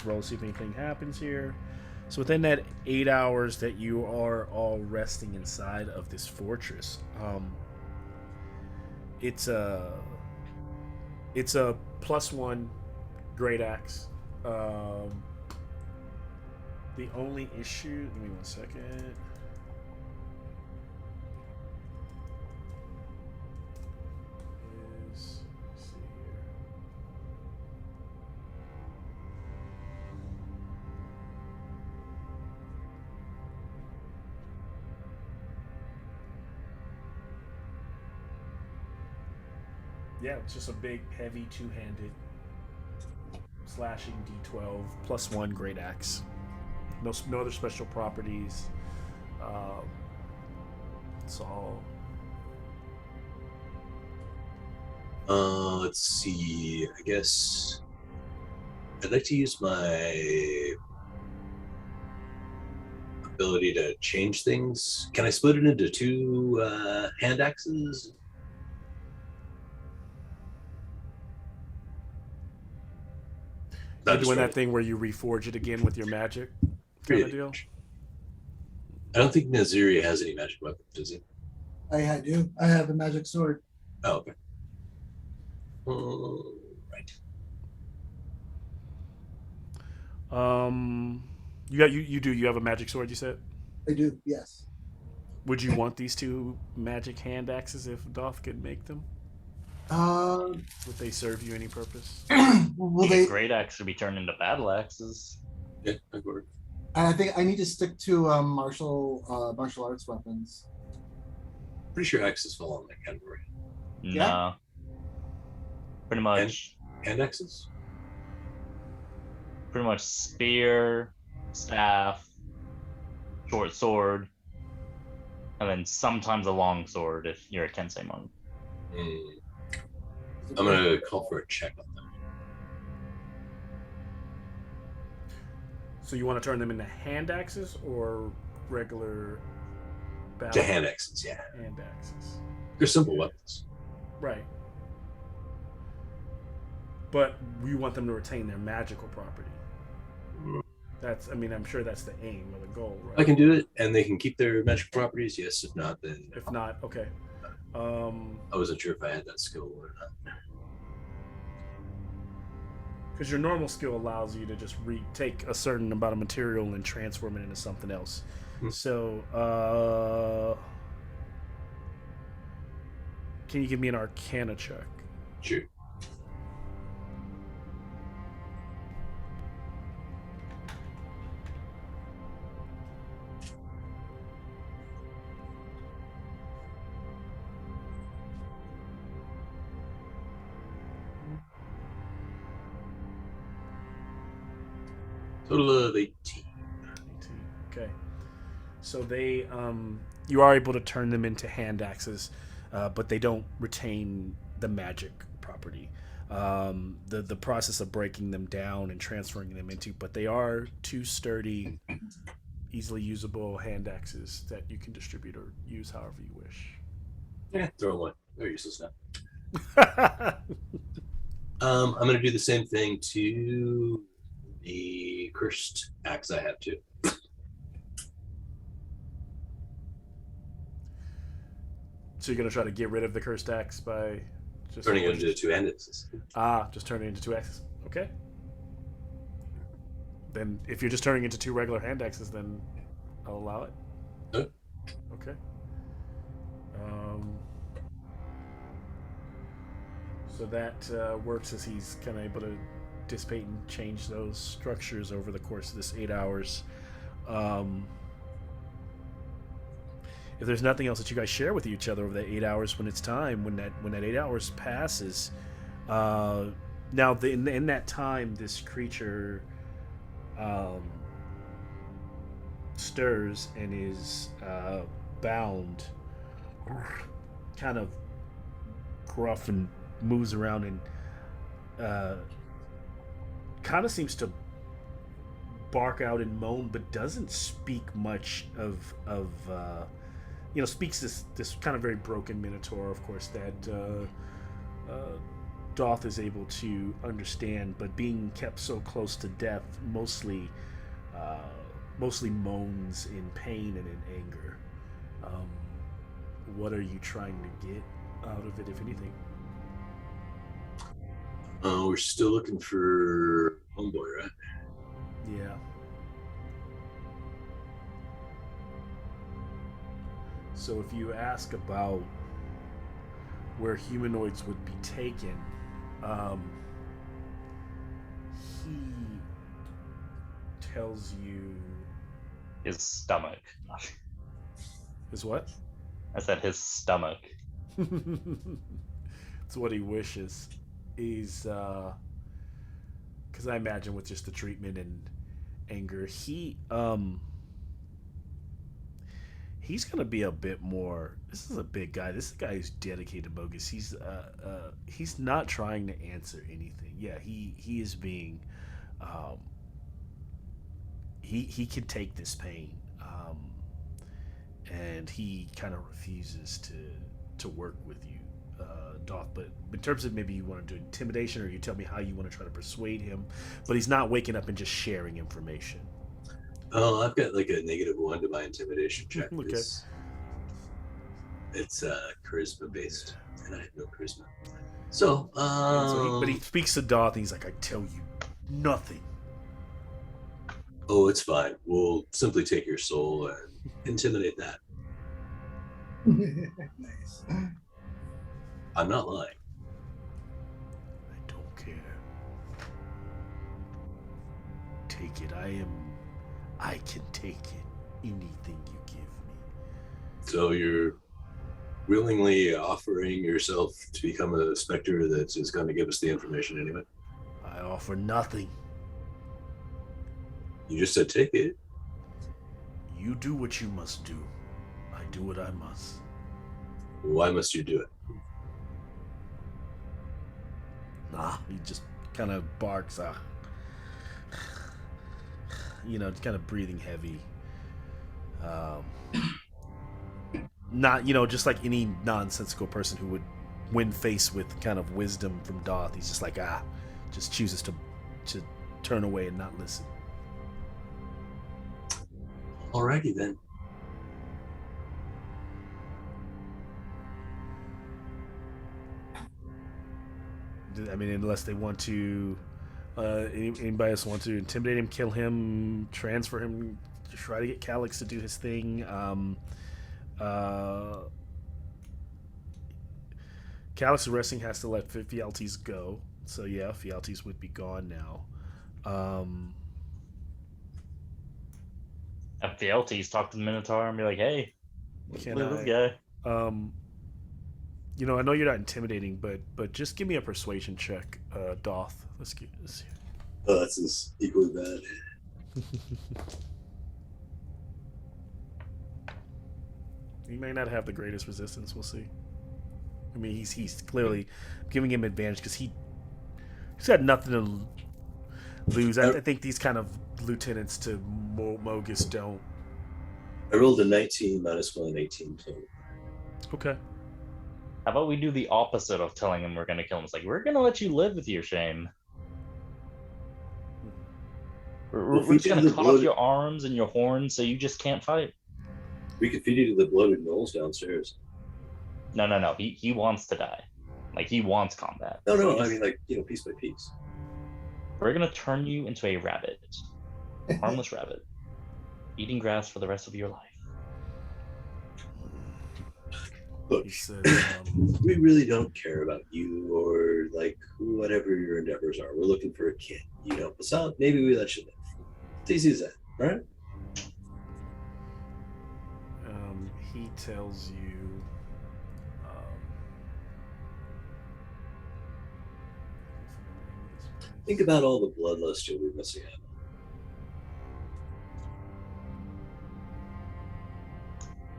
roll, see if anything happens here. So within that 8 hours that you are all resting inside of this fortress, it's a +1 great axe. The only issue, give me 1 second. Let's see here. Yeah, it's just a big, heavy, two-handed slashing D12 +1 great axe. No other special properties. It's all. Let's see. I guess I'd like to use my ability to change things. Can I split it into 2 hand axes? You're doing that thing where you reforge it again with your magic kind of deal? I don't think Naziri has any magic weapons, does he? I do. I have a magic sword. Oh, okay. Right. You have a magic sword, you said? I do, yes. Would you want these 2 magic hand axes if Doth could make them? Would they serve you any purpose? Will they? Great axe should be turned into battle axes. Yeah, that works. And I think I need to stick to martial arts weapons. Pretty sure axes fall in that category. Yeah? No. Pretty much. And axes? Pretty much spear, staff, short sword, and then sometimes a long sword if you're a Kensei monk. I'm gonna call for a check on that. So you want to turn them into hand axes or regular battle? To hand axes, yeah. Hand axes. They're simple weapons. Right. But we want them to retain their magical property. That's, I mean, I'm sure that's the aim or the goal, right? I can do it, and they can keep their magic properties. Yes, if not, then no. If not, okay. I wasn't sure if I had that skill or not. Because your normal skill allows you to just take a certain amount of material and transform it into something else. So, can you give me an Arcana check? Sure. Total of 18. Okay. So they, you are able to turn them into hand axes, but they don't retain the magic property. The process of breaking them down and transferring them into, but they are two sturdy, easily usable hand axes that you can distribute or use however you wish. Yeah, throw them away. They're useless now. I'm gonna do the same thing to the cursed axe I have too. So you're gonna try to get rid of the cursed axe by just Turning it into two hand axes. just turning it into two axes. Okay. Then if you're just turning into two regular hand axes, then I'll allow it. Okay. So that works as he's kind of able to dissipate and change those structures over the course of this 8 hours. If there's nothing else that you guys share with each other over that 8 hours, when it's time, when that 8 hours passes, now in that time, this creature stirs and is bound, kind of gruff, and moves around and kind of seems to bark out and moan, but doesn't speak much of speaks this kind of very broken Minotaur, of course, that Doth is able to understand, but being kept so close to death, mostly moans in pain and in anger. What are you trying to get out of it, if anything? We're still looking for homeboy, right? Yeah. So if you ask about where humanoids would be taken, he tells you His stomach. is what? I said his stomach. It's what he wishes. He's because I imagine with just the treatment and anger, he's gonna be a bit more. This is a big guy. This is a guy who's dedicated, bogus. He's not trying to answer anything. Yeah, he is being. He can take this pain, and he kind of refuses to work with you, Doth. But in terms of maybe you want to do intimidation, or you tell me how you want to try to persuade him, but he's not waking up and just sharing information. Oh, I've got like a -1 to my intimidation check. Okay. It's charisma based, and I have no charisma. So, but he speaks to Doth, and he's like, "I tell you nothing." Oh, it's fine. We'll simply take your soul and intimidate that. Nice. I'm not lying. I don't care. take it. I can take it. Anything you give me. So you're willingly offering yourself to become a specter that is going to give us the information anyway? I offer nothing. You just said take it. You do what you must do. I do what I must. Why must you do it? Nah, he just kind of barks. Kind of breathing heavy. Not, just like any nonsensical person who would win face with kind of wisdom from Doth. He's just like, just chooses to turn away and not listen. Alrighty then. I mean, unless they want to, anybody else want to intimidate him, kill him, transfer him, try to get Calix to do his thing. Calix arresting has to let Fialtes go. So yeah, Fialtes would be gone now. At Fialtes, talk to the Minotaur and be like, "Hey, Can look at I- this guy." I know you're not intimidating, but just give me a persuasion check, Doth. Let's get this here. Oh, that's as equally bad. He may not have the greatest resistance. We'll see. I mean, he's clearly giving him advantage because he's got nothing to lose. I think these kind of lieutenants to Mogus don't. I rolled a 19 minus 1, 18 total. Okay. How about we do the opposite of telling him we're gonna kill him? It's like, we're gonna let you live with your shame. We're just gonna cut off your arms and your horns so you just can't fight. We could feed you to the bloated gnolls downstairs. No. He wants to die. Like, he wants combat. No, So I mean, like, piece by piece. we're gonna turn you into a rabbit. Harmless rabbit. Eating grass for the rest of your life. Look, He said, we really don't care about you or, like, whatever your endeavors are. We're looking for a kid. You help us out, maybe we let you live. It's easy as that, right? he tells you. Think about all the bloodlust you'll be missing out.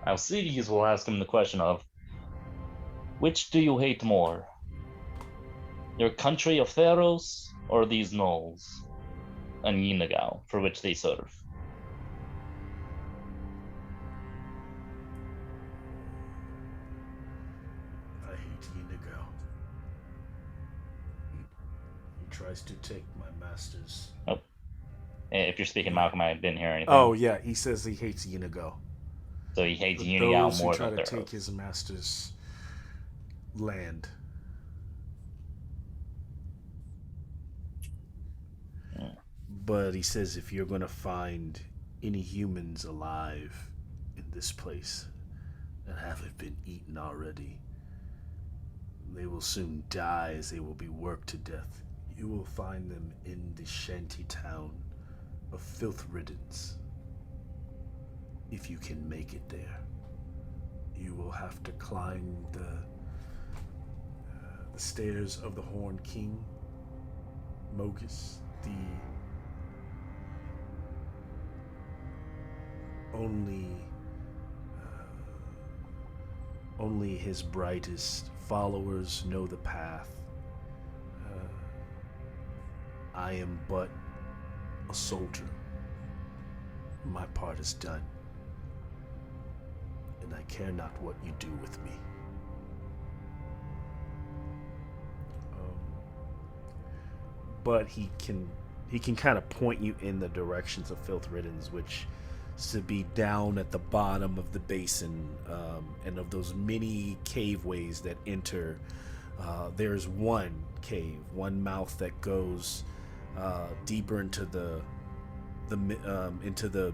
Alcides will ask him the question of, which do you hate more? Your country of Theros or these gnolls and Yinagao for which they serve? I hate Inigo. He tries to take my masters. Oh. If you're speaking Malcolm, I didn't hear anything. Oh yeah, he says he hates Inigo. So he hates For Yinagao those more who try than to Theros. take his master's land. But he says if you're going to find any humans alive in this place that haven't been eaten already, they will soon die as they will be worked to death. You will find them in the shanty town of Filth Riddance. If you can make it there, you will have to climb the stairs of the Horned King, Mogus, the only his brightest followers know the path. I am but a soldier. My part is done, and I care not what you do with me. But he can kind of point you in the directions of Filth Riddance, which is to be down at the bottom of the basin, and of those many caveways that enter. There's one cave, one mouth that goes deeper into the the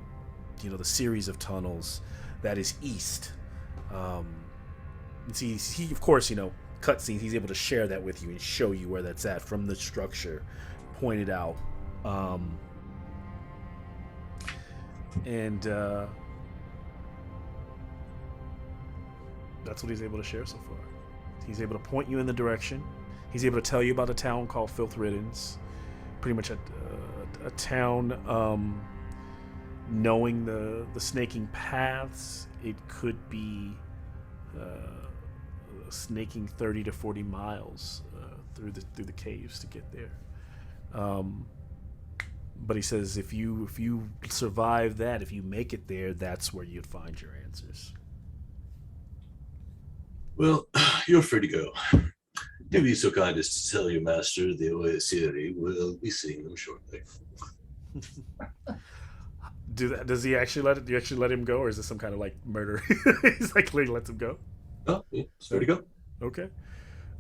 series of tunnels that is east. And see, he of course, cutscenes, he's able to share that with you and show you where that's at from the structure pointed out. And that's what he's able to share so far. He's able to point you in the direction. He's able to tell you about a town called Filth Riddens. Pretty much a town, knowing the snaking paths, it could be snaking 30 to 40 miles through the caves to get there. But he says if you survive that, if you make it there, that's where you'd find your answers. Well, you're free to go. Do be so kind as to tell your master the Oesiri will be seeing them shortly. Does he actually do you actually let him go, or is this some kind of like murder? He's like he lets him go. Oh, yeah, it's free to go. Okay.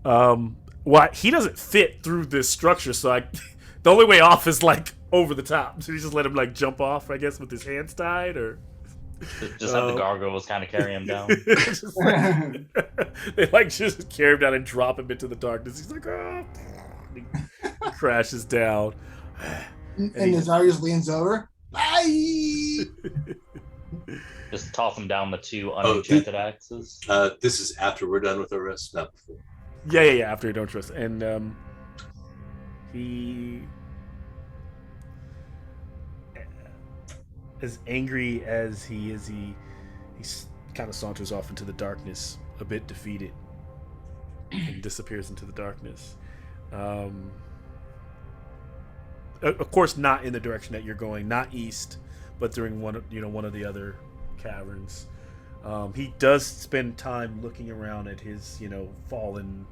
Well, he doesn't fit through this structure, so the only way off is like over the top. So you just let him like jump off, I guess, with his hands tied, or just have the gargoyles kind of carry him down. They like just carry him down and drop him into the darkness. He's like, oh, he crashes down. And Nazarius leans over. Bye. Just toss him down the 2 unenchanted axes. This is after we're done with our rest, not before. Yeah. After you don't trust, and he, as angry as he is, he kind of saunters off into the darkness, a bit defeated, and disappears into the darkness. Of course, not in the direction that you're going, not east, but during one of the other caverns. He does spend time looking around at his, fallen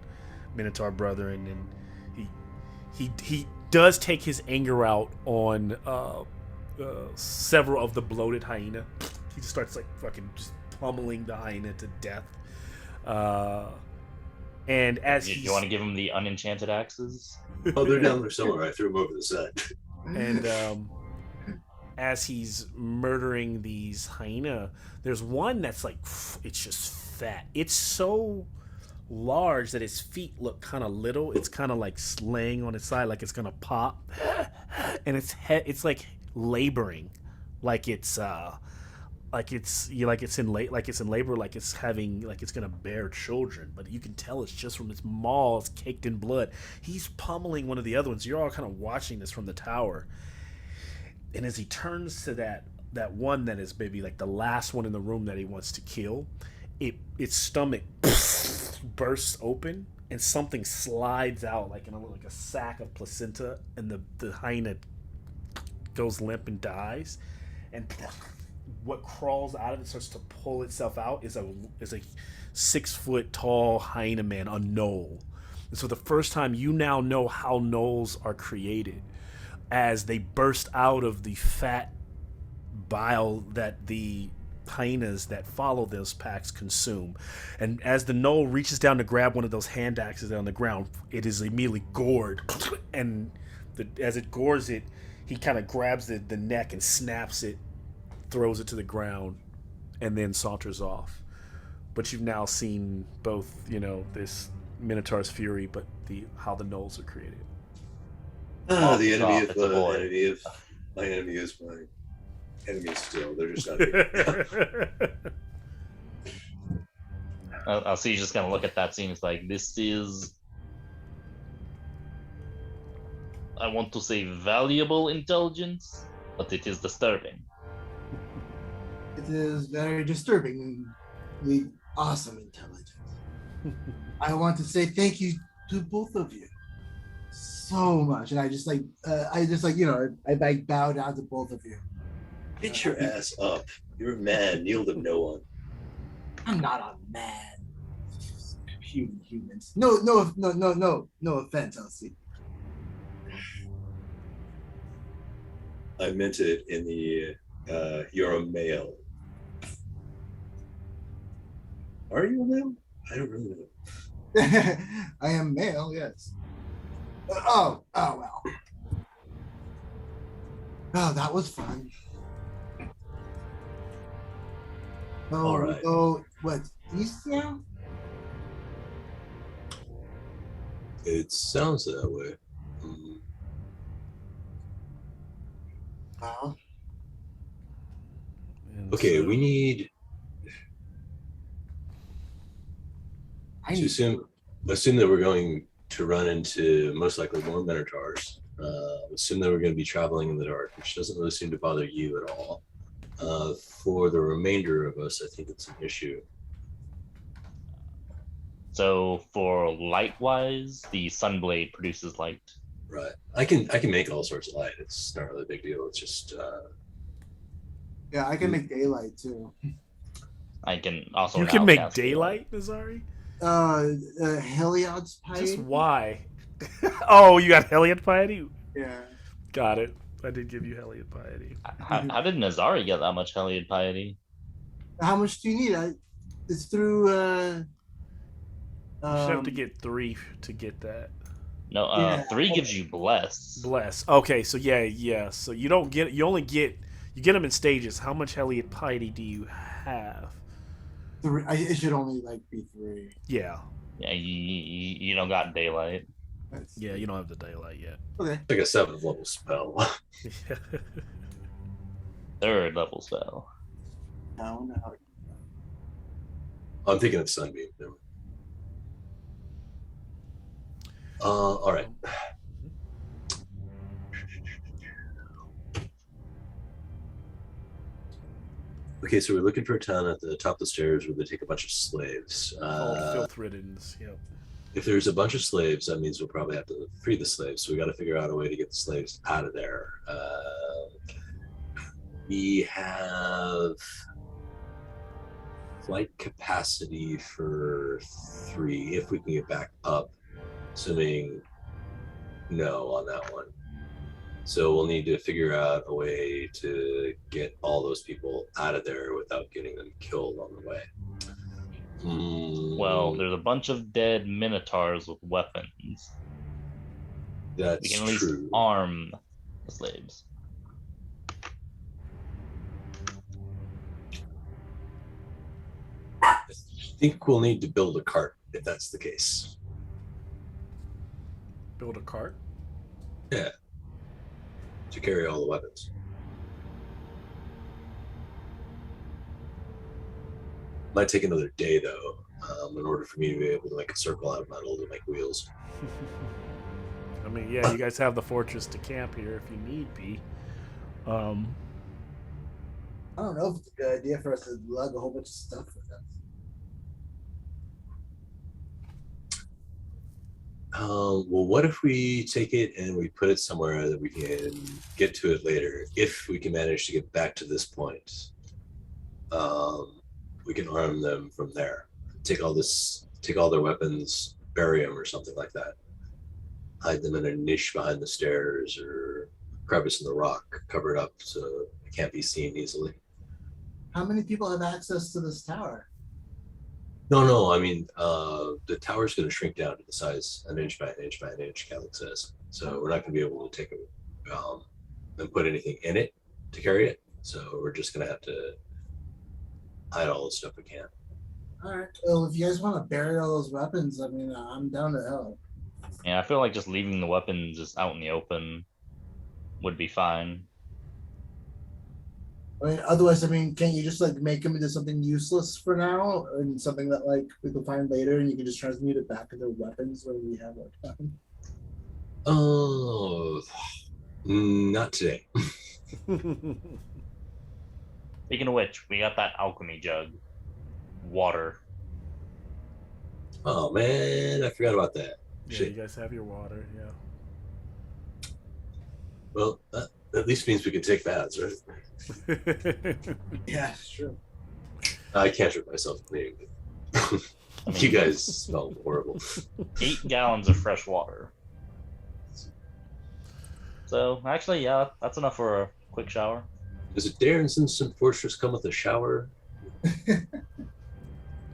Minotaur brother, and he does take his anger out on several of the bloated hyena. He just starts like fucking just pummeling the hyena to death. And as you want to give him the unenchanted axes? Oh, they're down there somewhere. I threw them over the side. And as he's murdering these hyena, there's one that's like, it's just fat. It's so large that his feet look kind of little. It's kind of like laying on its side, like it's gonna pop, and it's like laboring, like it's in labor, like it's gonna bear children. But you can tell it's just from its maws caked in blood. He's pummeling one of the other ones. You're all kind of watching this from the tower. And as he turns to that one that is maybe like the last one in the room that he wants to kill, its stomach bursts open and something slides out like a sack of placenta, and the hyena goes limp and dies. And what crawls out of it starts to pull itself out is a 6 foot tall hyena man, a gnoll. And so the first time you now know how gnolls are created, as they burst out of the fat bile that the hyenas that follow those packs consume. And as the gnoll reaches down to grab one of those hand axes on the ground, it is immediately gored. And as it gores it, he kind of grabs the neck and snaps it, throws it to the ground, and then saunters off. But you've now seen both, this Minotaur's fury, but how the gnolls are created. The enemy of my enemy is my enemy still. They're just not here. I'll see. You're just gonna look at that scene. It's like, this is, I want to say, valuable intelligence, but it is disturbing. It is very disturbingly awesome intelligence. I want to say thank you to both of you so much, and I bow down to both of you. Get your ass up. You're a man. Kneel to no one. I'm not a man. Humans. No offense, Elsie. I meant it in the you're a male. Are you a male? I don't really know. I am male, yes. Oh well. Oh, that was fun. Oh, all right. Oh, what? East now? It sounds that way. Well, Okay, so- we need I to need assume that we're going to run into most likely more Minotaurs. Assume that we're going to be traveling in the dark, which doesn't really seem to bother you at all. For the remainder of us, I think it's an issue. So for light wise, the sunblade produces light. Right. I can make all sorts of light. It's not really a big deal. It's just Yeah, I can make daylight too. I can also You now can make cast daylight, Nazari? Heliod's Just piety. why? Oh, you got Hellion piety? Yeah. Got it. I did give you Hellion piety. How did Nazari get that much Heliod piety? How much do you need? It's through. You should have to get 3 to get that. No, Yeah. 3 gives you bless. Bless. Okay, so yeah. So you don't get. You only get. You get them in stages. How much Hellion piety do you have? It should only be 3. Yeah. Yeah, you don't got daylight. Yeah, you don't have the daylight yet. Okay. like a 7th level spell. Yeah. 3rd level spell. No. I'm thinking of Sunbeam. Never mind. All right. Okay, so we're looking for a town at the top of the stairs where they take a bunch of slaves. Called filth riddens. Yep. If there's a bunch of slaves, that means we'll probably have to free the slaves. So we got to figure out a way to get the slaves out of there. We have flight capacity for 3 if we can get back up, assuming no on that one. So we'll need to figure out a way to get all those people out of there without getting them killed on the way. Well, there's a bunch of dead Minotaurs with weapons. That's We can at least true. arm the slaves. I think we'll need to build a cart if that's the case. Build a cart. Yeah. To carry all the weapons. Might take another day though, in order for me to be able to make a circle out of metal to make wheels. I mean, yeah, you guys have the fortress to camp here if you need be. I don't know if it's a good idea for us to lug a whole bunch of stuff with us. Well, what if we take it and we put it somewhere that we can get to it later? If we can manage to get back to this point, we can arm them from there. Take all their weapons, bury them or something like that. Hide them in a niche behind the stairs or crevice in the rock, cover it up so it can't be seen easily. How many people have access to this tower? No, I mean, the tower's going to shrink down to the size an inch by an inch by an inch, Catholic says. So we're not going to be able to take it and put anything in it to carry it. So we're just going to have to hide all the stuff we can. All right. Well, if you guys want to bury all those weapons, I mean, I'm down to help. Yeah, I feel like just leaving the weapons just out in the open would be fine. I mean, otherwise, I mean, can't you just make them into something useless for now, and something that we can find later, and you can just transmute it back into weapons when we have more time? Oh, not today. Speaking of which, we got that alchemy jug. Water. Oh man, I forgot about that. Yeah, Shit. you guys have your water. Yeah. Well, that at least means we can take baths, right? Yeah, it's true. I can't trip myself cleaning. You guys smell horrible. 8 gallons of fresh water. So, actually, yeah, that's enough for a quick shower. Does a Darren's Instant Fortress come with a shower?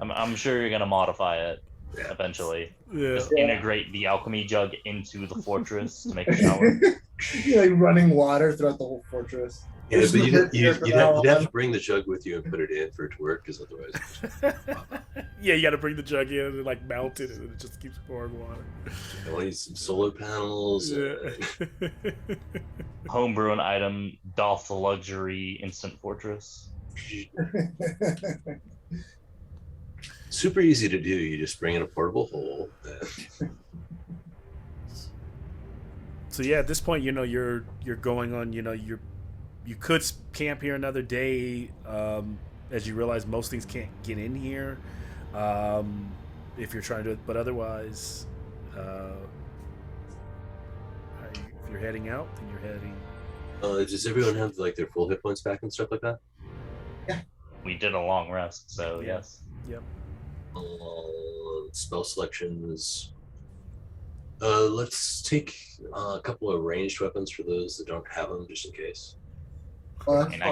I'm sure you're going to modify it Yeah. eventually. Yeah. Just integrate the alchemy jug into the fortress to make a shower. Running water throughout the whole fortress. Yeah, There's but no you'd picture for that have one. to bring the jug with you and put it in for it to work, because otherwise, Yeah, you got to bring the jug in and mount it, and it just keeps pouring water. I need some solar panels. Yeah. Homebrew an item, doth the luxury instant fortress. Super easy to do. You just bring in a portable hole. So yeah, at this point, you're going on. You could camp here another day, as you realize most things can't get in here, if you're trying to. But otherwise, if you're heading out, then you're heading. Does everyone have like their full hit points back and stuff like that? Yeah. We did a long rest, so Yeah. yes. Yep. Spell selections. Let's take a couple of ranged weapons for those that don't have them, just in case. Well, I mean,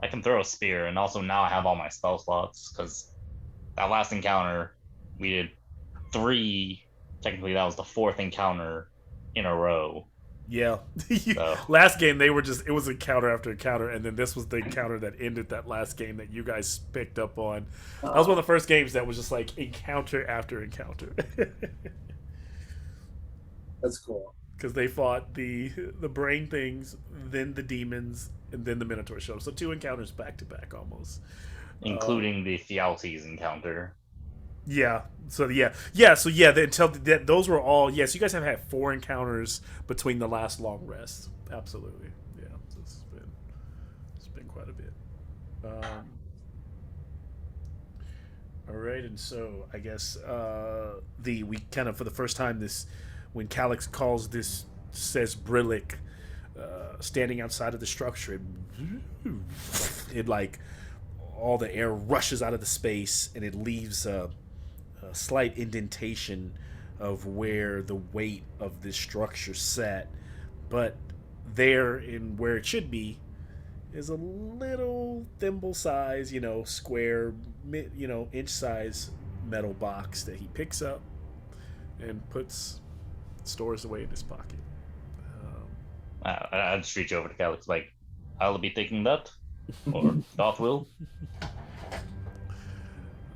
I can throw a spear, and also now I have all my spell slots, because that last encounter, we did 3. Technically, that was the 4th encounter in a row. Yeah. So. Last game, it was encounter after encounter, and then this was the encounter that ended that last game that you guys picked up on. That was one of the first games that was just like encounter after encounter. That's cool. Because they fought the brain things, then the demons, and then the Minotaur show. So 2 encounters back to back almost. Including the Thealtes encounter. Yeah. So those were all. Yes, you guys have had 4 encounters between the last long rest. Absolutely. Yeah. So it's been quite a bit. All right, and so I guess we kind of for the first time when Calyx calls this, says Brillic, standing outside of the structure, it like all the air rushes out of the space and it leaves a slight indentation of where the weight of this structure sat, but there in where it should be is a little thimble size, square, inch size metal box that he picks up and stores away in his pocket. I'd just reach over to Calyx like, I'll be taking that, or Doth will.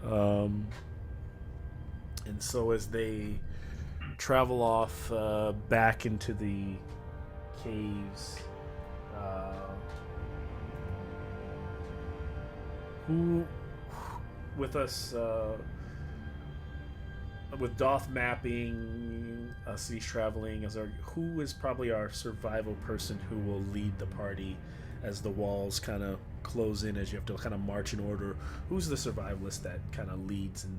And so as they travel off back into the caves, who with us with Doth mapping, us traveling as who is probably our survival person who will lead the party as the walls kind of close in, as you have to kind of march in order? Who's the survivalist that kind of leads and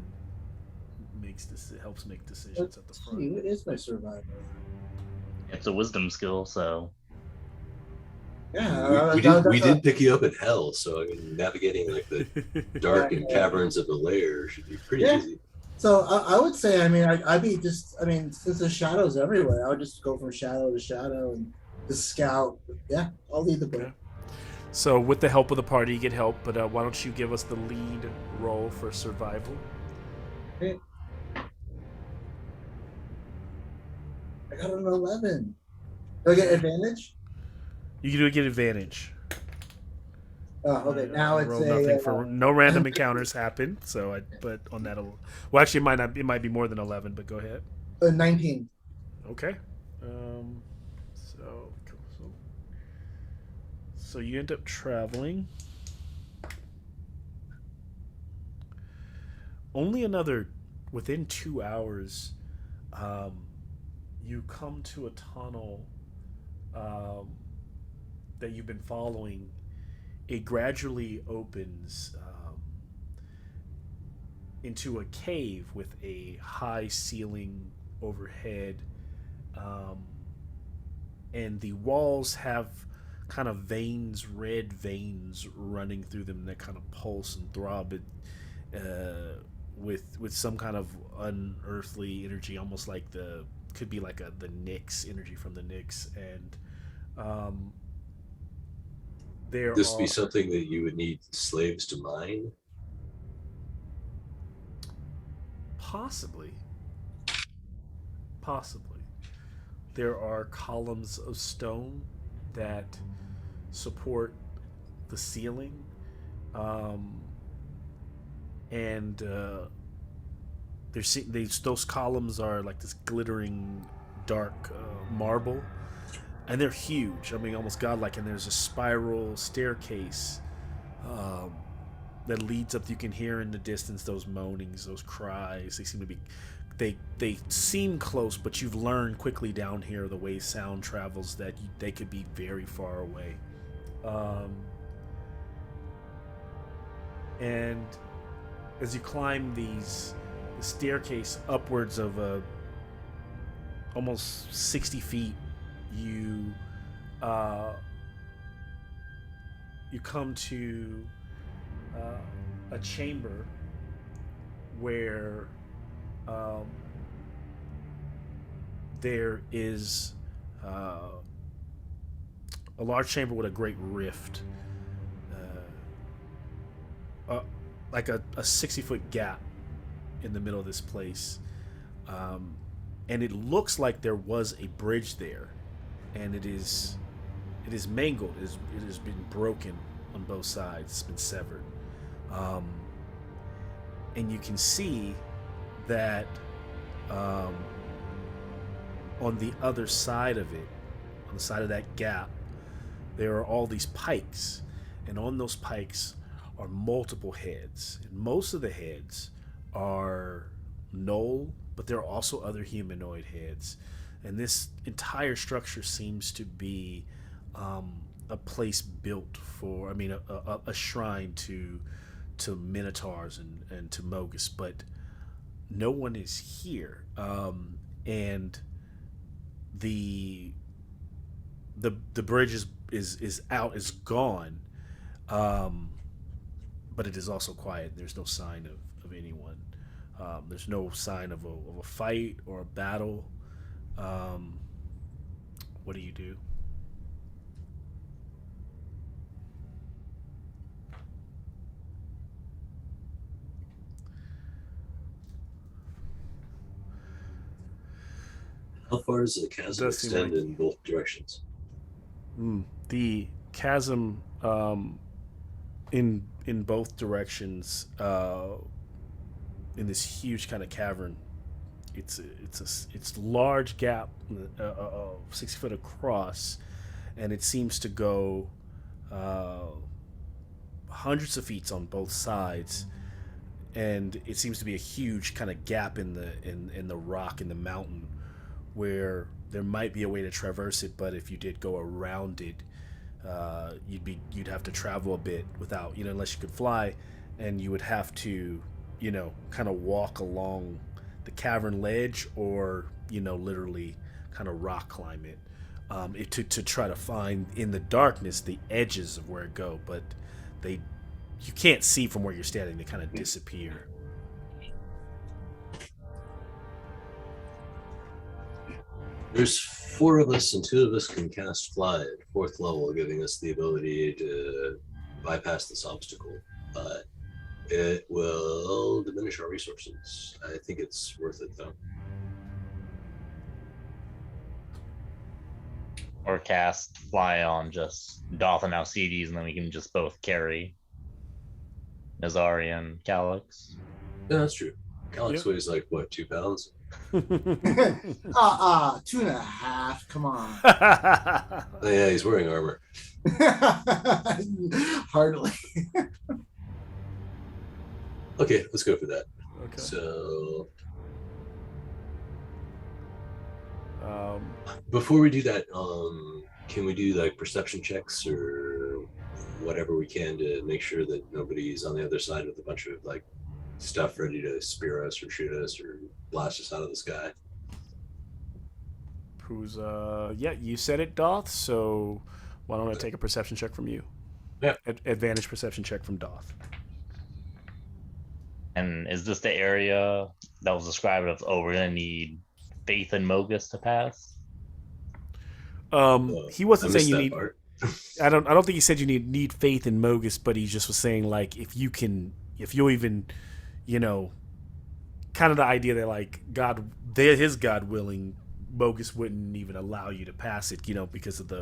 helps make decisions at the front? Who is my survivor? It's a wisdom skill, so. Yeah, we did pick you up in hell, so I mean, navigating like the dark and caverns of the lair should be pretty easy. So I would say, I mean, since there's shadows everywhere, I would just go from shadow to shadow and just scout. Yeah, I'll lead the way. Okay. So with the help of the party, you get help, but why don't you give us the lead roll for survival? Okay. I got an 11. Do I get advantage? You do get advantage. Oh, okay. Now it's nothing for no random encounters happen. So, but on that, well, actually, it might not. It might be more than 11. But go ahead. 19. Okay. So you end up traveling. Only within 2 hours, you come to a tunnel that you've been following. It gradually opens into a cave with a high ceiling overhead, and the walls have kind of red veins running through them that kind of pulse and throb with some kind of unearthly energy, almost like the Nyx energy from the Nyx, and this be something that you would need slaves to mine? Possibly. There are columns of stone that support the ceiling, and those columns are like this glittering dark marble, and they're huge. I mean, almost godlike. And there's a spiral staircase that leads up. You can hear in the distance those moanings, those cries. They seem to be, they seem close, but you've learned quickly down here the way sound travels that they could be very far away. And as you climb the staircase upwards of almost 60 feet, you come to a chamber where there is a large chamber with a great rift, like a 60-foot gap in the middle of this place, and it looks like there was a bridge there, and it is mangled. It has been broken on both sides. It's been severed, and you can see that on the other side of it, on the side of that gap, there are all these pikes, and on those pikes are multiple heads. And most of the heads are Knoll, but there are also other humanoid heads. And this entire structure seems to be a place built for, a shrine to Minotaurs and to Mogus, but no one is here. And the bridge is out, is gone. But it is also quiet. There's no sign of anyone. There's no sign of a fight or a battle. What do you do? How far does the chasm extend in both directions? The chasm in both directions, in this huge kind of cavern, it's large gap, 60 foot across, and it seems to go hundreds of feet on both sides, and it seems to be a huge kind of gap in the rock, in the mountain, where there might be a way to traverse it, but if you did go around it, you'd have to travel a bit without, unless you could fly, and you would have to, kind of walk along the cavern ledge, or literally kind of rock climb it, to try to find in the darkness the edges of where it go, but you can't see from where you're standing. They kind of disappear. There's 4 of us, and 2 of us can cast fly at 4th level, giving us the ability to bypass this obstacle. But it will diminish our resources. I think it's worth it, though. Or cast fly on just Doth and Alcides, and then we can just both carry Nazari and Calyx. Yeah, that's true. Calyx weighs like, what, 2 pounds? 2.5. Come on. Oh, yeah, he's wearing armor. Hardly. Okay, let's go for that. Okay. So, before we do that, can we do like perception checks or whatever we can to make sure that nobody's on the other side with a bunch of like stuff ready to spear us or shoot us or blast us out of the sky? Who's you said it, Doth, so why don't I take a perception check from you? Yeah. Advantage perception check from Doth. And is this the area that was described of, we're gonna need Faith and Mogus to pass? He wasn't saying you need part. I don't think he said you need faith in Mogus, but he just was saying like if you'll even, kind of the idea that like his God willing, Mogus wouldn't even allow you to pass it, because of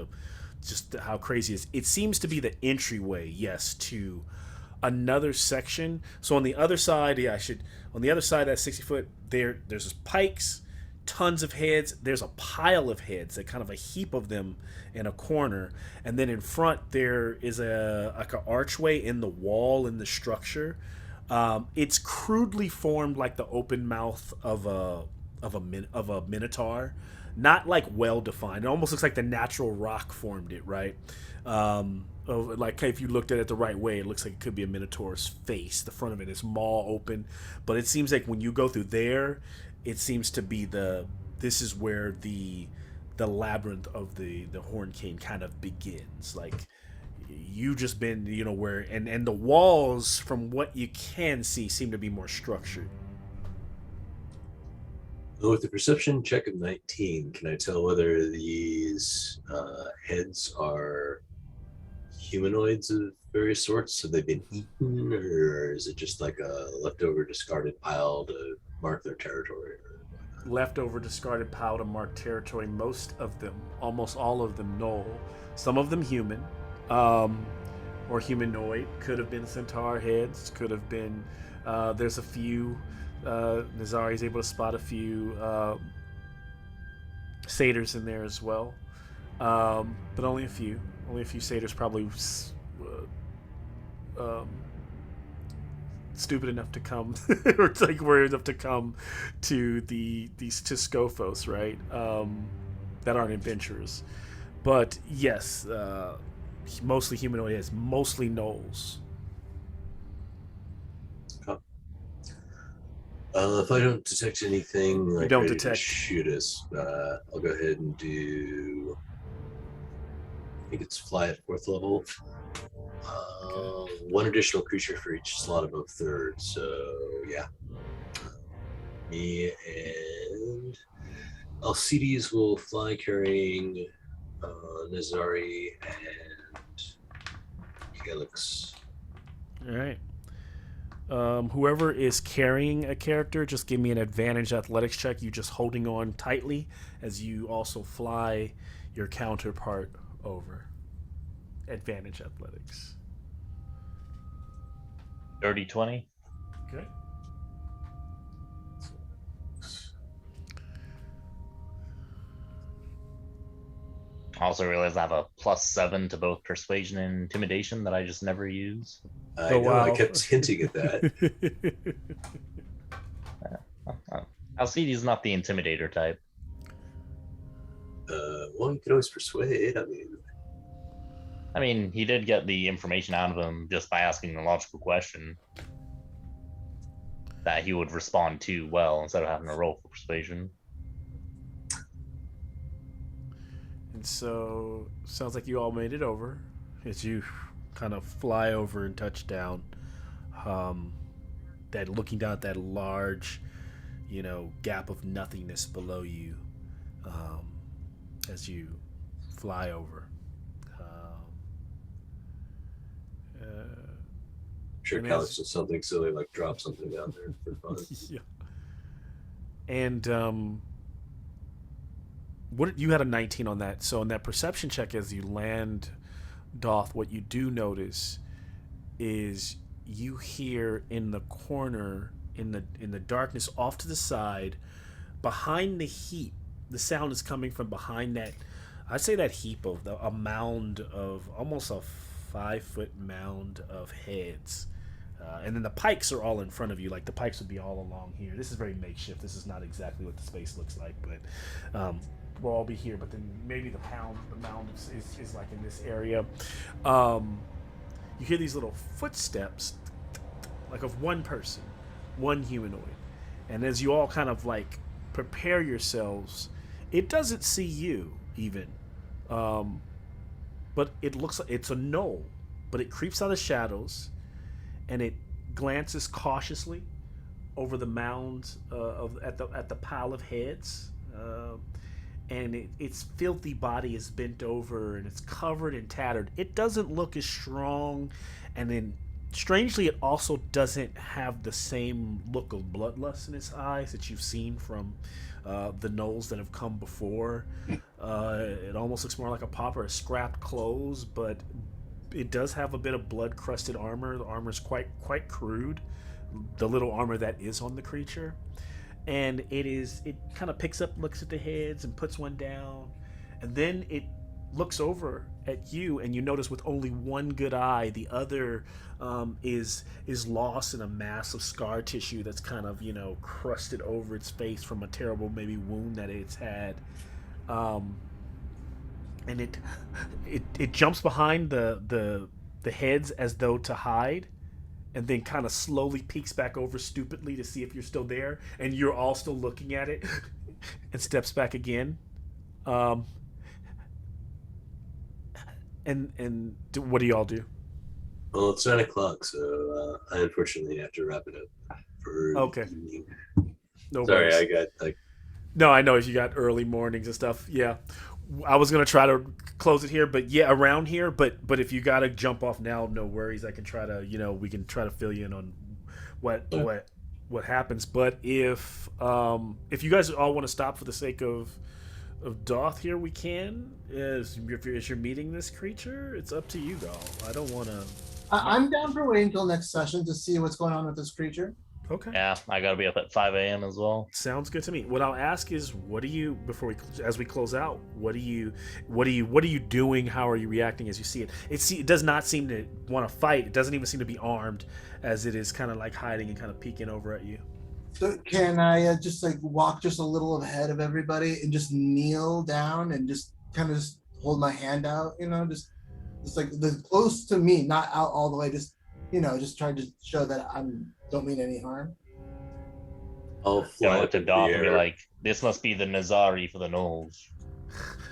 just how crazy it is. It seems to be the entryway, yes, to another section. So on the other side, on the other side of that 60 foot, there's pikes tons of heads. There's a pile of heads, a kind of a heap of them in a corner, and then in front there is a like an archway in the wall in the structure. It's crudely formed like the open mouth of a minotaur, not like well defined. It almost looks like the natural rock formed it, right? Like if you looked at it the right way, it looks like it could be a minotaur's face. The front of it is maw open, but it seems like when you go through there, it seems to be this is where the labyrinth of the Horn King kind of begins. Like you just been, where and the walls, from what you can see, seem to be more structured. With the perception check of 19, can I tell whether these heads are humanoids of various sorts? Have they been eaten, or is it just like a leftover discarded pile to mark their territory? Leftover discarded pile to mark territory. Most of them, almost all of them, null. Some of them human, or humanoid. Could have been centaur heads. Could have been. There's a few. Nazari is able to spot a few satyrs in there as well, but only a few. Only a few satyrs, probably stupid enough to come, or like worried enough to come to to Scophos, right? That aren't adventurers, but yes, mostly humanoid heads, mostly gnolls. If I don't detect anything, like don't ready detect. To shoot us, I'll go ahead and do. I think it's fly at 4th level. One additional creature for each slot above 3rd. So yeah, me and Alcides will fly carrying Nazari and Helix. All right. Whoever is carrying a character, just give me an advantage athletics check. You just holding on tightly as you also fly your counterpart over. Advantage athletics. Dirty 20. Okay. I also realize I have a +7 to both persuasion and intimidation that I just never use. I know, wow. I kept hinting at that. Alcides is not the intimidator type. Well, you can always persuade. I mean, he did get the information out of him just by asking a logical question that he would respond to well instead of having to roll for persuasion. And so, sounds like you all made it over as you kind of fly over and touch down. That looking down at that large, gap of nothingness below you, as you fly over. Sure, Calix does something silly like drop something down there for fun. Yeah. And what you had a 19 on that. So in that perception check, as you land, Doth, what you do notice is you hear in the corner, in the darkness, off to the side, behind the heap. The sound is coming from behind that. I'd say that heap of a mound of almost a 5-foot mound of heads. And then the pikes are all in front of you. Like the pikes would be all along here. This is very makeshift. This is not exactly what the space looks like, but we'll all be here. But then maybe the mound is like in this area. You hear these little footsteps, like of one person, one humanoid. And as you all kind of like prepare yourselves, it doesn't see you even. But it looks like it's a gnoll, but it creeps out of shadows. And it glances cautiously over the mound at the pile of heads, and its filthy body is bent over and it's covered and tattered. It doesn't look as strong, and then strangely, it also doesn't have the same look of bloodlust in its eyes that you've seen from the gnolls that have come before. It almost looks more like a pauper, scrapped clothes, but it does have a bit of blood-crusted armor. The armor is quite crude, the little armor that is on the creature. and it kind of picks up, looks at the heads, and puts one down, and then it looks over at you, and you notice with only one good eye, the other is lost in a mass of scar tissue that's kind of crusted over its face from a terrible maybe wound that it's had. And it jumps behind the heads as though to hide, and then kind of slowly peeks back over stupidly to see if you're still there, and you're all still looking at it, and steps back again. What do y'all do? Well, it's 9 o'clock, so I unfortunately have to wrap it up for Okay. the evening. No Sorry, worries. I got like. No, I know you got early mornings and stuff. Yeah, I was gonna try to close it here, but yeah, around here. But if you gotta jump off now, no worries. I can try to we can try to fill you in on what happens. But if you guys all want to stop for the sake of Doth here, we can. As you're meeting this creature, it's up to you, all. I don't want to. I'm down for waiting until next session to see what's going on with this creature. Okay. Yeah, I gotta be up at 5 a.m. as well. Sounds good to me. What I'll ask is, what do you as we close out? What are you doing? How are you reacting as you see it? It does not seem to want to fight. It doesn't even seem to be armed, as it is kind of like hiding and kind of peeking over at you. So can I just like walk just a little ahead of everybody and just kneel down and just kind of just hold my hand out, just like the close to me, not out all the way, just just try to show that I don't mean any harm. I'll fly Look up to into Doth the and be air. like, "This must be the Nazari for the gnolls."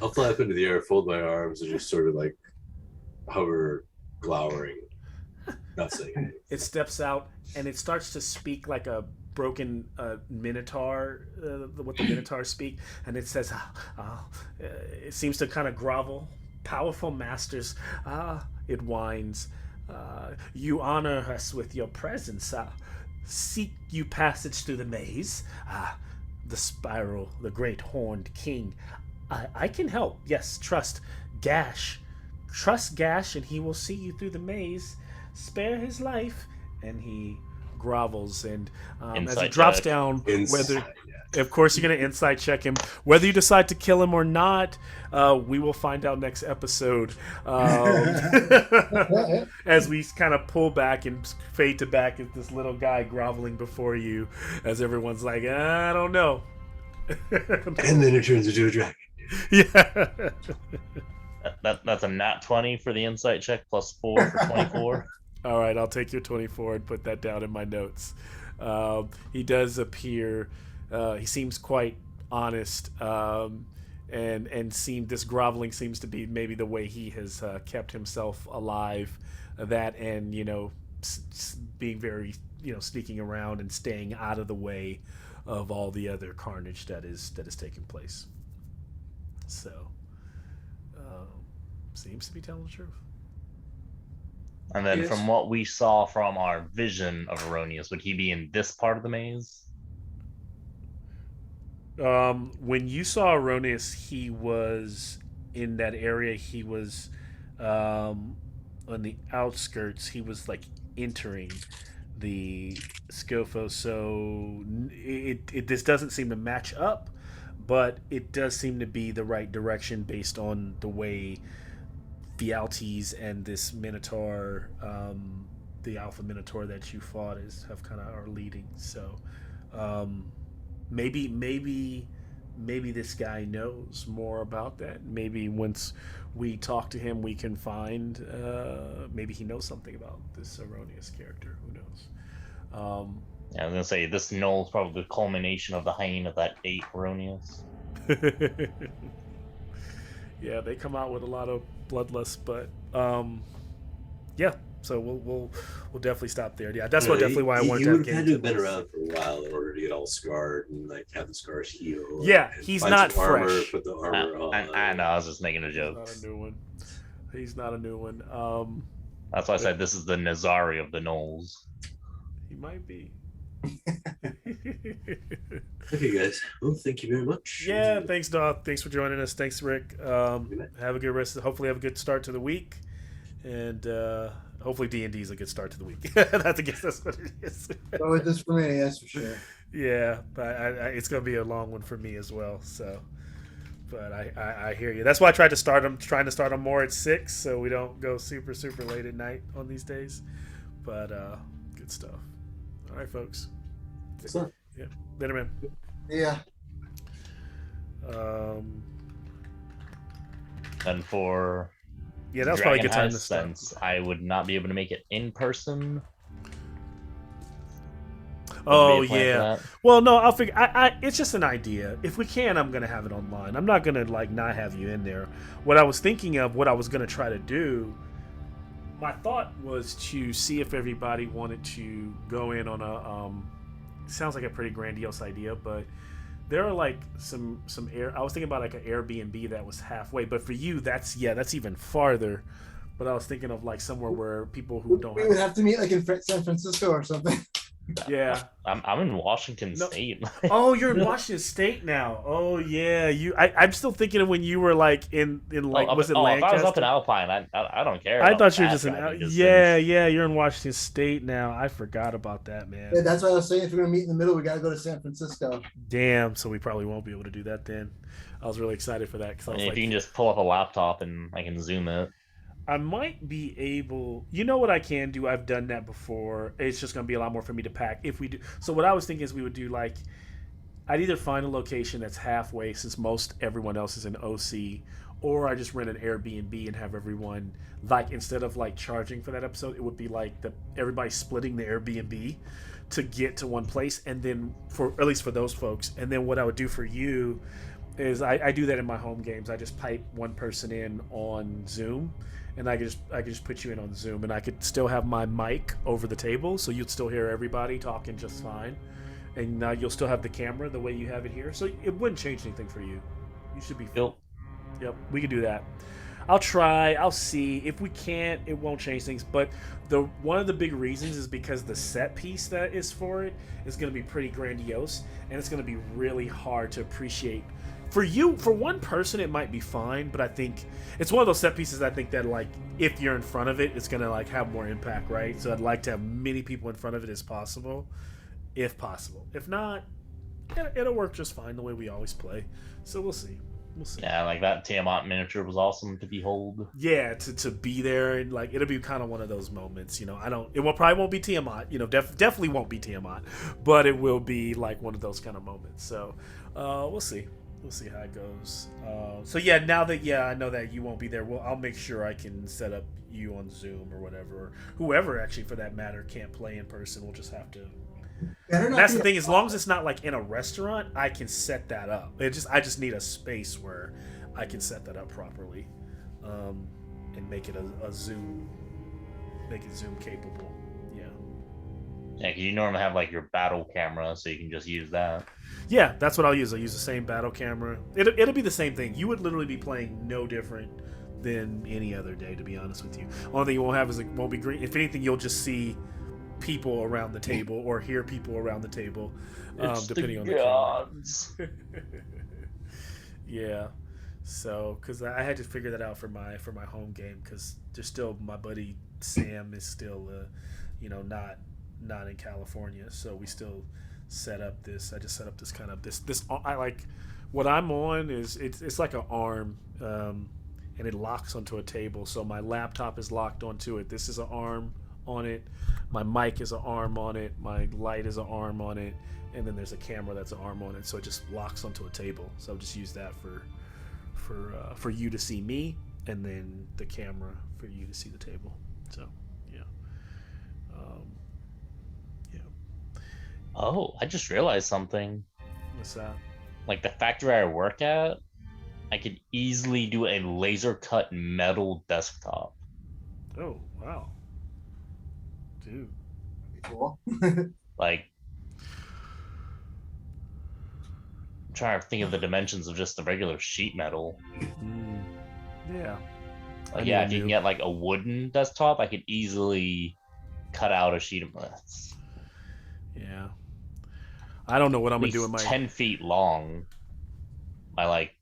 I'll fly up into the air, fold my arms, and just sort of like hover, glowering, not saying anything. It steps out and it starts to speak like a broken Minotaur, what the Minotaurs speak, and it says, it seems to kind of grovel. Powerful masters, it whines. You honor us with your presence. Seek you passage through the maze. The spiral, the great horned king. I can help. Yes, trust Gash. Trust Gash, and he will see you through the maze. Spare his life, and he grovels. And as he drops down, whether of course you're going to insight check him, whether you decide to kill him or not, we will find out next episode, as we kind of pull back and fade to back at this little guy groveling before you, as everyone's like, I don't know. And then it turns into a dragon. Yeah. That's a nat 20 for the insight check, plus 4 for 24. All right, I'll take your 24 and put that down in my notes. He does appear, he seems quite honest, and this groveling seems to be maybe the way he has kept himself alive. That and being very sneaking around and staying out of the way of all the other carnage that is taking place. So, seems to be telling the truth. And then Yes. from what we saw from our vision of Erroneous, would he be in this part of the maze? When you saw Erroneous, he was in that area. He was on the outskirts. He was like entering the Scofo. So this doesn't seem to match up, but it does seem to be the right direction based on the way Fialtes and this Minotaur, the Alpha Minotaur that you fought, are leading. So maybe this guy knows more about that. Maybe once we talk to him, we can find maybe he knows something about this Erroneous character. Who knows? Yeah, I was gonna say this knows probably the culmination of the hyena that ate Erroneous. Yeah, they come out with a lot of bloodlust, but yeah. So we'll definitely stop there. Yeah, that's definitely why I wanted He to would have had to have been this. around for a while in order to get all scarred and like have the scars heal. Yeah, and he's find not some armor, fresh. put the armor on. I know, I was just making a He's joke. not a new one. He's not a new one. That's why I said this is the Nazari of the gnolls. He might be. Okay, guys. Well, thank you very much. Yeah, thanks, Doth. Thanks for joining us. Thanks, Rick. Have a good hopefully have a good start to the week, and hopefully D&D is a good start to the week. I guess that's what it is. Go with this for me, yes, for sure. Yeah, but it's gonna be a long one for me as well. So, but I hear you. That's why I tried to start them, trying to start them more at 6, so we don't go super late at night on these days. But good stuff. All right, folks. So, Yeah, later, man. yeah. And for Yeah, that was probably a Dragon good time to Heist, start. since I would not be able to make it in person. Oh Would be a plan for yeah. that. Well, no, I'll figure. It's just an idea. If we can, I'm gonna have it online. I'm not gonna like not have you in there. What I was thinking of, what I was gonna try to do. My thought was to see if everybody wanted to go in on a. Sounds like a pretty grandiose idea, but there are like some air. I was thinking about like an Airbnb that was halfway, but for you, that's even farther. But I was thinking of like somewhere where people who don't. We would have to meet like in San Francisco or something. Yeah. I'm in Washington No. State. Oh, you're in Washington State now. Oh yeah, I'm still thinking of when you were like in like was it if Lancaster? I was up in Alpine, I don't care. I about thought you were that just in. driving distance. Yeah, you're in Washington State now. I forgot about that, man. Yeah, that's what I was saying. If we're gonna meet in the middle, we gotta go to San Francisco. Damn. So we probably won't be able to do that then. I was really excited for that because I was If like, you can just pull up a laptop and I can zoom it. I might be able. You know what I can do? I've done that before. It's just gonna be a lot more for me to pack if we do. So what I was thinking is we would do like, I'd either find a location that's halfway since most everyone else is in OC, or I just rent an Airbnb and have everyone like instead of like charging for that episode, it would be like everybody splitting the Airbnb to get to one place, and then for at least for those folks, and then what I would do for you is I do that in my home games. I just pipe one person in on Zoom, and I could just put you in on Zoom, and I could still have my mic over the table, so you'd still hear everybody talking just fine, and you'll still have the camera the way you have it here, so it wouldn't change anything for you. You should be fine. Cool. Yep, we could do that. I'll try. I'll see. If we can't, it won't change things. But one of the big reasons is because the set piece that is for it is going to be pretty grandiose, and it's going to be really hard to appreciate. For you, for one person, it might be fine, but I think it's one of those set pieces. I think that like if you're in front of it, it's going to like have more impact, right? So I'd like to have many people in front of it as possible, if possible. If not, it'll work just fine the way we always play. So we'll see. We'll see. Yeah, like that Tiamat miniature was awesome to behold. Yeah, to be there, and like it'll be kind of one of those moments, you know. Probably won't be Tiamat, you know, definitely won't be Tiamat, but it will be like one of those kind of moments. So we'll see how it goes. So yeah, now that I know that you won't be there, I'll make sure I can set up you on Zoom or whatever, or whoever actually for that matter can't play in person. We'll just have to. That's the thing. As long as it's not like in a restaurant, I can set that up. I just need a space where I can set that up properly, and make it a Zoom, make it Zoom capable. Yeah. Yeah, because you normally have like your battle camera, so you can just use that. Yeah, that's what I'll use. I'll use the same battle camera. It'll be the same thing. You would literally be playing no different than any other day, to be honest with you. Only thing you won't have is it won't be green. If anything, you'll just see people around the table or hear people around the table, depending on the gods. Yeah, so because I had to figure that out for my home game, because there's still my buddy Sam is still not in California, so we still set up this. I just set up this kind of this I like what I'm on is it's like an arm, and it locks onto a table, so my laptop is locked onto it. This is an arm on it, my mic is an arm on it, my light is an arm on it, and then there's a camera that's an arm on it, so it just locks onto a table. So I'll just use that for you to see me, and then the camera for you to see the table. So yeah. Oh, I just realized something. What's that? Like the factory I work at, I could easily do a laser cut metal desktop. Oh wow, dude. Cool. Like, I'm trying to think of the dimensions of just the regular sheet metal. Yeah. Like, yeah, if you can get like a wooden desktop, I could easily cut out a sheet of glass. Yeah. I don't know what I'm gonna do with my 10 feet long by like